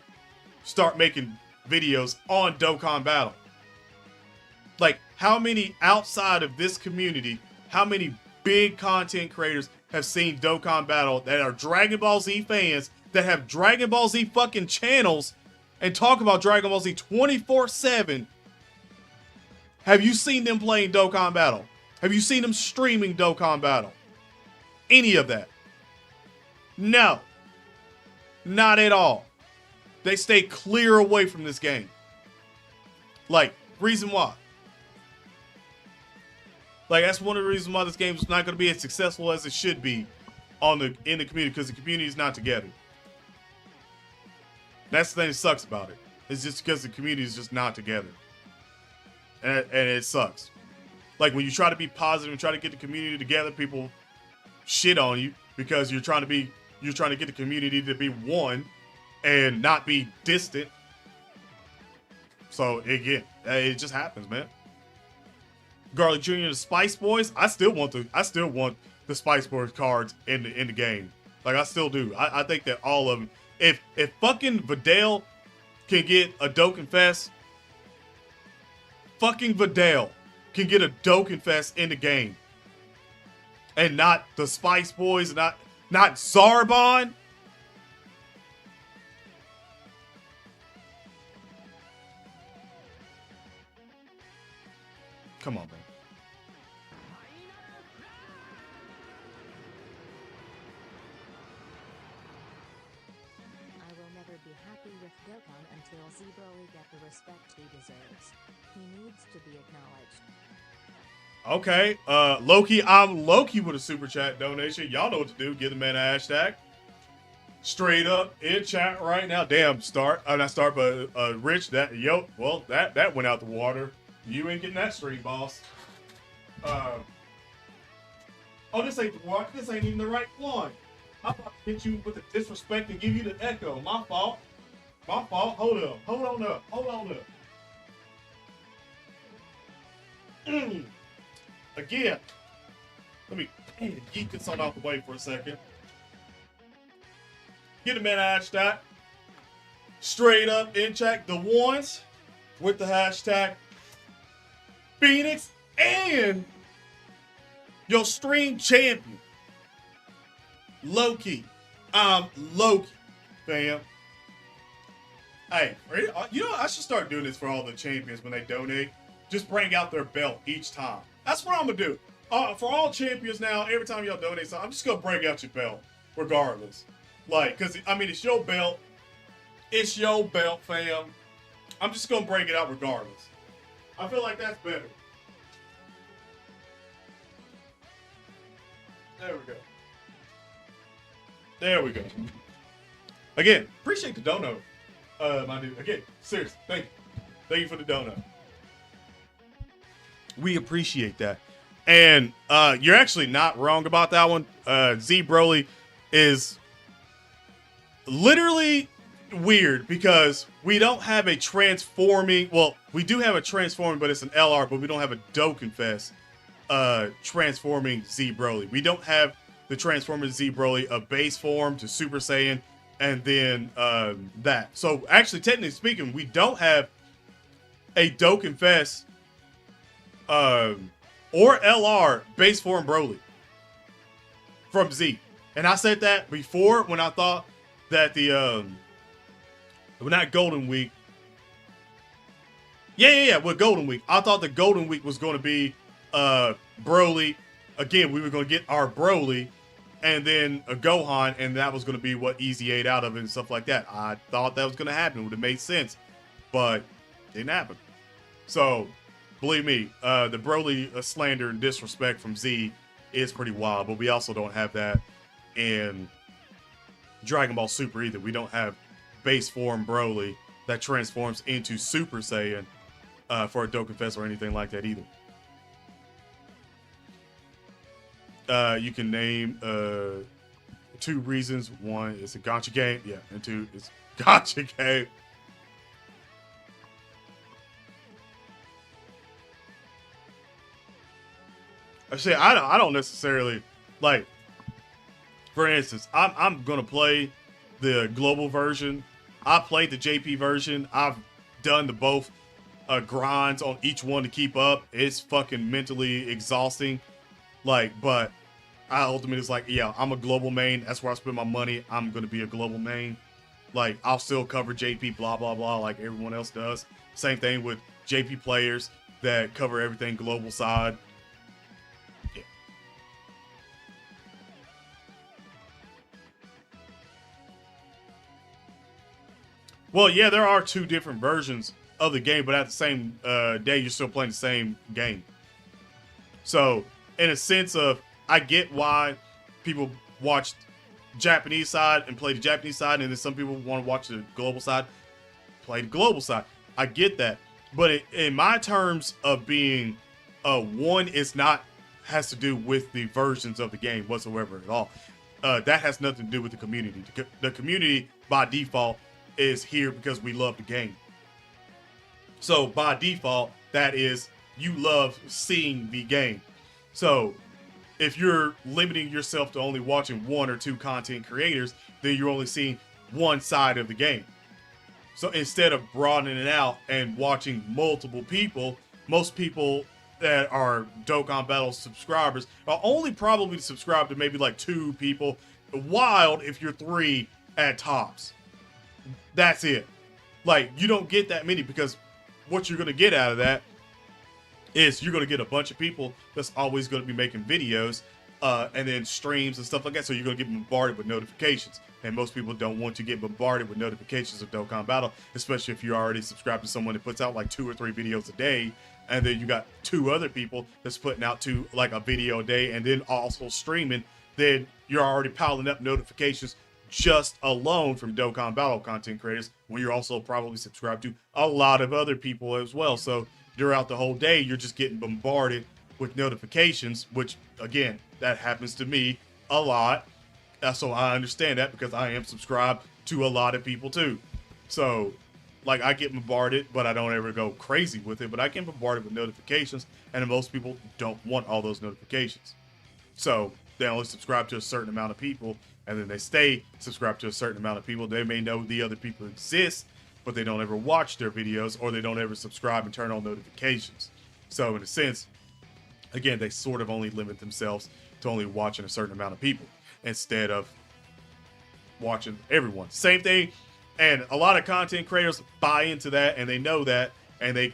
start making videos on Dokkan Battle. Like, how many outside of this community, how many big content creators have seen Dokkan Battle that are Dragon Ball Z fans, that have Dragon Ball Z fucking channels and talk about Dragon Ball Z 24/7? Have you seen them playing Dokkan Battle? Have you seen them streaming Dokkan Battle? Any of that? No. Not at all. They stay clear away from this game. Like, reason why? Like, that's one of the reasons why this game is not going to be as successful as it should be in the community, because the community is not together. That's the thing that sucks about it. It's just because the community is just not together. And it sucks. Like, when you try to be positive and try to get the community together, people shit on you because you're trying to get the community to be one and not be distant. So again, it just happens, man. Garlic Jr. and the Spice Boys, I still want the Spice Boys cards in the game. Like, I still do. I think that all of them. If fucking Vidal can get a Dokkan Fest, fucking Vidal can get a Dokkan Fest in the game. And not the Spice Boys, not Zarbon. Come on, man. I will never be happy with Dokkan until Z-Broly get the respect he deserves. He needs to be acknowledged. Okay, Loki, I'm Loki with a super chat donation. Y'all know what to do. Give the man a hashtag. Straight up in chat right now. Damn, not start, but Rich, that went out the water. You ain't getting that stream, boss. Oh, this ain't the one. This ain't even the right one. I'm about to hit you with the disrespect and give you the echo. My fault. My fault. Hold up. Hold on up. Hold on up. Again. Let me geek this on off the way for a second. Get a man hashtag. Straight up in chat. The ones with the hashtag Phoenix and your stream champion. Loki. I'm Loki, fam. Hey, you know, I should start doing this for all the champions when they donate. Just bring out their belt each time. That's what I'm going to do. For all champions now, every time y'all donate something, I'm just going to bring out your belt, regardless. Like, because, I mean, it's your belt. It's your belt, fam. I'm just gonna break it out regardless. I feel like that's better. There we go. There we go. Again, appreciate the dono, my dude. Again, seriously, thank you. Thank you for the dono. We appreciate that. And you're actually not wrong about that one. Z Broly is literally weird because we don't have a transforming. Well, we do have a transforming, but it's an LR, but we don't have a Dokkan Fest transforming Z Broly. We don't have the transforming Z Broly of base form to Super Saiyan and then that. So actually, technically speaking, we don't have a Dokkan Fest or LR base form Broly from Z. And I said that before when I thought that the well, not Golden Week. Yeah. With Golden Week, I thought the Golden Week was going to be Broly. Again, we were going to get our Broly and then a Gohan, and that was going to be what Easy ate out of it and stuff like that. I thought that was going to happen. It would have made sense, but didn't happen. So, believe me, the Broly slander and disrespect from Z is pretty wild, but we also don't have that in Dragon Ball Super either. We don't have base form Broly that transforms into Super Saiyan for a Dokkan Fest or anything like that either. You can name 2 reasons. 1 is a Gacha game. Yeah, and 2 is Gacha game. Actually, I don't necessarily like. For instance, I'm gonna play the global version. I played the JP version. I've done the both grinds on each one to keep up. It's fucking mentally exhausting. Like, but I ultimately is like, yeah, I'm a global main. That's where I spend my money. I'm gonna be a global main. Like, I'll still cover JP, blah blah blah, like everyone else does. Same thing with JP players that cover everything global side. Yeah. Well, yeah, there are 2 different versions of the game, but at the same day, you're still playing the same game. So, in a sense of, I get why people watch Japanese side and play the Japanese side, and then some people want to watch the global side, play the global side. I get that, but in my terms of being one, is not has to do with the versions of the game whatsoever at all. That has nothing to do with the community. The community by default is here because we love the game. So by default, that is, you love seeing the game. So if you're limiting yourself to only watching 1 or 2 content creators, then you're only seeing one side of the game. So instead of broadening it out and watching multiple people, most people that are Dokkan Battle subscribers are only probably subscribed to maybe like 2 people. Wild if you're 3 at tops. That's it. Like, you don't get that many, because what you're going to get out of that is you're going to get a bunch of people that's always going to be making videos and then streams and stuff like that. So you're going to get bombarded with notifications. And most people don't want to get bombarded with notifications of Dokkan Battle, especially if you're already subscribed to someone that puts out like 2 or 3 videos a day. And then you got 2 other people that's putting out like a video a day and then also streaming. Then you're already piling up notifications just alone from Dokkan Battle content creators, when you're also probably subscribed to a lot of other people as well. So throughout the whole day, you're just getting bombarded with notifications, which, again, that happens to me a lot. So I understand that, because I am subscribed to a lot of people too. So, like, I get bombarded, but I don't ever go crazy with it. But I get bombarded with notifications, and most people don't want all those notifications. So they only subscribe to a certain amount of people, and then they stay subscribed to a certain amount of people. They may know the other people exist, but they don't ever watch their videos, or they don't ever subscribe and turn on notifications. So in a sense, again, they sort of only limit themselves to only watching a certain amount of people instead of watching everyone. Same thing. And a lot of content creators buy into that, and they know that, and they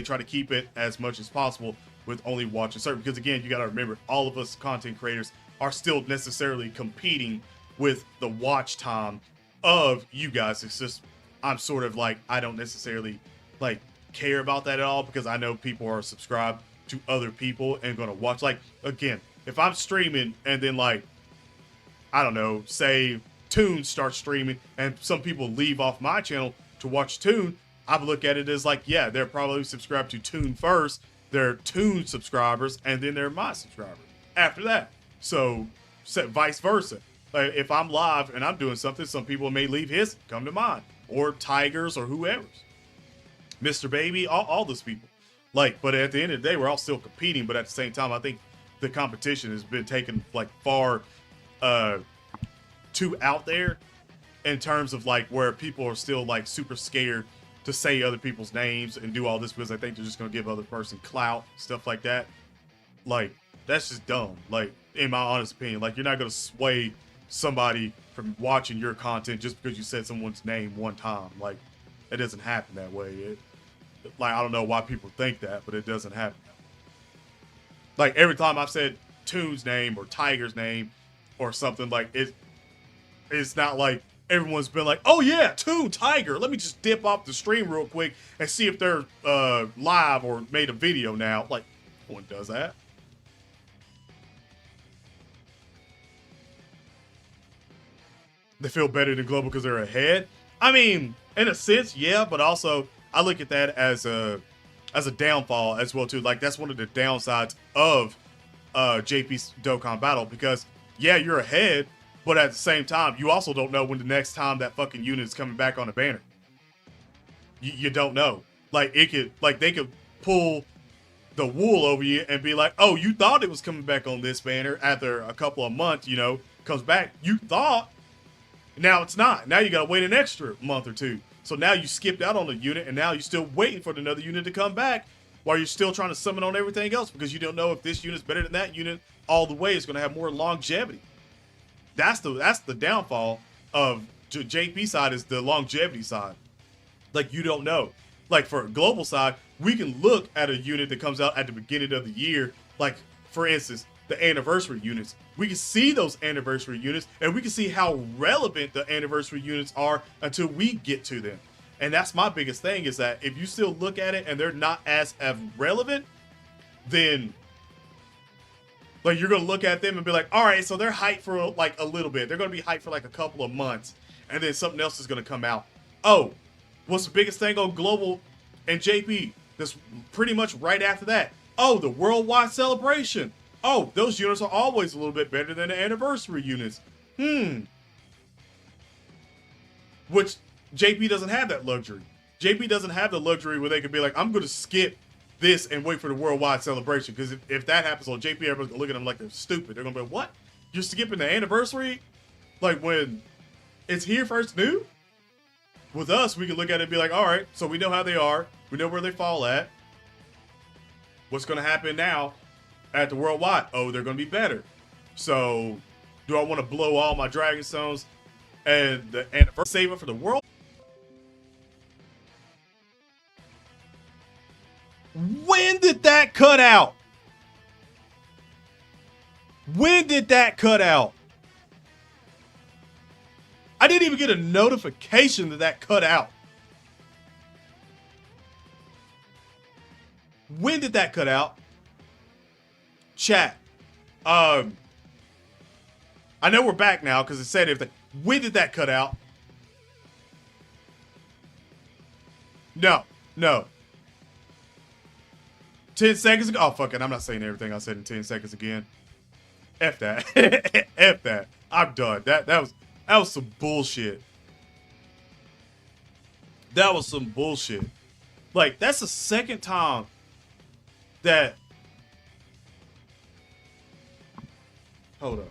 try to keep it as much as possible with only watching certain, because again, you got to remember, all of us content creators are still necessarily competing with the watch time of you guys. It's just, I'm sort of like, I don't necessarily like care about that at all, because I know people are subscribed to other people and gonna watch. Like, again, if I'm streaming and then like, I don't know, say Toon starts streaming and some people leave off my channel to watch Toon, I look at it as like, yeah, they're probably subscribed to Toon first, they're Toon subscribers, and then they're my subscribers after that. So vice versa. Like, if I'm live and I'm doing something, some people may leave his, come to mine, or Tigers or whoever's, Mr. Baby, all those people. Like, but at the end of the day, we're all still competing. But at the same time, I think the competition has been taken like far too out there in terms of like where people are still like super scared to say other people's names and do all this because I think they're just gonna give other person clout, stuff like that. Like, that's just dumb. Like, in my honest opinion, like, you're not gonna sway somebody from watching your content just because you said someone's name one time. Like, it doesn't happen that way. Like, I don't know why people think that, but it doesn't happen. Like, every time I've said Toon's name or Tiger's name or something, like, it's not like everyone's been like, oh yeah, Toon, Tiger, let me just dip off the stream real quick and see if they're live or made a video now. Like, no one does that. They feel better than Global because they're ahead. I mean, in a sense, yeah, but also I look at that as a downfall as well too. Like, that's one of the downsides of JP's Dokkan Battle, because yeah, you're ahead, but at the same time, you also don't know when the next time that fucking unit is coming back on a banner. You don't know. Like, they could pull the wool over you and be like, oh, you thought it was coming back on this banner after a couple of months, you know, comes back. You thought. Now it's not. Now you gotta wait an extra month or two. So now you skipped out on the unit, and now you're still waiting for another unit to come back while you're still trying to summon on everything else, because you don't know if this unit's better than that unit all the way. It's gonna have more longevity. That's the downfall of JP side, is the longevity side. Like, you don't know. Like, for a global side, we can look at a unit that comes out at the beginning of the year. Like, for instance, the anniversary units. We can see those anniversary units, and we can see how relevant the anniversary units are until we get to them. And that's my biggest thing, is that if you still look at it and they're not as relevant, then like, you're gonna look at them and be like, all right, so they're hyped for like a little bit. They're gonna be hyped for like a couple of months, and then something else is gonna come out. Oh, what's the biggest thing on Global and JP? That's pretty much right after that. Oh, the worldwide celebration. Oh, those units are always a little bit better than the anniversary units. Which JP doesn't have that luxury. JP doesn't have the luxury where they could be like, I'm going to skip this and wait for the worldwide celebration. Because if that happens on JP, everybody's going to look at them like they're stupid. They're going to be like, what? You're skipping the anniversary? Like, when it's here first new? With us, we can look at it and be like, all right, so we know how they are. We know where they fall at. What's going to happen now at the worldwide? Oh, they're going to be better. So, do I want to blow all my Dragon Stones and the anniversary, save it for the world? When did that cut out? When did that cut out? I didn't even get a notification that that cut out. When did that cut out? Chat. I know we're back now because it said if the. When did that cut out? No. 10 seconds ago. Oh, fuck it. I'm not saying everything I said in 10 seconds again. F that. F that. I'm done. That was some bullshit. That was some bullshit. Like, that's the second time that. Hold up.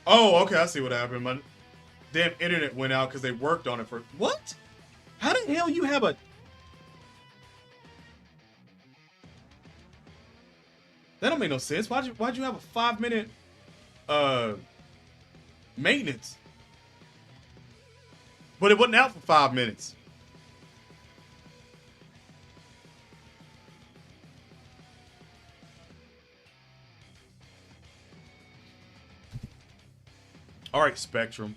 Oh, okay, I see what happened. My damn internet went out because they worked on it for... What? How the hell you have a... That don't make no sense. Why'd you have a 5-minute maintenance? But it wasn't out for 5 minutes. All right, Spectrum.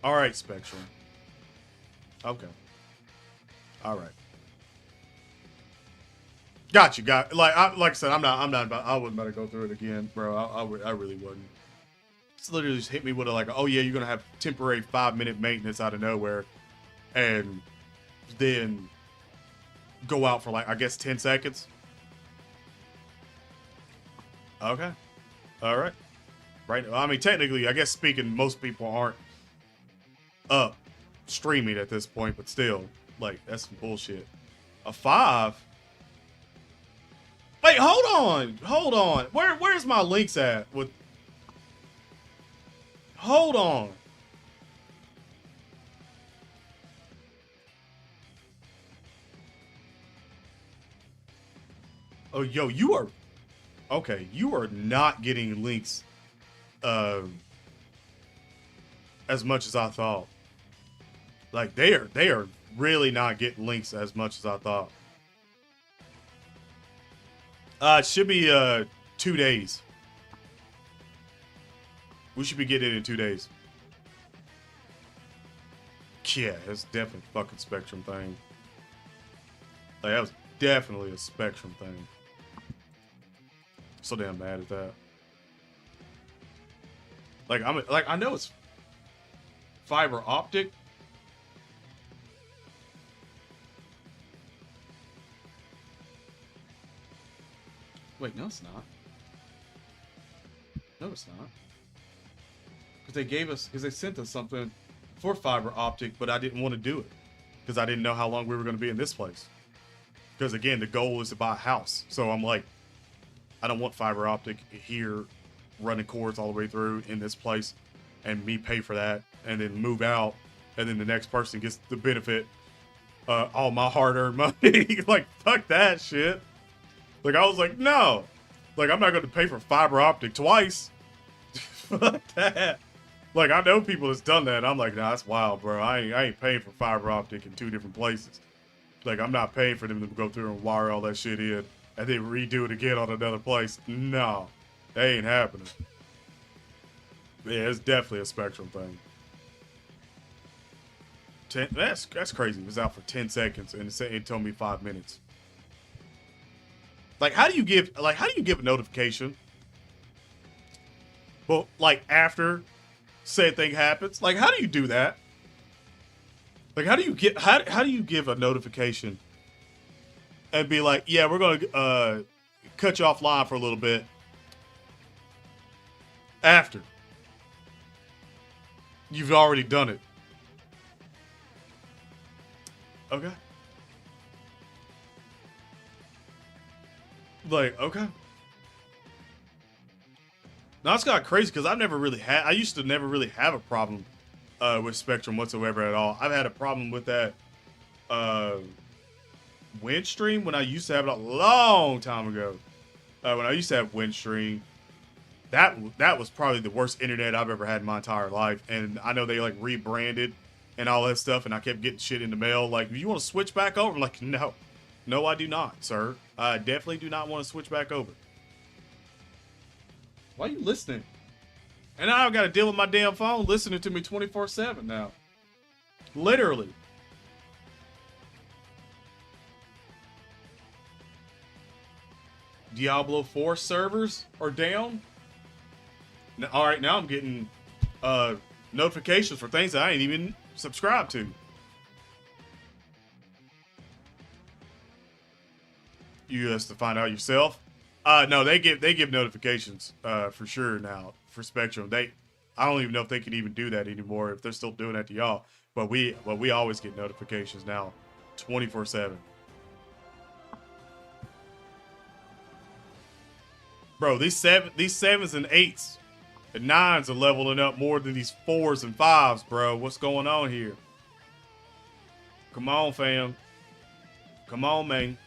All right, Spectrum. Okay. All right. Got you. Like I said, I'm not about. I wouldn't about to go through it again, bro. I really wouldn't. It's literally just hit me with a like, oh yeah, you're gonna have temporary 5-minute maintenance out of nowhere, and then go out for like I guess 10 seconds. Okay. All right. Right. I mean, technically, I guess speaking, most people aren't up streaming at this point, but still, like, that's some bullshit. A 5? Wait, hold on. Where's my links at? With hold on. Oh, yo, you are okay. You are not getting links, as much as I thought. Like they are really not getting links as much as I thought. It should be 2 days. We should be getting it in 2 days. Yeah, it's definitely a fucking Spectrum thing. Like that was definitely a Spectrum thing. So damn mad at that. Like I know it's fiber optic. Wait, no, it's not. No, it's not. Because they sent us something for fiber optic, but I didn't want to do it because I didn't know how long we were going to be in this place. Because again, the goal is to buy a house. So I'm like, I don't want fiber optic here running cords all the way through in this place and me pay for that and then move out. And then the next person gets the benefit, all my hard-earned money. Like, fuck that shit. Like, I was like, no. Like, I'm not going to pay for fiber optic twice. Fuck that. Like, I know people that's done that. I'm like, nah, that's wild, bro. I ain't paying for fiber optic in 2 different places. Like, I'm not paying for them to go through and wire all that shit in and then redo it again on another place. No, that ain't happening. Yeah, it's definitely a Spectrum thing. That's crazy. It was out for 10 seconds and it told me 5 minutes. Like, how do you give a notification? Well, like after said thing happens, like how do you do that? Like how do you give a notification and be like, yeah, we're gonna cut you offline for a little bit after you've already done it? Okay. Like, okay. Now it's got crazy because I used to never really have a problem with Spectrum whatsoever at all. I've had a problem with that Windstream when I used to have it a long time ago. When I used to have Windstream, that was probably the worst internet I've ever had in my entire life. And I know they like rebranded and all that stuff, and I kept getting shit in the mail. Like, you want to switch back over? I'm like, no, I do not, sir. I definitely do not want to switch back over. Why are you listening? And now I've got to deal with my damn phone listening to me 24/7 now. Literally. Diablo 4 servers are down. Now, all right, now I'm getting notifications for things that I ain't even subscribed to. You have to find out yourself. No, they give notifications for sure now for Spectrum. I don't even know if they can even do that anymore if they're still doing that to y'all. But we always get notifications now, 24/7. Bro, these 7s and 8s and 9s are leveling up more than these 4s and 5s, bro. What's going on here? Come on, fam. Come on, man.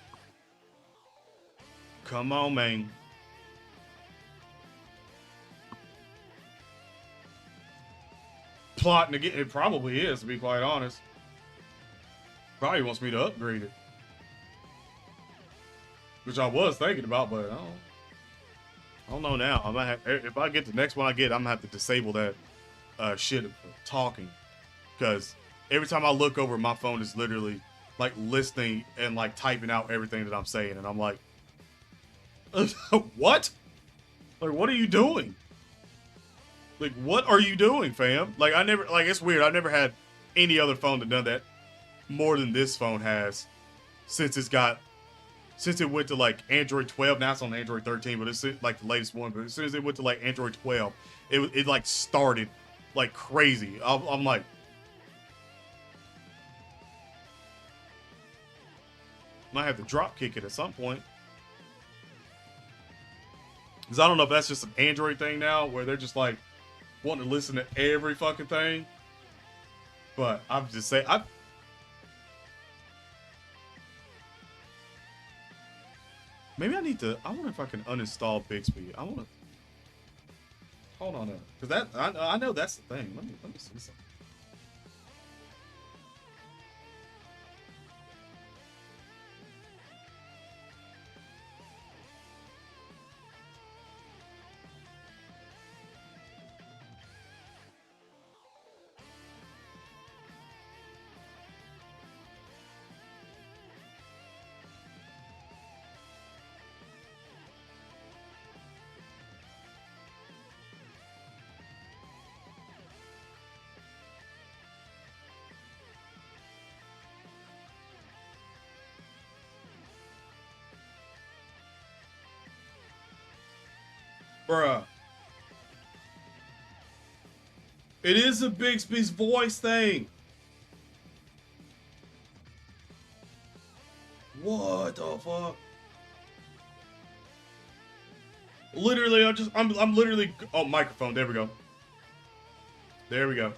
Come on, man. Plotting to get it probably is, to be quite honest. Probably wants me to upgrade it. Which I was thinking about, but I don't know now. I might have, if I get the next one I get, I'm gonna have to disable that shit for talking, because every time I look over, my phone is literally like listening and like typing out everything that I'm saying, and I'm like, what? Like, what are you doing? Like, what are you doing, fam? Like, I never, like, it's weird. I've never had any other phone that done that more than this phone has since it went to like Android 12. Now it's on Android 13, but it's like the latest one. But as soon as it went to like Android 12, it like started like crazy. I'm like, might have to drop kick it at some point. Because I don't know if that's just an Android thing now where they're just like wanting to listen to every fucking thing. But I'm just saying, maybe I need to, I wonder if I can uninstall Bixby. I want to, hold on, because that, I know that's the thing. Let me see something. Bruh. It is a Bixby's voice thing. What the fuck? Literally, I'm literally, oh, microphone, there we go. There we go.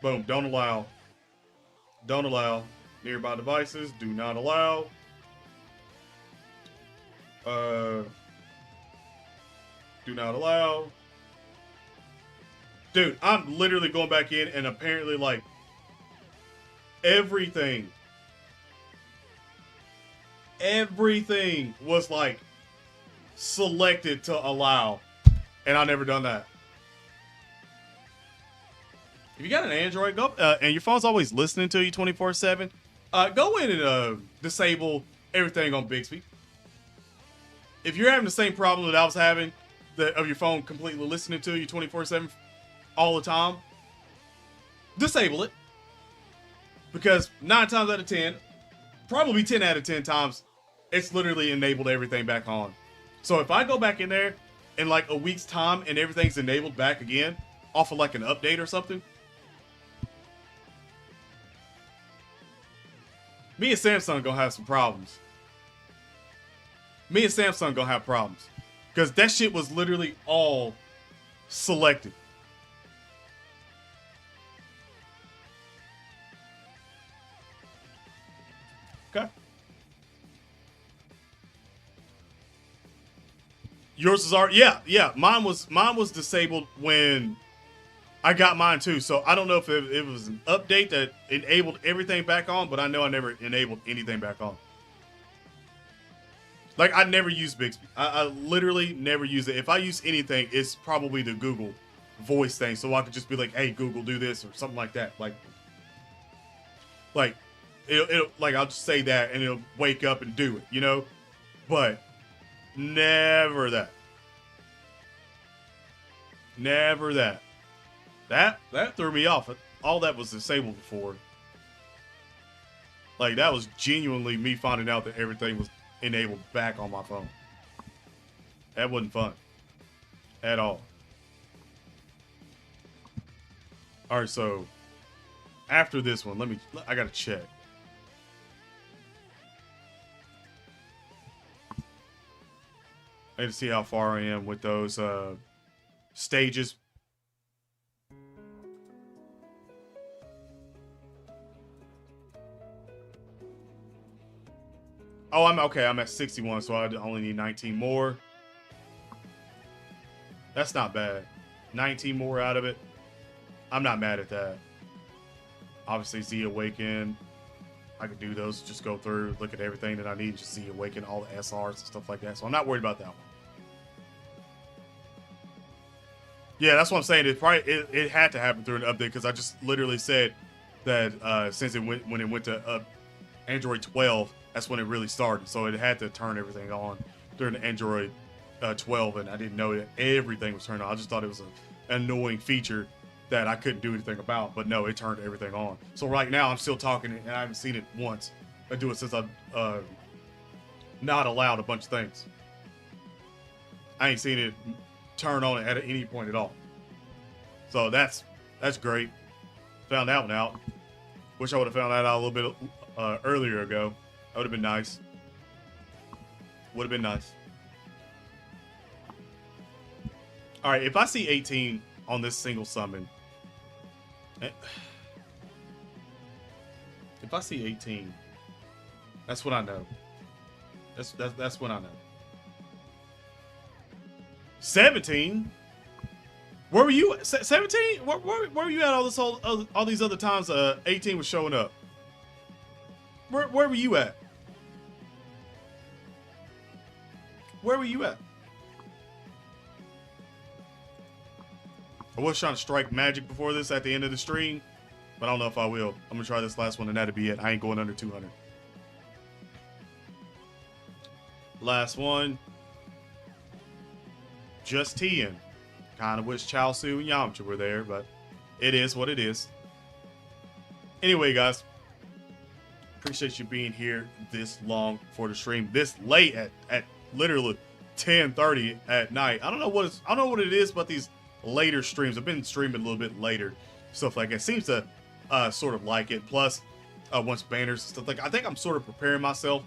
Boom, don't allow. Don't allow. Nearby devices, do not allow. Do not allow. Dude, I'm literally going back in and apparently like everything was like selected to allow, and I never done that. If you got an Android, go and your phone's always listening to you 24/7, go in and disable everything on Bixby. If you're having the same problem that I was having, of your phone completely listening to you 24/7 all the time, disable it. Because 9 times out of 10, probably 10 out of 10 times, it's literally enabled everything back on. So if I go back in there in like a week's time and everything's enabled back again, off of like an update or something, me and Samsung gonna have some problems. Me and Samsung gonna have problems. Because that shit was literally all selected. Okay. Yours is already, yeah. Mine was disabled when I got mine too. So I don't know if it was an update that enabled everything back on, but I know I never enabled anything back on. Like, I never use Bixby. I literally never use it. If I use anything, it's probably the Google voice thing. So I could just be like, hey, Google, do this, or something like that. Like it'll like, I'll just say that and it'll wake up and do it, you know? But never that. Never that. That threw me off. All that was disabled before. Like, that was genuinely me finding out that everything was enabled back on my phone. That wasn't fun at all. All right, so after this one, I gotta check. I need to see how far I am with those stages. Oh, I'm okay. I'm at 61, so I only need 19 more. That's not bad. 19 more out of it. I'm not mad at that. Obviously, Z Awaken. I could do those. Just go through, look at everything that I need. Just Z Awaken, all the SRs and stuff like that. So I'm not worried about that one. Yeah, that's what I'm saying. It had to happen through an update because I just literally said that since when it went to Android 12, that's when it really started. So it had to turn everything on during the Android 12, and I didn't know that everything was turned on. I just thought it was an annoying feature that I couldn't do anything about. But no, it turned everything on. So right now I'm still talking, and I haven't seen it once. I do it since I've not allowed a bunch of things. I ain't seen it turn on at any point at all. So that's great. Found that one out. Wish I would have found that out a little bit earlier ago. That would have been nice. Would have been nice. All right, if I see 18 on this single summon, if I see 18, that's what I know. That's what I know. 17. Where were you? 17? Where were you at all these other times? 18 was showing up. Where were you at? Where were you at? I was trying to strike magic before this at the end of the stream, but I don't know if I will. I'm gonna try this last one, and that'll be it. I ain't going under 200. Last one. Just Tien. Kind of wish Chaozu and Yamcha were there, but it is what it is. Anyway, guys, appreciate you being here this long for the stream, this late at literally 10:30 at night. I don't know what it is, but these later streams, I've been streaming a little bit later, stuff like that. Seems to sort of like it. Plus, once banners and stuff, like I think I'm sort of preparing myself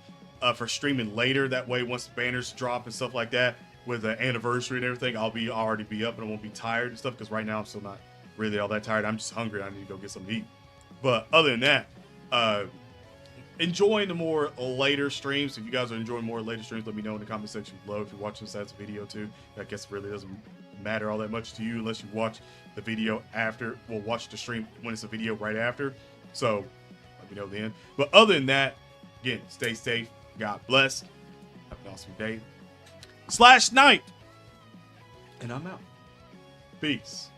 for streaming later. That way, once banners drop and stuff like that, with the anniversary and everything, I'll already be up and I won't be tired and stuff. Because right now I'm still not really all that tired. I'm just hungry. I need to go get something to eat. But other than that, enjoying the more later streams. If you guys are enjoying more later streams, let me know in the comment section below. If you're watching this as a video too, I guess it really doesn't matter all that much to you unless you watch the video after. Well, watch the stream when it's a video right after. So let me know then. But other than that, again, stay safe. God bless. Have an awesome day / night. And I'm out. Peace.